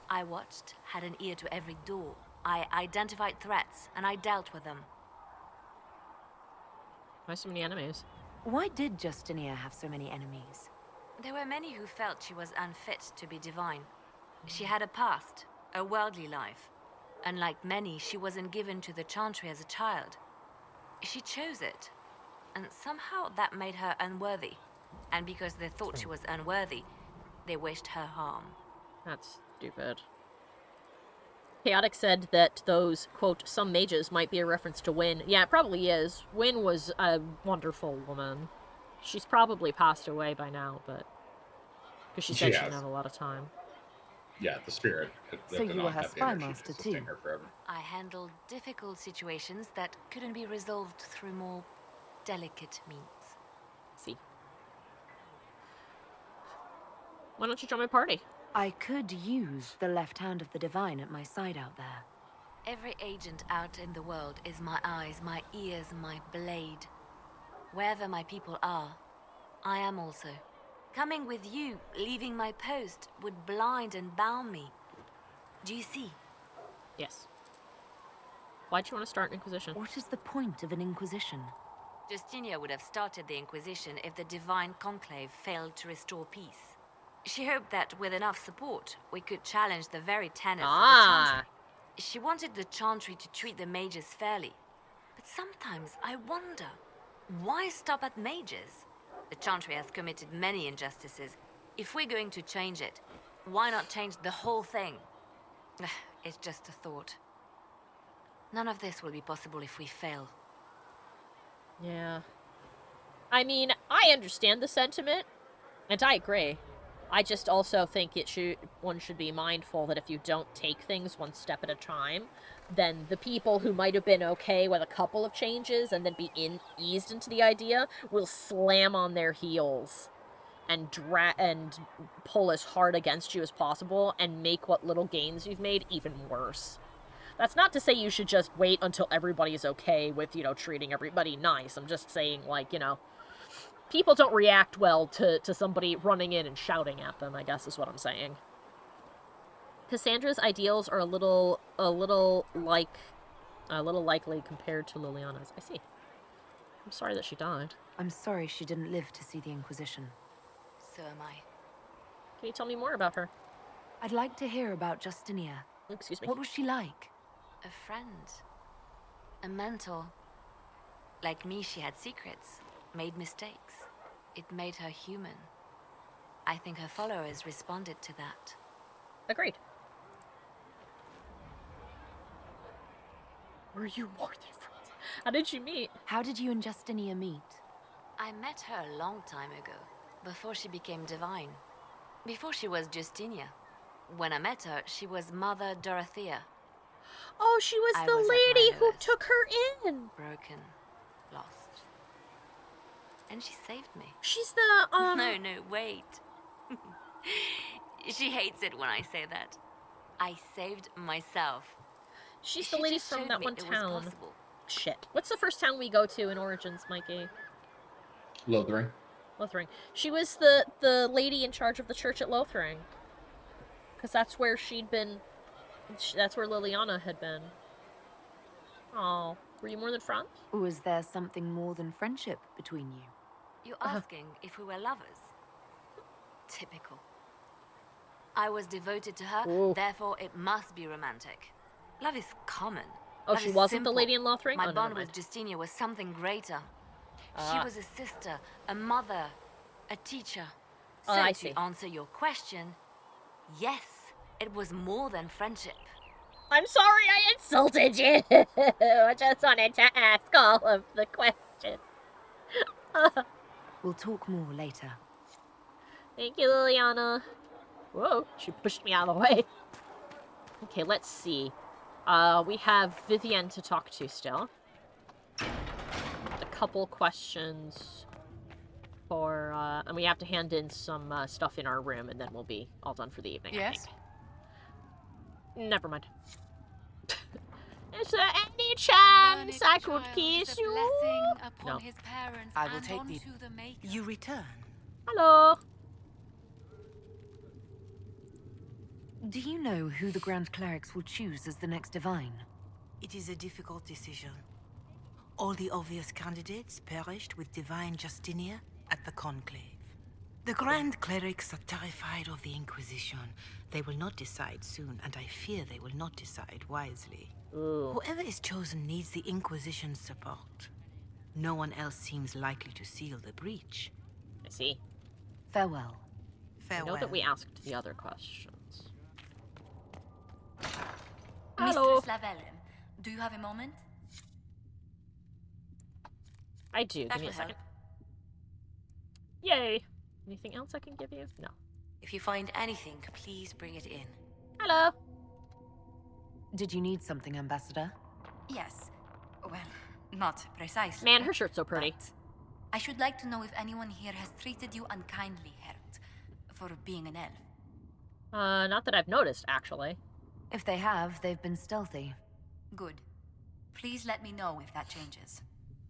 I watched, had an ear to every door. I identified threats, and I dealt with them. Why so many enemies? Why did Justinia have so many enemies? There were many who felt she was unfit to be divine. She had a past, a worldly life. Unlike many, she wasn't given to the Chantry as a child. She chose it, and somehow that made her unworthy. And because they thought she was unworthy, they wished her harm. That's stupid. Chaotic said that those, quote, some mages might be a reference to Wynne. Yeah, it probably is. Wynne was a wonderful woman. She's probably passed away by now, but... Because she said she didn't have a lot of time. Yeah, the spirit. So you were her spy master too? Her forever. I handled difficult situations that couldn't be resolved through more delicate means. See. Why don't you join my party? I could use the left hand of the divine at my side out there. Every agent out in the world is my eyes, my ears, my blade. Wherever my people are, I am also. Coming with you, leaving my post, would blind and bound me. Do you see? Yes. Why'd you want to start an Inquisition? What is the point of an Inquisition? Justinia would have started the Inquisition if the Divine Conclave failed to restore peace. She hoped that with enough support, we could challenge the very tenets of the Chantry. She wanted the Chantry to treat the mages fairly. But sometimes I wonder, why stop at mages? The Chantry has committed many injustices. If we're going to change it, why not change the whole thing? It's just a thought. None of this will be possible if we fail. Yeah. I mean, I understand the sentiment, and I agree. I just also think one should be mindful that if you don't take things one step at a time, then the people who might have been okay with a couple of changes and then be eased into the idea will slam on their heels and pull as hard against you as possible and make what little gains you've made even worse. That's not to say you should just wait until everybody's okay with, treating everybody nice. I'm just saying, like, people don't react well to somebody running in and shouting at them, I guess is what I'm saying. Cassandra's ideals are a little likely compared to Liliana's. I see. I'm sorry that she died. I'm sorry she didn't live to see the Inquisition. So am I. Can you tell me more about her? I'd like to hear about Justinia. Excuse me. What was she like? A friend. A mentor. Like me, she had secrets, made mistakes. It made her human. I think her followers responded to that. Agreed. Were you more than friends? How did you meet? How did you and Justinia meet? I met her a long time ago, before she became divine. Before she was Justinia. When I met her, she was Mother Dorothea. Oh, she was the lady who took her in. Broken. Lost. And she saved me. She's the, No, wait. She hates it when I say that. I saved myself. She's the lady from that one town. Shit. What's the first town we go to in Origins, Mikey? Lothering. Lothering. She was the lady in charge of the church at Lothering. Because that's where she'd been... That's where Liliana had been. Oh, were you more than friends? Was there something more than friendship between you? You're asking if we were lovers? Typical. I was devoted to her, therefore it must be romantic. Love is common. Oh, Love she is wasn't simple. the lady in Lothering? My Oh, bond never with mind. Justinia was something greater. She was a sister, a mother, a teacher. So I to see. answer your question, yes, it was more than friendship. I'm sorry I insulted you. I just wanted to ask all of the questions. We'll talk more later. Thank you, Liliana. Whoa, she pushed me out of the way. Okay, let's see. We have Vivienne to talk to still. A couple questions for, and we have to hand in some stuff in our room, and then we'll be all done for the evening, I think. Never mind. Is there any chance I could kiss you? No. I will take the... You return. Hello. Do you know who the Grand Clerics will choose as the next divine? It is a difficult decision. All the obvious candidates perished with divine Justinia at the Conclave. The Grand Clerics are terrified of the Inquisition. They will not decide soon, and I fear they will not decide wisely. Whoever is chosen needs the Inquisition's support. No one else seems likely to seal the breach. I see. Farewell. I know that we asked the other questions. Mistress Lavelle, do you have a moment? I do. That Give me a will second. Yay. Anything else I can give you? No. If you find anything, please bring it in. Hello. Did you need something, Ambassador? Yes. Well, not precisely. Man, her shirt's so pretty. But I should like to know if anyone here has treated you unkindly, Herald, for being an elf. Not that I've noticed, actually. If they have, they've been stealthy. Good. Please let me know if that changes.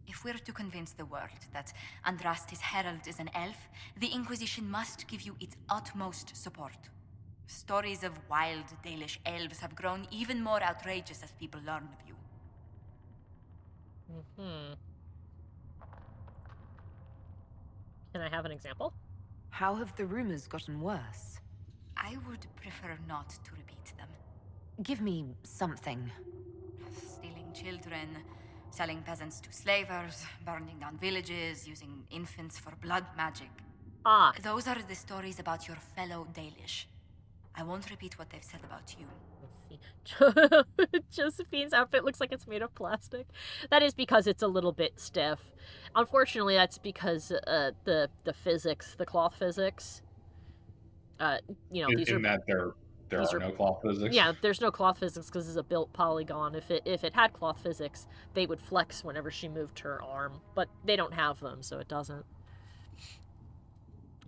If we're to convince the world that Andraste's herald is an elf, the Inquisition must give you its utmost support. Stories of wild Dalish elves have grown even more outrageous as people learn of you. Can I have an example? How have the rumors gotten worse? I would prefer not to repeat them. Give me something. Stealing children, selling peasants to slavers, burning down villages, using infants for blood magic. Those are the stories about your fellow Dalish. I won't repeat what they've said about you. Josephine's outfit looks like it's made of plastic. That is because it's a little bit stiff. Unfortunately, that's because the physics, the cloth physics, You know, in, these in are that there these are no cloth physics. Yeah, there's no cloth physics because it's a built polygon. If it had cloth physics, they would flex whenever she moved her arm, but they don't have them, so it doesn't.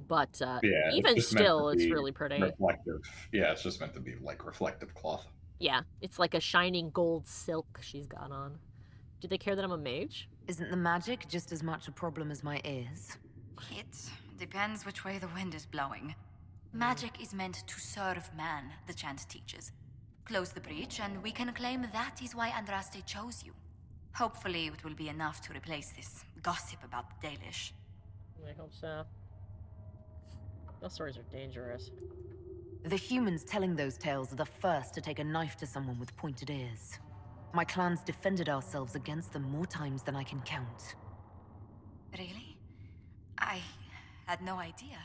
But Yeah, even just meant still, to it's be really pretty. reflective. Yeah, it's just meant to be like reflective cloth. Yeah, it's like a shining gold silk she's got on. Do they care that I'm a mage? Isn't the magic just as much a problem as my ears? It depends which way the wind is blowing. Magic is meant to serve man, the chant teaches. Close the breach, and we can claim that is why Andraste chose you. Hopefully, it will be enough to replace this gossip about the Dalish. I hope so. Those stories are dangerous. The humans telling those tales are the first to take a knife to someone with pointed ears. My clans defended ourselves against them more times than I can count. Really? I had no idea.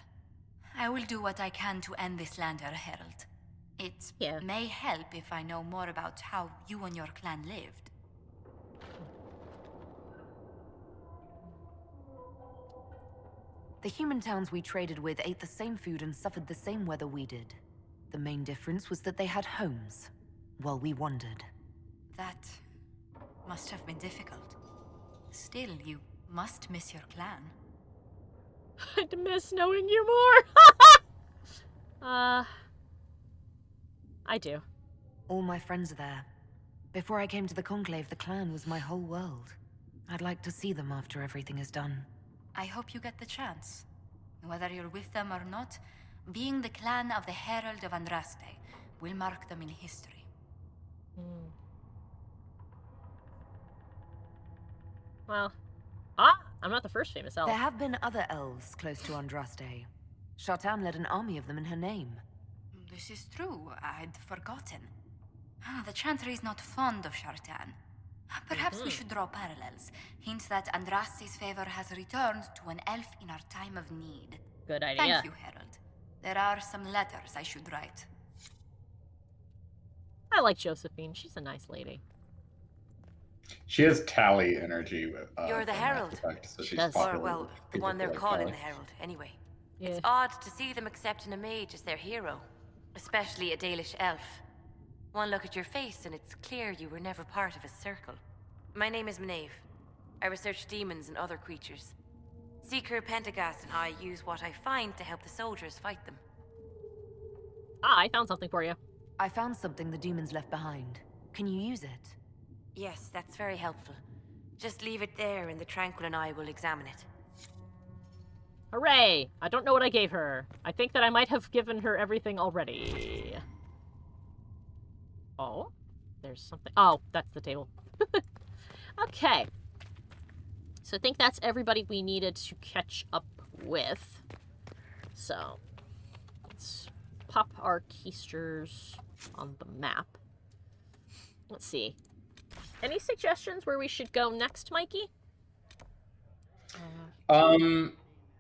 I will do what I can to end this slander, Herald. It may help if I know more about how you and your clan lived. The human towns we traded with ate the same food and suffered the same weather we did. The main difference was that they had homes, while we wandered. That must have been difficult. Still, you must miss your clan. I'd miss knowing you more. I do. All my friends are there. Before I came to the Conclave, the clan was my whole world. I'd like to see them after everything is done. I hope you get the chance. Whether you're with them or not, being the clan of the Herald of Andraste will mark them in history. Well, I'm not the first famous elf. There have been other elves close to Andraste. Shartan led an army of them in her name. This is true. I'd forgotten. The Chantry is not fond of Shartan. Perhaps we should draw parallels. Hints that Andraste's favor has returned to an elf in our time of need. Good idea. Thank you, Herald. There are some letters I should write. I like Josephine. She's a nice lady. She has Tally energy. You're the Herald. So she's Or, well, the one they're like calling Tally. the Herald, anyway. Yeah. It's odd to see them accepting a mage as their hero. Especially a Dalish elf. One look at your face and it's clear you were never part of a circle. My name is Maeve. I research demons and other creatures. Seeker Pentagast and I use what I find to help the soldiers fight them. I found something for you. I found something the demons left behind. Can you use it? Yes, that's very helpful. Just leave it there and the Tranquil and I will examine it. Hooray! I don't know what I gave her. I think that I might have given her everything already. Oh, there's something. Oh, that's the table. Okay. So I think that's everybody we needed to catch up with. So let's pop our keisters on the map. Let's see. Any suggestions where we should go next, Mikey?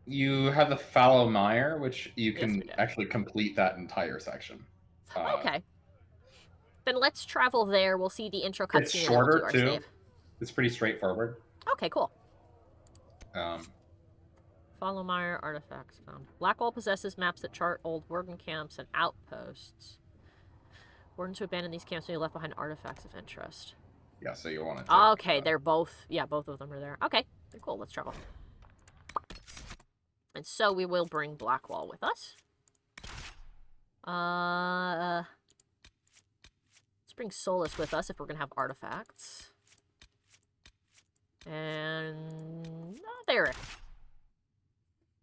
You have the fallow mire, which you can actually complete that entire section. Okay. Then let's travel there. We'll see the intro cutscene. It's shorter and then we'll do our too. save. It's pretty straightforward. Okay, cool. Um, Follow Mire artifacts found. Blackwall possesses maps that chart old warden camps and outposts. Wardens who abandon these camps may be left behind artifacts of interest. Yeah, so you want to. Okay, they're both. Yeah, both of them are there. Okay, cool. Let's travel. And so we will bring Blackwall with us. Let's bring Solus with us if we're gonna have artifacts. And there.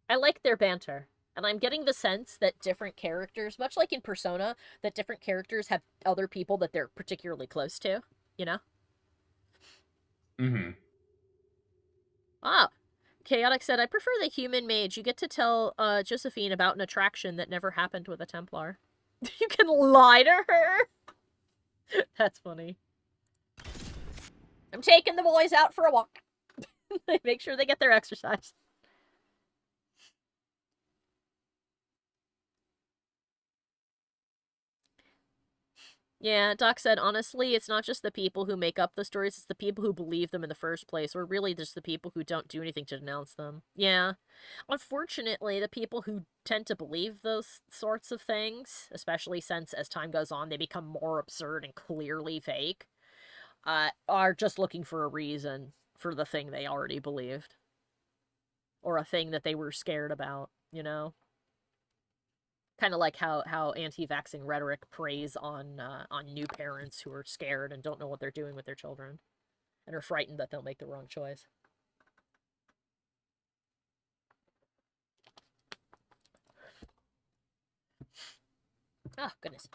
I like their banter. And I'm getting the sense that different characters, much like in Persona, that different characters have other people that they're particularly close to, you know? Mm-hmm. Ah, Chaotic said, I prefer the human mage. You get to tell Josephine about an attraction that never happened with a Templar. You can lie to her? That's funny. I'm taking the boys out for a walk. Make sure they get their exercise. Yeah, Doc said, honestly, it's not just the people who make up the stories, it's the people who believe them in the first place, or really just the people who don't do anything to denounce them. Yeah. Unfortunately, the people who tend to believe those sorts of things, especially since as time goes on they become more absurd and clearly fake, are just looking for a reason for the thing they already believed. Or a thing that they were scared about, you know? Kind of like how anti-vaxxing rhetoric preys on new parents who are scared and don't know what they're doing with their children, and are frightened that they'll make the wrong choice. Oh, goodness.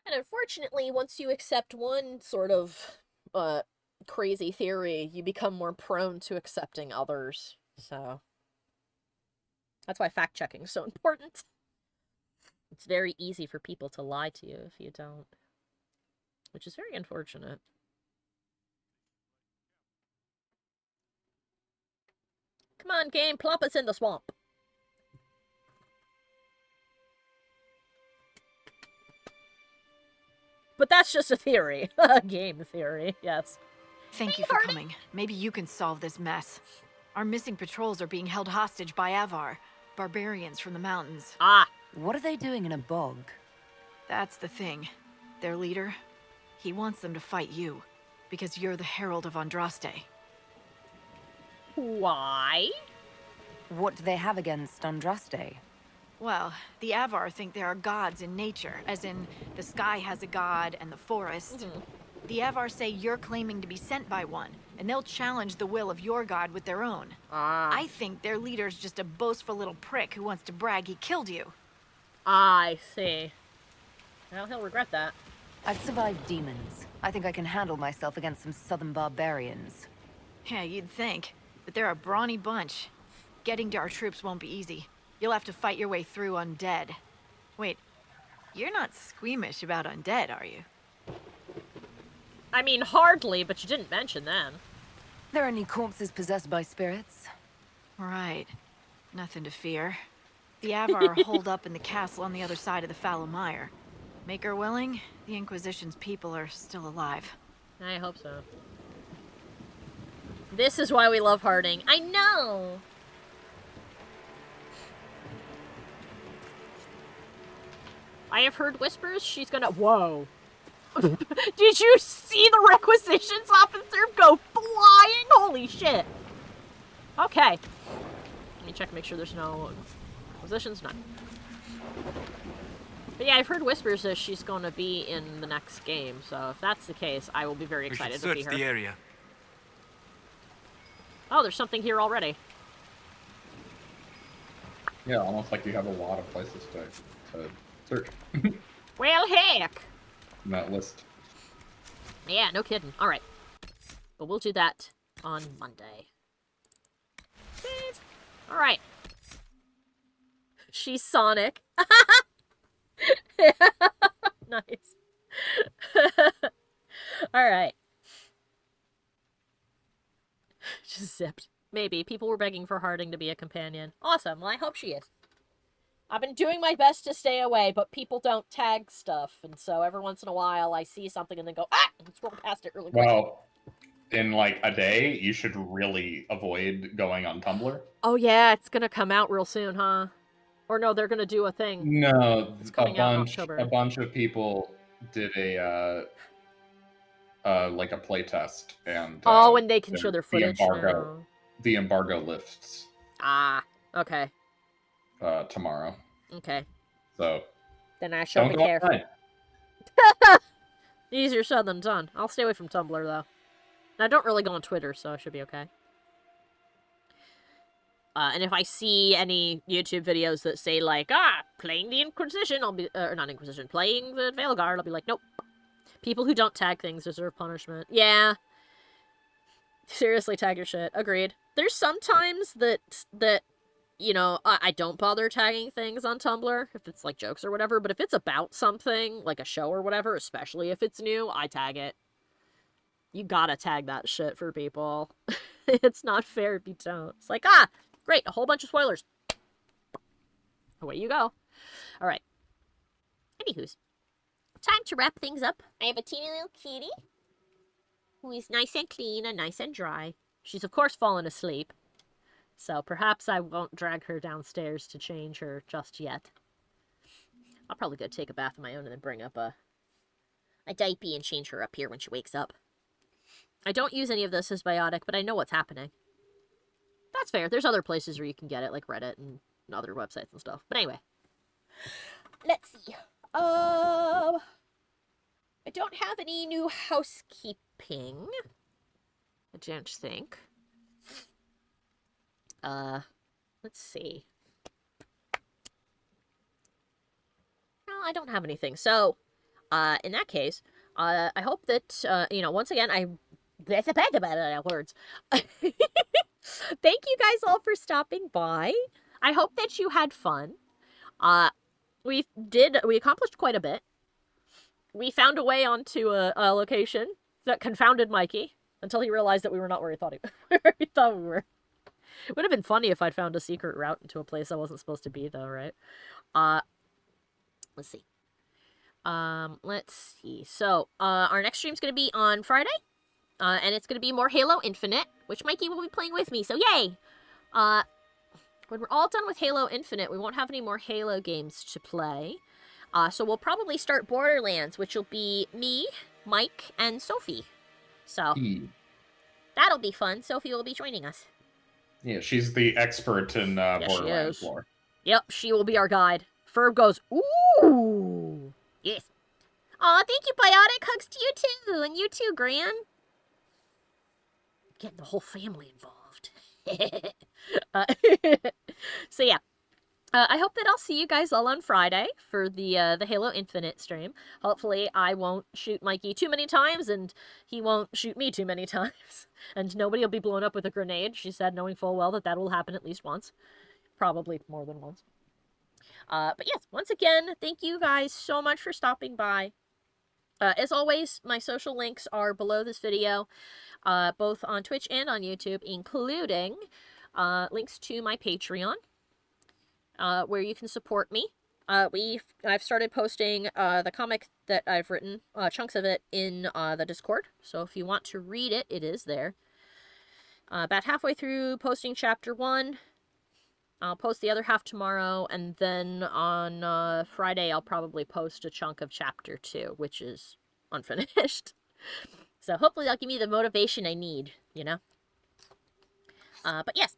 And unfortunately, once you accept one sort of crazy theory, you become more prone to accepting others. So that's why fact-checking is so important. It's very easy for people to lie to you if you don't. Which is very unfortunate. Come on, game, plop us in the swamp. But that's just a theory. A game theory, yes. Thank you for coming. Maybe you can solve this mess. Our missing patrols are being held hostage by Avar, barbarians from the mountains. Ah! What are they doing in a bog? That's the thing. Their leader, he wants them to fight you, because you're the herald of Andraste. Why? What do they have against Andraste? Well, the Avar think there are gods in nature, as in the sky has a god and the forest. Mm-hmm. The Avar say you're claiming to be sent by one, and they'll challenge the will of your god with their own. I think their leader's just a boastful little prick who wants to brag he killed you. I see. Well, he'll regret that. I've survived demons. I think I can handle myself against some southern barbarians. Yeah, you'd think. But they're a brawny bunch. Getting to our troops won't be easy. You'll have to fight your way through undead. Wait, you're not squeamish about undead, are you? I mean, hardly, but you didn't mention them. There are any corpses possessed by spirits? Right. Nothing to fear. The Avar are holed up in the castle on the other side of the fallow mire. Make her willing, the Inquisition's people are still alive. I hope so. This is why we love Harding. I know! I have heard whispers she's gonna— Whoa. Did you see the requisitions officer go flying? Holy shit. Okay. Let me check, make sure there's no requisitions. None. But yeah, I've heard whispers that she's going to be in the next game, so if that's the case, I will be very excited to see her. We should search the area. Oh, there's something here already. Yeah, almost like you have a lot of places to search. Well, heck! In that list. Yeah, no kidding. Alright. But we'll do that on Monday. Alright. She's Sonic. Nice. Alright. Just zipped. Maybe. People were begging for Harding to be a companion. Awesome. Well, I hope she is. I've been doing my best to stay away, but people don't tag stuff, and so every once in a while I see something and then go, ah! And scroll past it really quick. Well, in like a day, you should really avoid going on Tumblr. Oh yeah, it's gonna come out real soon, huh? Or no, they're gonna do a thing. No, it's coming out in October. A bunch of people did a like a play test, and and they can show their footage now. The embargo lifts. Ah, okay. Tomorrow. Okay. So. Then I shall be careful. Easier said than done. I'll stay away from Tumblr though. And I don't really go on Twitter, so I should be okay. And if I see any YouTube videos that say like, playing the Inquisition, I'll be, or not Inquisition, playing the Veilguard, I'll be like, nope. People who don't tag things deserve punishment. Yeah. Seriously, tag your shit. Agreed. There's sometimes that you know, I don't bother tagging things on Tumblr, if it's like jokes or whatever, but if it's about something, like a show or whatever, especially if it's new, I tag it. You gotta tag that shit for people. It's not fair if you don't. It's like, great, a whole bunch of spoilers. away you go. All right. Anywho's, time to wrap things up. I have a teeny little kitty who is nice and clean and nice and dry. She's, of course, fallen asleep. So perhaps I won't drag her downstairs to change her just yet. I'll probably go take a bath of my own and then bring up a diaper and change her up here when she wakes up. I don't use any of this as biotic, but I know what's happening. That's fair. There's other places where you can get it, like Reddit and other websites and stuff. But anyway. Let's see. I don't have any new housekeeping. I don't think. Let's see. No, I don't have anything. So, in that case, I hope that, once again, that's a bad about words. Thank you guys all for stopping by. I hope that you had fun. We accomplished quite a bit. We found a way onto a location that confounded Mikey until he realized that we were not where he thought we were. It would have been funny if I'd found a secret route into a place I wasn't supposed to be, though, right? Let's see. Let's see. So, our next stream's going to be on Friday. And it's going to be more Halo Infinite, which Mikey will be playing with me, so yay! When we're all done with Halo Infinite, we won't have any more Halo games to play. So we'll probably start Borderlands, which will be me, Mike, and Sophie. So, that'll be fun. Sophie will be joining us. Yeah, she's the expert in Borderlands lore. Yep, she will be our guide. Ferb goes, ooh! Yes. Aw, thank you, Biotic. Hugs to you, too. And you, too, Gran. Getting the whole family involved. So yeah, I hope that I'll see you guys all on Friday for the Halo Infinite stream. Hopefully I won't shoot Mikey too many times and he won't shoot me too many times. And nobody will be blown up with a grenade, she said, knowing full well that that will happen at least once. Probably more than once. But yes, once again, thank you guys so much for stopping by. As always, my social links are below this video, both on Twitch and on YouTube, including links to my Patreon, where you can support me. I've started posting the comic that I've written, chunks of it, in the Discord. So if you want to read it, it is there. About halfway through posting Chapter 1. I'll post the other half tomorrow, and then on Friday I'll probably post a chunk of Chapter 2, which is unfinished. So hopefully that'll give me the motivation I need, you know? But yes,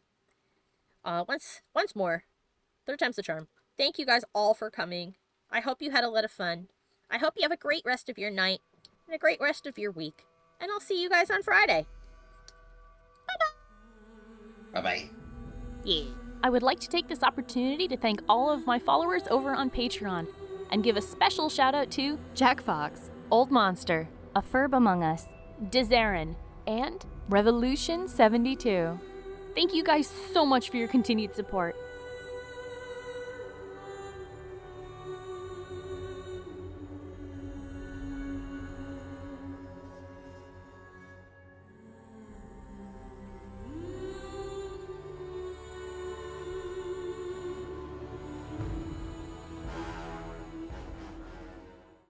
once more, third time's the charm. Thank you guys all for coming. I hope you had a lot of fun. I hope you have a great rest of your night, and a great rest of your week. And I'll see you guys on Friday. Bye-bye. Bye-bye. Yeah. I would like to take this opportunity to thank all of my followers over on Patreon and give a special shout out to Jack Fox, Old Monster, A Ferb Among Us, Dizzarin, and Revolution 72. Thank you guys so much for your continued support.